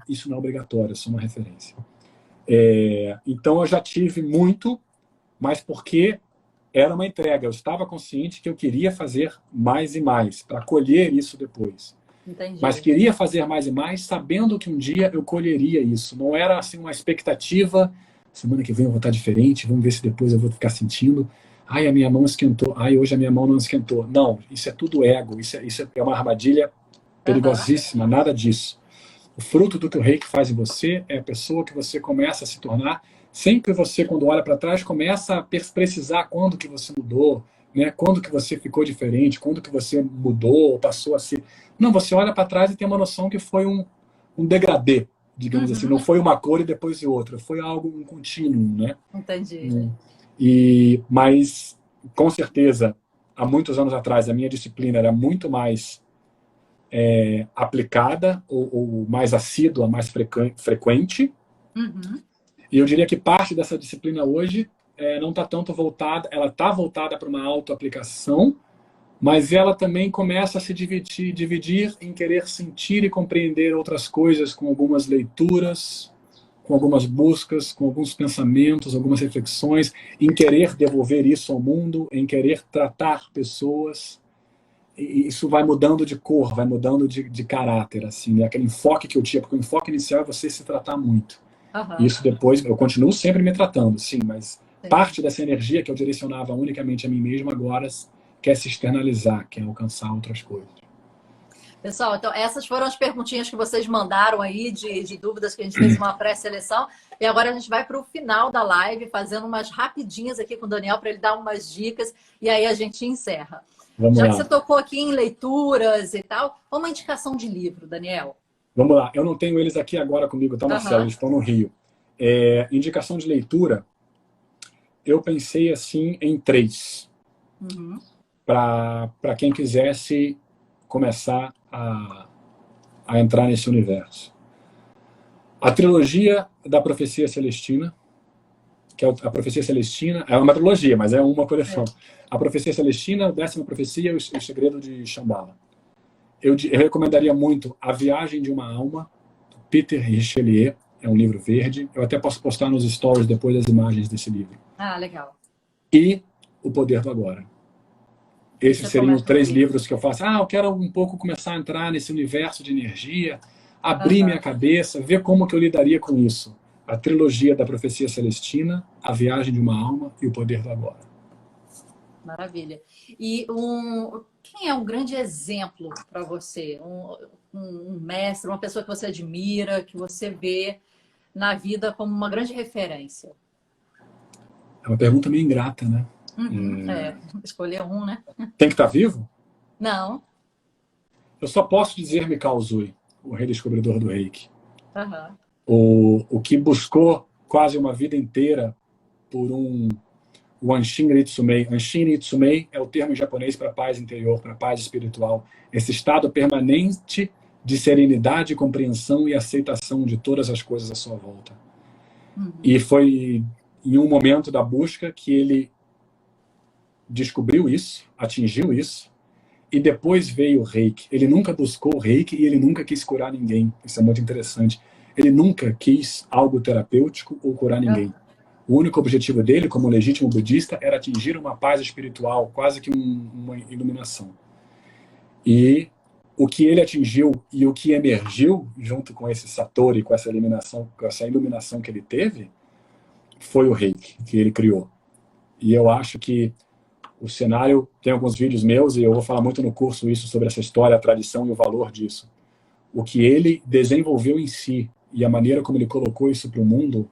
Isso não é obrigatório, é só uma referência. Então eu já tive muito, mas porque era uma entrega. Eu estava consciente que eu queria fazer mais e mais, para colher isso depois. Entendi. Mas queria fazer mais e mais, sabendo que um dia eu colheria isso. Não era assim uma expectativa, semana que vem eu vou estar diferente, vamos ver se depois eu vou ficar sentindo, ai, a minha mão esquentou, ai, hoje a minha mão não esquentou. Não, isso é tudo ego, isso é uma armadilha perigosíssima, nada disso. O fruto do que o Reiki faz em você é a pessoa que você começa a se tornar. Sempre você, quando olha para trás, começa a precisar quando que você mudou, né? Quando que você ficou diferente, quando que você mudou, passou a ser... Não, você olha para trás e tem uma noção que foi um degradê, digamos assim. Não foi uma cor e depois de outra. Foi algo, um contínuo, né? Entendi. Mas, com certeza, há muitos anos atrás, a minha disciplina era muito mais aplicada ou mais assídua, mais frequente. E eu diria que parte dessa disciplina hoje não está tanto voltada, ela está voltada para uma autoaplicação, mas ela também começa a se dividir em querer sentir e compreender outras coisas com algumas leituras, com algumas buscas, com alguns pensamentos, algumas reflexões, em querer devolver isso ao mundo, em querer tratar pessoas. E isso vai mudando de cor, vai mudando de caráter, assim, né? Aquele enfoque que eu tinha, porque o enfoque inicial é você se tratar muito. Isso depois, eu continuo sempre me tratando, sim, mas parte dessa energia que eu direcionava unicamente a mim mesmo agora quer se externalizar, quer alcançar outras coisas. Pessoal, então essas foram as perguntinhas que vocês mandaram aí de dúvidas que a gente fez uma pré-seleção. E agora a gente vai para o final da live, fazendo umas rapidinhas aqui com o Daniel para ele dar umas dicas e aí a gente encerra. Vamos Já lá. que você tocou aqui em leituras e tal, uma indicação de livro, Daniel. Vamos lá. Eu não tenho eles aqui agora comigo, tá, Marcelo? Eles estão no Rio. Indicação de leitura, eu pensei assim em 3. Para quem quisesse começar a entrar nesse universo. A trilogia da Profecia Celestina, que é a Profecia Celestina, é uma trilogia, mas é uma coleção. A Profecia Celestina, a 10ª Profecia e o Segredo de Shambhala. Eu recomendaria muito A Viagem de uma Alma, do Peter Richelieu, é um livro verde. Eu até posso postar nos stories depois as imagens desse livro. Ah, legal. E O Poder do Agora. Esses seriam 3 livros que eu faço. Eu quero um pouco começar a entrar nesse universo de energia, abrir minha cabeça, ver como que eu lidaria com isso. A trilogia da Profecia Celestina, A Viagem de uma Alma e O Poder do Agora. Maravilha. E quem é um grande exemplo para você? Um mestre, uma pessoa que você admira, que você vê na vida como uma grande referência? É uma pergunta meio ingrata, né? Escolher um, né? Tem que estar vivo? Não. Eu só posso dizer Mikao Usui, o redescobridor do Reiki. Uhum. O que buscou quase uma vida inteira por o Anshin Ritsumei. Anshin Ritsumei é o termo japonês para paz interior, para paz espiritual. Esse estado permanente de serenidade, compreensão e aceitação de todas as coisas à sua volta. E foi em um momento da busca que ele descobriu isso, atingiu isso, e depois veio o Reiki. Ele nunca buscou o Reiki e ele nunca quis curar ninguém. Isso é muito interessante. Ele nunca quis algo terapêutico ou curar ninguém. O único objetivo dele, como legítimo budista, era atingir uma paz espiritual, quase que uma iluminação. E o que ele atingiu e o que emergiu junto com esse Satori, com essa iluminação que ele teve, foi o Reiki que ele criou. E eu acho que o cenário, tem alguns vídeos meus, e eu vou falar muito no curso isso, sobre essa história, a tradição e o valor disso. O que ele desenvolveu em si e a maneira como ele colocou isso para o mundo,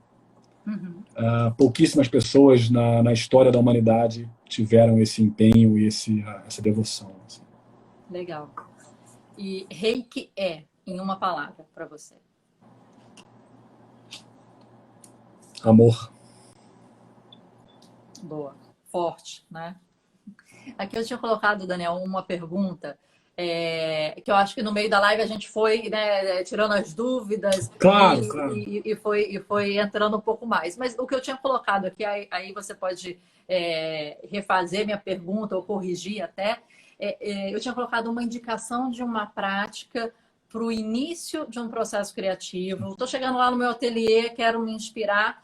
pouquíssimas pessoas na história da humanidade tiveram esse empenho e essa devoção. Assim. Legal. E Reiki é, em uma palavra, para você? Amor. Boa. Forte, né? Aqui eu tinha colocado, Daniel, uma pergunta que eu acho que no meio da live a gente foi, né, tirando as dúvidas. Claro, e foi entrando um pouco mais. Mas o que eu tinha colocado aqui, aí você pode refazer minha pergunta ou corrigir até. Eu tinha colocado uma indicação de uma prática para o início de um processo criativo. Estou chegando lá no meu ateliê, quero me inspirar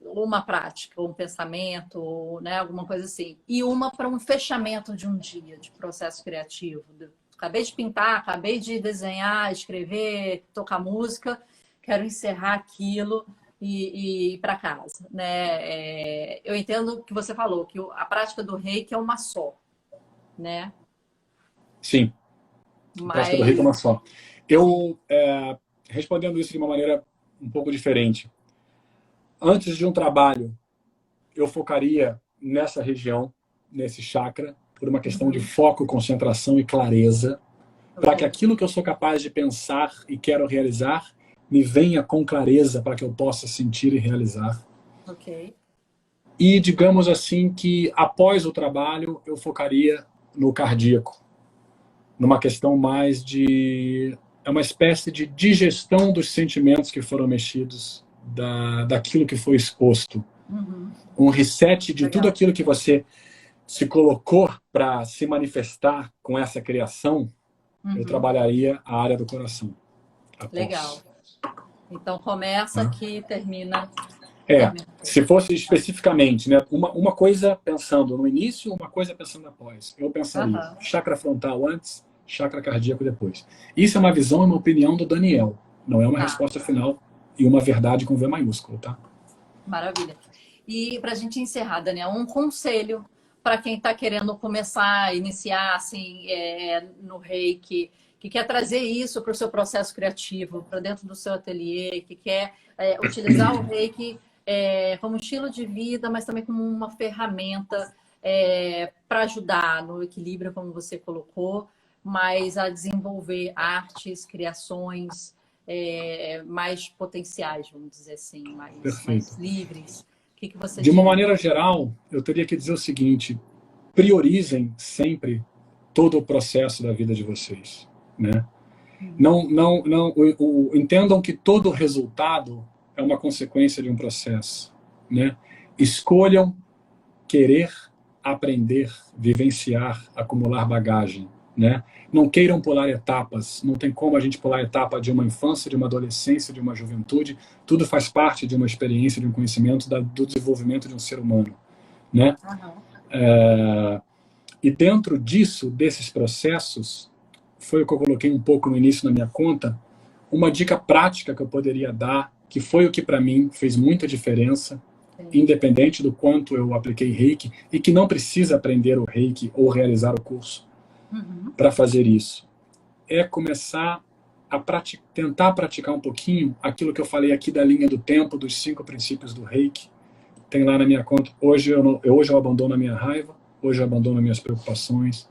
uma prática, um pensamento, né, alguma coisa assim. E uma para um fechamento de um dia de processo criativo. Acabei de pintar, acabei de desenhar, escrever, tocar música, quero encerrar aquilo e ir para casa. Né? Eu entendo o que você falou, que a prática do Reiki é uma só. Né? Sim. A prática do Reiki é uma só. Eu, respondendo isso de uma maneira um pouco diferente, antes de um trabalho, eu focaria nessa região, nesse chakra, por uma questão de foco, concentração e clareza, para que aquilo que eu sou capaz de pensar e quero realizar me venha com clareza para que eu possa sentir e realizar. Ok. E digamos assim que após o trabalho eu focaria no cardíaco, numa questão mais de... é uma espécie de digestão dos sentimentos que foram mexidos, daquilo que foi exposto. Um reset de tudo aquilo que você se colocou para se manifestar com essa criação. Eu trabalharia a área do coração. Legal. Então começa aqui, termina... se fosse especificamente, né, uma coisa pensando no início, uma coisa pensando após. Eu pensaria chakra frontal antes, chakra cardíaco depois. Isso é uma visão e uma opinião do Daniel. Não é uma resposta final e uma verdade com V maiúsculo, tá? Maravilha. E para a gente encerrar, Daniel, um conselho para quem está querendo começar, iniciar assim, no Reiki, que quer trazer isso para o seu processo criativo, para dentro do seu ateliê, que quer utilizar o Reiki como estilo de vida, mas também como uma ferramenta para ajudar no equilíbrio, como você colocou, mas a desenvolver artes, criações mais potenciais, vamos dizer assim, mais livres. O que você diz? De uma maneira geral, eu teria que dizer o seguinte: priorizem sempre todo o processo da vida de vocês, né? Entendam que todo resultado é uma consequência de um processo, né? Escolham querer aprender, vivenciar, acumular bagagem, né? Não queiram pular etapas. Não tem como a gente pular a etapa de uma infância, de uma adolescência, de uma juventude. Tudo faz parte de uma experiência, de um conhecimento, do desenvolvimento de um ser humano, né? E dentro disso, desses processos, foi o que eu coloquei um pouco no início na minha conta, uma dica prática que eu poderia dar, que foi o que para mim fez muita diferença, independente do quanto eu apliquei Reiki, e que não precisa aprender o Reiki ou realizar o curso para fazer isso. É começar a tentar praticar um pouquinho aquilo que eu falei aqui da linha do tempo, dos 5 princípios do Reiki. Tem lá na minha conta. Hoje eu abandono a minha raiva, hoje eu abandono as minhas preocupações,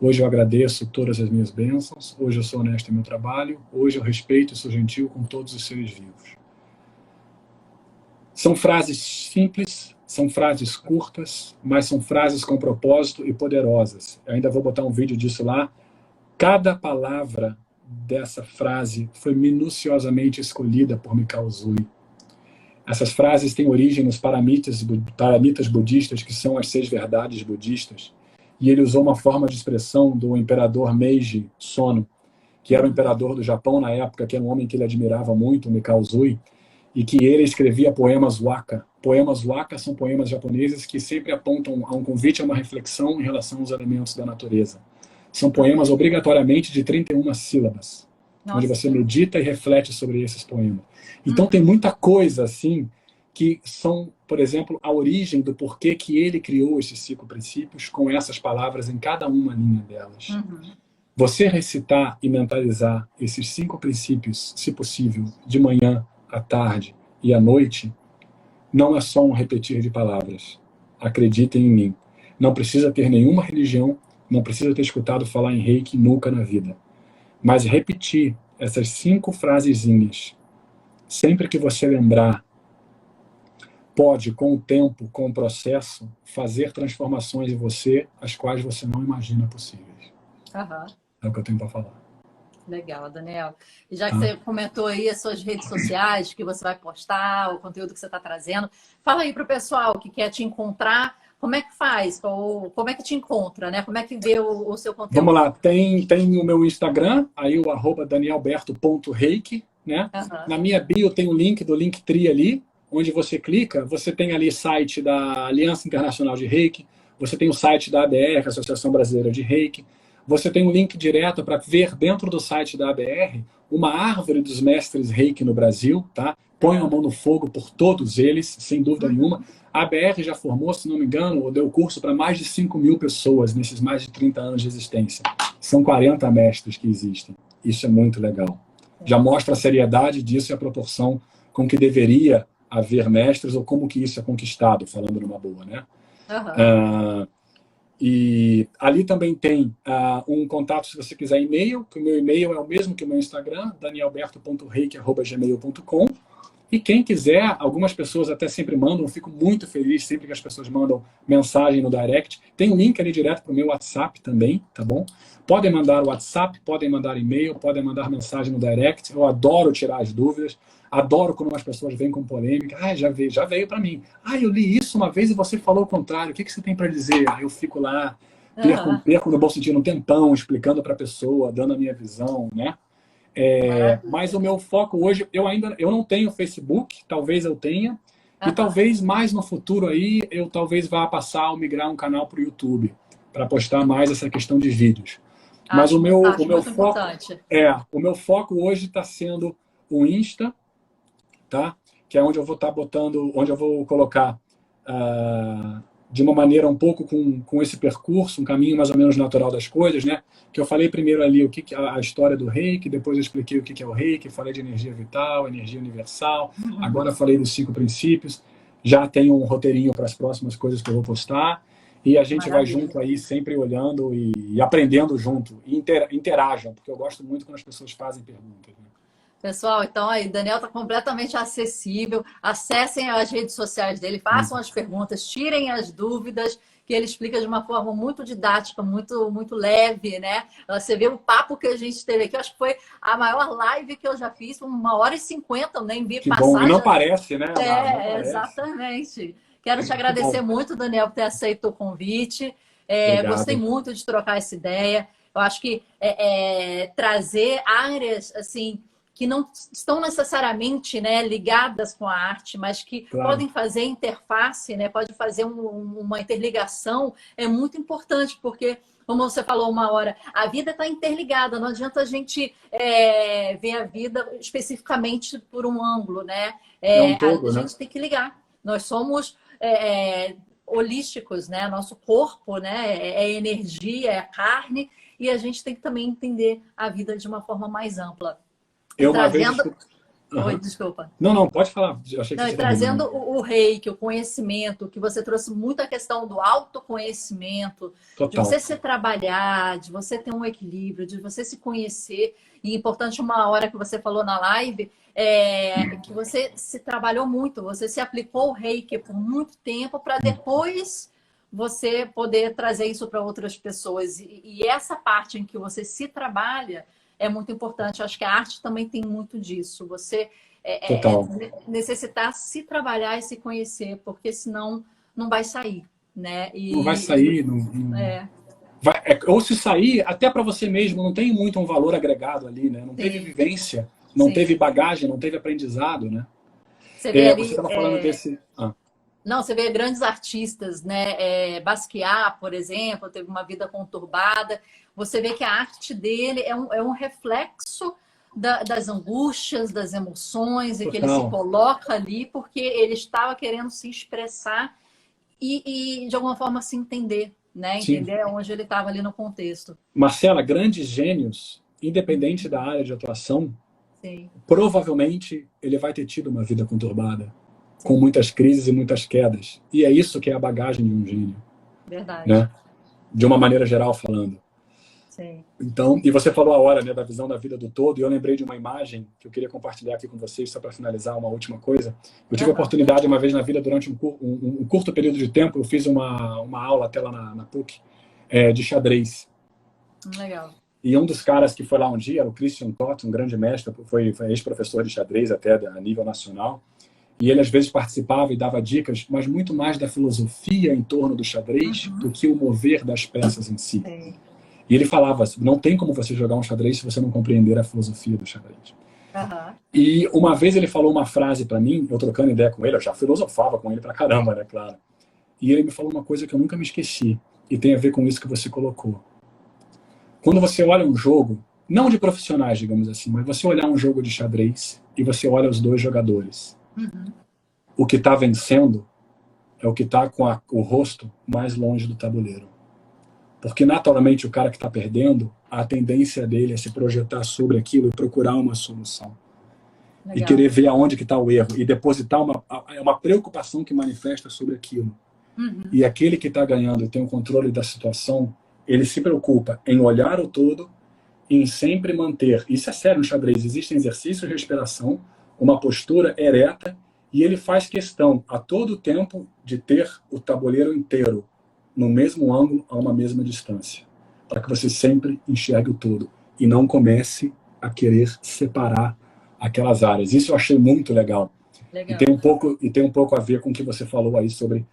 Hoje eu agradeço todas as minhas bênçãos. Hoje eu sou honesto em meu trabalho. Hoje eu respeito e sou gentil com todos os seres vivos. São frases simples, são frases curtas, mas são frases com propósito e poderosas. Eu ainda vou botar um vídeo disso lá. Cada palavra dessa frase foi minuciosamente escolhida por Mikao Usui. Essas frases têm origem nos paramitas budistas, que são as 6 verdades budistas. E ele usou uma forma de expressão do imperador Meiji Sono, que era o imperador do Japão na época, que era um homem que ele admirava muito, Mikao Usui, e que ele escrevia poemas waka. Poemas waka são poemas japoneses que sempre apontam a um convite a uma reflexão em relação aos elementos da natureza. São poemas obrigatoriamente de 31 sílabas, onde você medita e reflete sobre esses poemas. Então tem muita coisa assim que são, por exemplo, a origem do porquê que ele criou esses 5 princípios com essas palavras em cada uma linha delas. Você recitar e mentalizar esses 5 princípios, se possível, de manhã, à tarde e à noite, não é só um repetir de palavras. Acreditem em mim. Não precisa ter nenhuma religião, não precisa ter escutado falar em Reiki nunca na vida. Mas repetir essas 5 frasezinhas, sempre que você lembrar, pode, com o tempo, com o processo, fazer transformações em você, as quais você não imagina possíveis. É o que eu tenho para falar. Legal, Daniel. E já que você comentou aí as suas redes sociais, que você vai postar, o conteúdo que você está trazendo, fala aí para o pessoal que quer te encontrar, como é que faz? Como é que te encontra, né? Como é que vê o seu conteúdo? Vamos lá, tem o meu Instagram, aí o @danielberto.reiki, né? Na minha bio tem o link do Linktree ali, onde você clica, você tem ali site da Aliança Internacional de Reiki, você tem o site da ABR, Associação Brasileira de Reiki, você tem um link direto para ver dentro do site da ABR uma árvore dos mestres Reiki no Brasil, tá? Ponham a mão no fogo por todos eles, sem dúvida nenhuma. A ABR já formou, se não me engano, ou deu curso para mais de 5.000 pessoas nesses mais de 30 anos de existência. São 40 mestres que existem. Isso é muito legal. Já mostra a seriedade disso e a proporção com que deveria haver mestres, ou como que isso é conquistado, falando numa boa, né? E ali também tem um contato, se você quiser, e-mail, que o meu e-mail é o mesmo que o meu Instagram, danielberto.reiki@gmail.com. E quem quiser, algumas pessoas até sempre mandam, eu fico muito feliz sempre que as pessoas mandam mensagem no direct. Tem um link ali direto para o meu WhatsApp também, tá bom? Podem mandar o WhatsApp, podem mandar e-mail, podem mandar mensagem no direct. Eu adoro tirar as dúvidas, adoro quando as pessoas vêm com polêmica. Já veio para mim. Eu li isso uma vez e você falou o contrário. O que você tem para dizer? Eu fico lá, perco no bom sentido um tempão, explicando para a pessoa, dando a minha visão, né? Mas o meu foco hoje, eu não tenho Facebook, talvez eu tenha, e talvez mais no futuro aí, eu talvez vá passar ou migrar um canal para o YouTube, para postar mais essa questão de vídeos. Mas o meu foco hoje está sendo o Insta, tá? Que é onde eu vou estar botando, onde eu vou colocar de uma maneira um pouco com esse percurso, um caminho mais ou menos natural das coisas, né? Que eu falei primeiro ali a história do Reiki, depois eu expliquei o que é o Reiki, falei de energia vital, energia universal, agora falei dos 5 princípios, já tenho um roteirinho para as próximas coisas que eu vou postar, e a gente vai junto aí, sempre olhando e aprendendo junto, e interajam, porque eu gosto muito quando as pessoas fazem perguntas, né? Pessoal, então aí, Daniel está completamente acessível. Acessem as redes sociais dele, façam as perguntas, tirem as dúvidas, que ele explica de uma forma muito didática, muito leve, né? Você vê o papo que a gente teve aqui, eu acho que foi a maior live que eu já fiz, 1h50, eu nem vi passar. Bom, e não parece, né? Exatamente. Quero te agradecer muito, Daniel, por ter aceito o convite. Gostei muito de trocar essa ideia. Eu acho que trazer áreas, assim, que não estão necessariamente, né, ligadas com a arte, mas que podem fazer interface, né, pode fazer uma interligação, é muito importante, porque, como você falou uma hora, a vida está interligada, não adianta a gente ver a vida especificamente por um ângulo, né? A gente tem que ligar. Nós somos holísticos, né? Nosso corpo, né, é energia, é carne, e a gente tem que também entender a vida de uma forma mais ampla. Oi, desculpa. Não, pode falar. Eu achei que Não, você trazendo o reiki, o conhecimento, que você trouxe muita questão do autoconhecimento, de Total. você se trabalhar, de você ter um equilíbrio, de você se conhecer. E importante, uma hora que você falou na live, que você se trabalhou muito, você se aplicou o reiki por muito tempo para depois você poder trazer isso para outras pessoas. E essa parte em que você se trabalha é muito importante. Eu acho que a arte também tem muito disso. Você Total. necessitar se trabalhar e se conhecer, porque senão não vai sair, né? Não vai sair, ou se sair, até para você mesmo, não tem muito um valor agregado ali, né? Não teve vivência, não teve bagagem, não teve aprendizado, né? Você vê ali, você estava falando desse... Não, você vê grandes artistas, né? Basquiat, por exemplo, teve uma vida conturbada. Você vê que a arte dele é um reflexo das angústias, das emoções, e que ele se coloca ali porque ele estava querendo se expressar e de alguma forma se entender, né? Entender onde ele estava ali no contexto. Marcela, grandes gênios, independente da área de atuação, provavelmente ele vai ter tido uma vida conturbada, com muitas crises e muitas quedas. E é isso que é a bagagem de um gênio. Verdade. Né? De uma maneira geral falando. Sim. Então, e você falou a hora, né, da visão da vida do todo, e eu lembrei de uma imagem que eu queria compartilhar aqui com vocês, só para finalizar uma última coisa. Eu tive a oportunidade uma vez na vida, durante um curto período de tempo, eu fiz uma aula até lá na PUC, de xadrez. Legal. E um dos caras que foi lá um dia era o Christian Toth, um grande mestre, foi ex-professor de xadrez até a nível nacional. E ele às vezes participava e dava dicas, mas muito mais da filosofia em torno do xadrez do que o mover das peças em si. E ele falava, não tem como você jogar um xadrez se você não compreender a filosofia do xadrez. E uma vez ele falou uma frase para mim, eu trocando ideia com ele, eu já filosofava com ele pra caramba, né, claro. E ele me falou uma coisa que eu nunca me esqueci, e tem a ver com isso que você colocou. Quando você olha um jogo, não de profissionais, digamos assim, mas você olhar um jogo de xadrez e você olha os dois jogadores, o que está vencendo é o que está com o rosto mais longe do tabuleiro. Porque, naturalmente, o cara que está perdendo, a tendência dele é se projetar sobre aquilo e procurar uma solução. Legal. E querer ver aonde que está o erro. E depositar uma preocupação que manifesta sobre aquilo. E aquele que está ganhando e tem o controle da situação, ele se preocupa em olhar o todo e em sempre manter. Isso é sério no xadrez. Existem exercícios de respiração, uma postura ereta, e ele faz questão, a todo tempo, de ter o tabuleiro inteiro no mesmo ângulo, a uma mesma distância, para que você sempre enxergue o todo e não comece a querer separar aquelas áreas. Isso eu achei muito legal. E tem um pouco a ver com o que você falou aí sobre...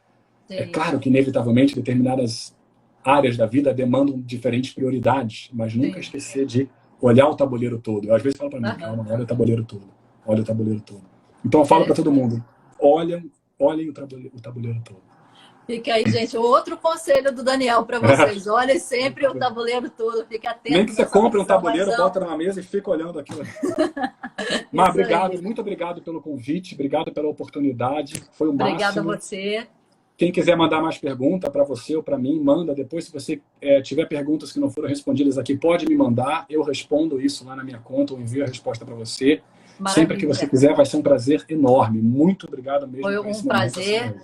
É claro que, inevitavelmente, determinadas áreas da vida demandam diferentes prioridades, mas nunca esquecer de olhar o tabuleiro todo. Eu, às vezes, falo para mim, calma, olha o tabuleiro todo. Olha o tabuleiro todo. Então eu falo para todo mundo, olhem o tabuleiro todo. Fica aí, gente, outro conselho do Daniel para vocês. Olhem sempre o tabuleiro todo, fica atento. Nem que você compre um tabuleiro, bota na mesa e fica olhando aquilo. Mas obrigado, muito obrigado pelo convite, obrigado pela oportunidade. Foi o máximo. Obrigada a você. Quem quiser mandar mais pergunta para você ou para mim, manda. Depois, se você tiver perguntas que não foram respondidas aqui, pode me mandar. Eu respondo isso lá na minha conta, ou envio a resposta para você. Maravilha. Sempre que você quiser, vai ser um prazer enorme. Muito obrigado mesmo. Foi um prazer.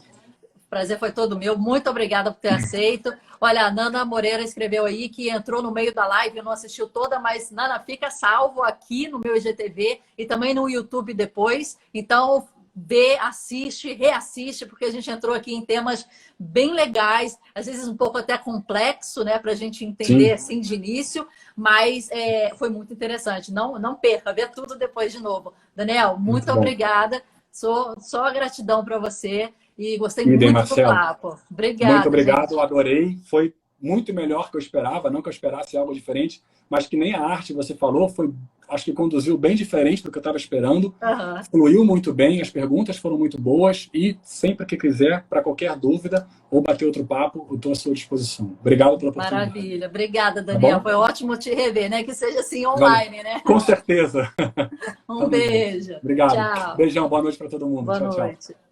O prazer foi todo meu. Muito obrigada por ter aceito. Olha, a Nana Moreira escreveu aí que entrou no meio da live, não assistiu toda, mas, Nana, fica salvo aqui no meu IGTV e também no YouTube depois. Então, vê, assiste, reassiste, porque a gente entrou aqui em temas bem legais, às vezes um pouco até complexo, né, para a gente entender assim de início, mas foi muito interessante. Não perca, vê tudo depois de novo. Daniel, muito obrigada. Só gratidão para você e gostei muito Marcelo. Do papo. Obrigada. Muito obrigado, gente. Adorei. Foi muito melhor que eu esperava, não que eu esperasse algo diferente, mas que nem a arte você falou, acho que conduziu bem diferente do que eu estava esperando. Fluiu muito bem, as perguntas foram muito boas e sempre que quiser, para qualquer dúvida ou bater outro papo, eu estou à sua disposição. Obrigado pela oportunidade. Maravilha. Obrigada, Daniel. Tá, foi ótimo te rever, né? Que seja assim online, né? Com certeza. Um beijo. Obrigado. Tchau. Beijão, boa noite para todo mundo. Boa tchau, noite. Tchau.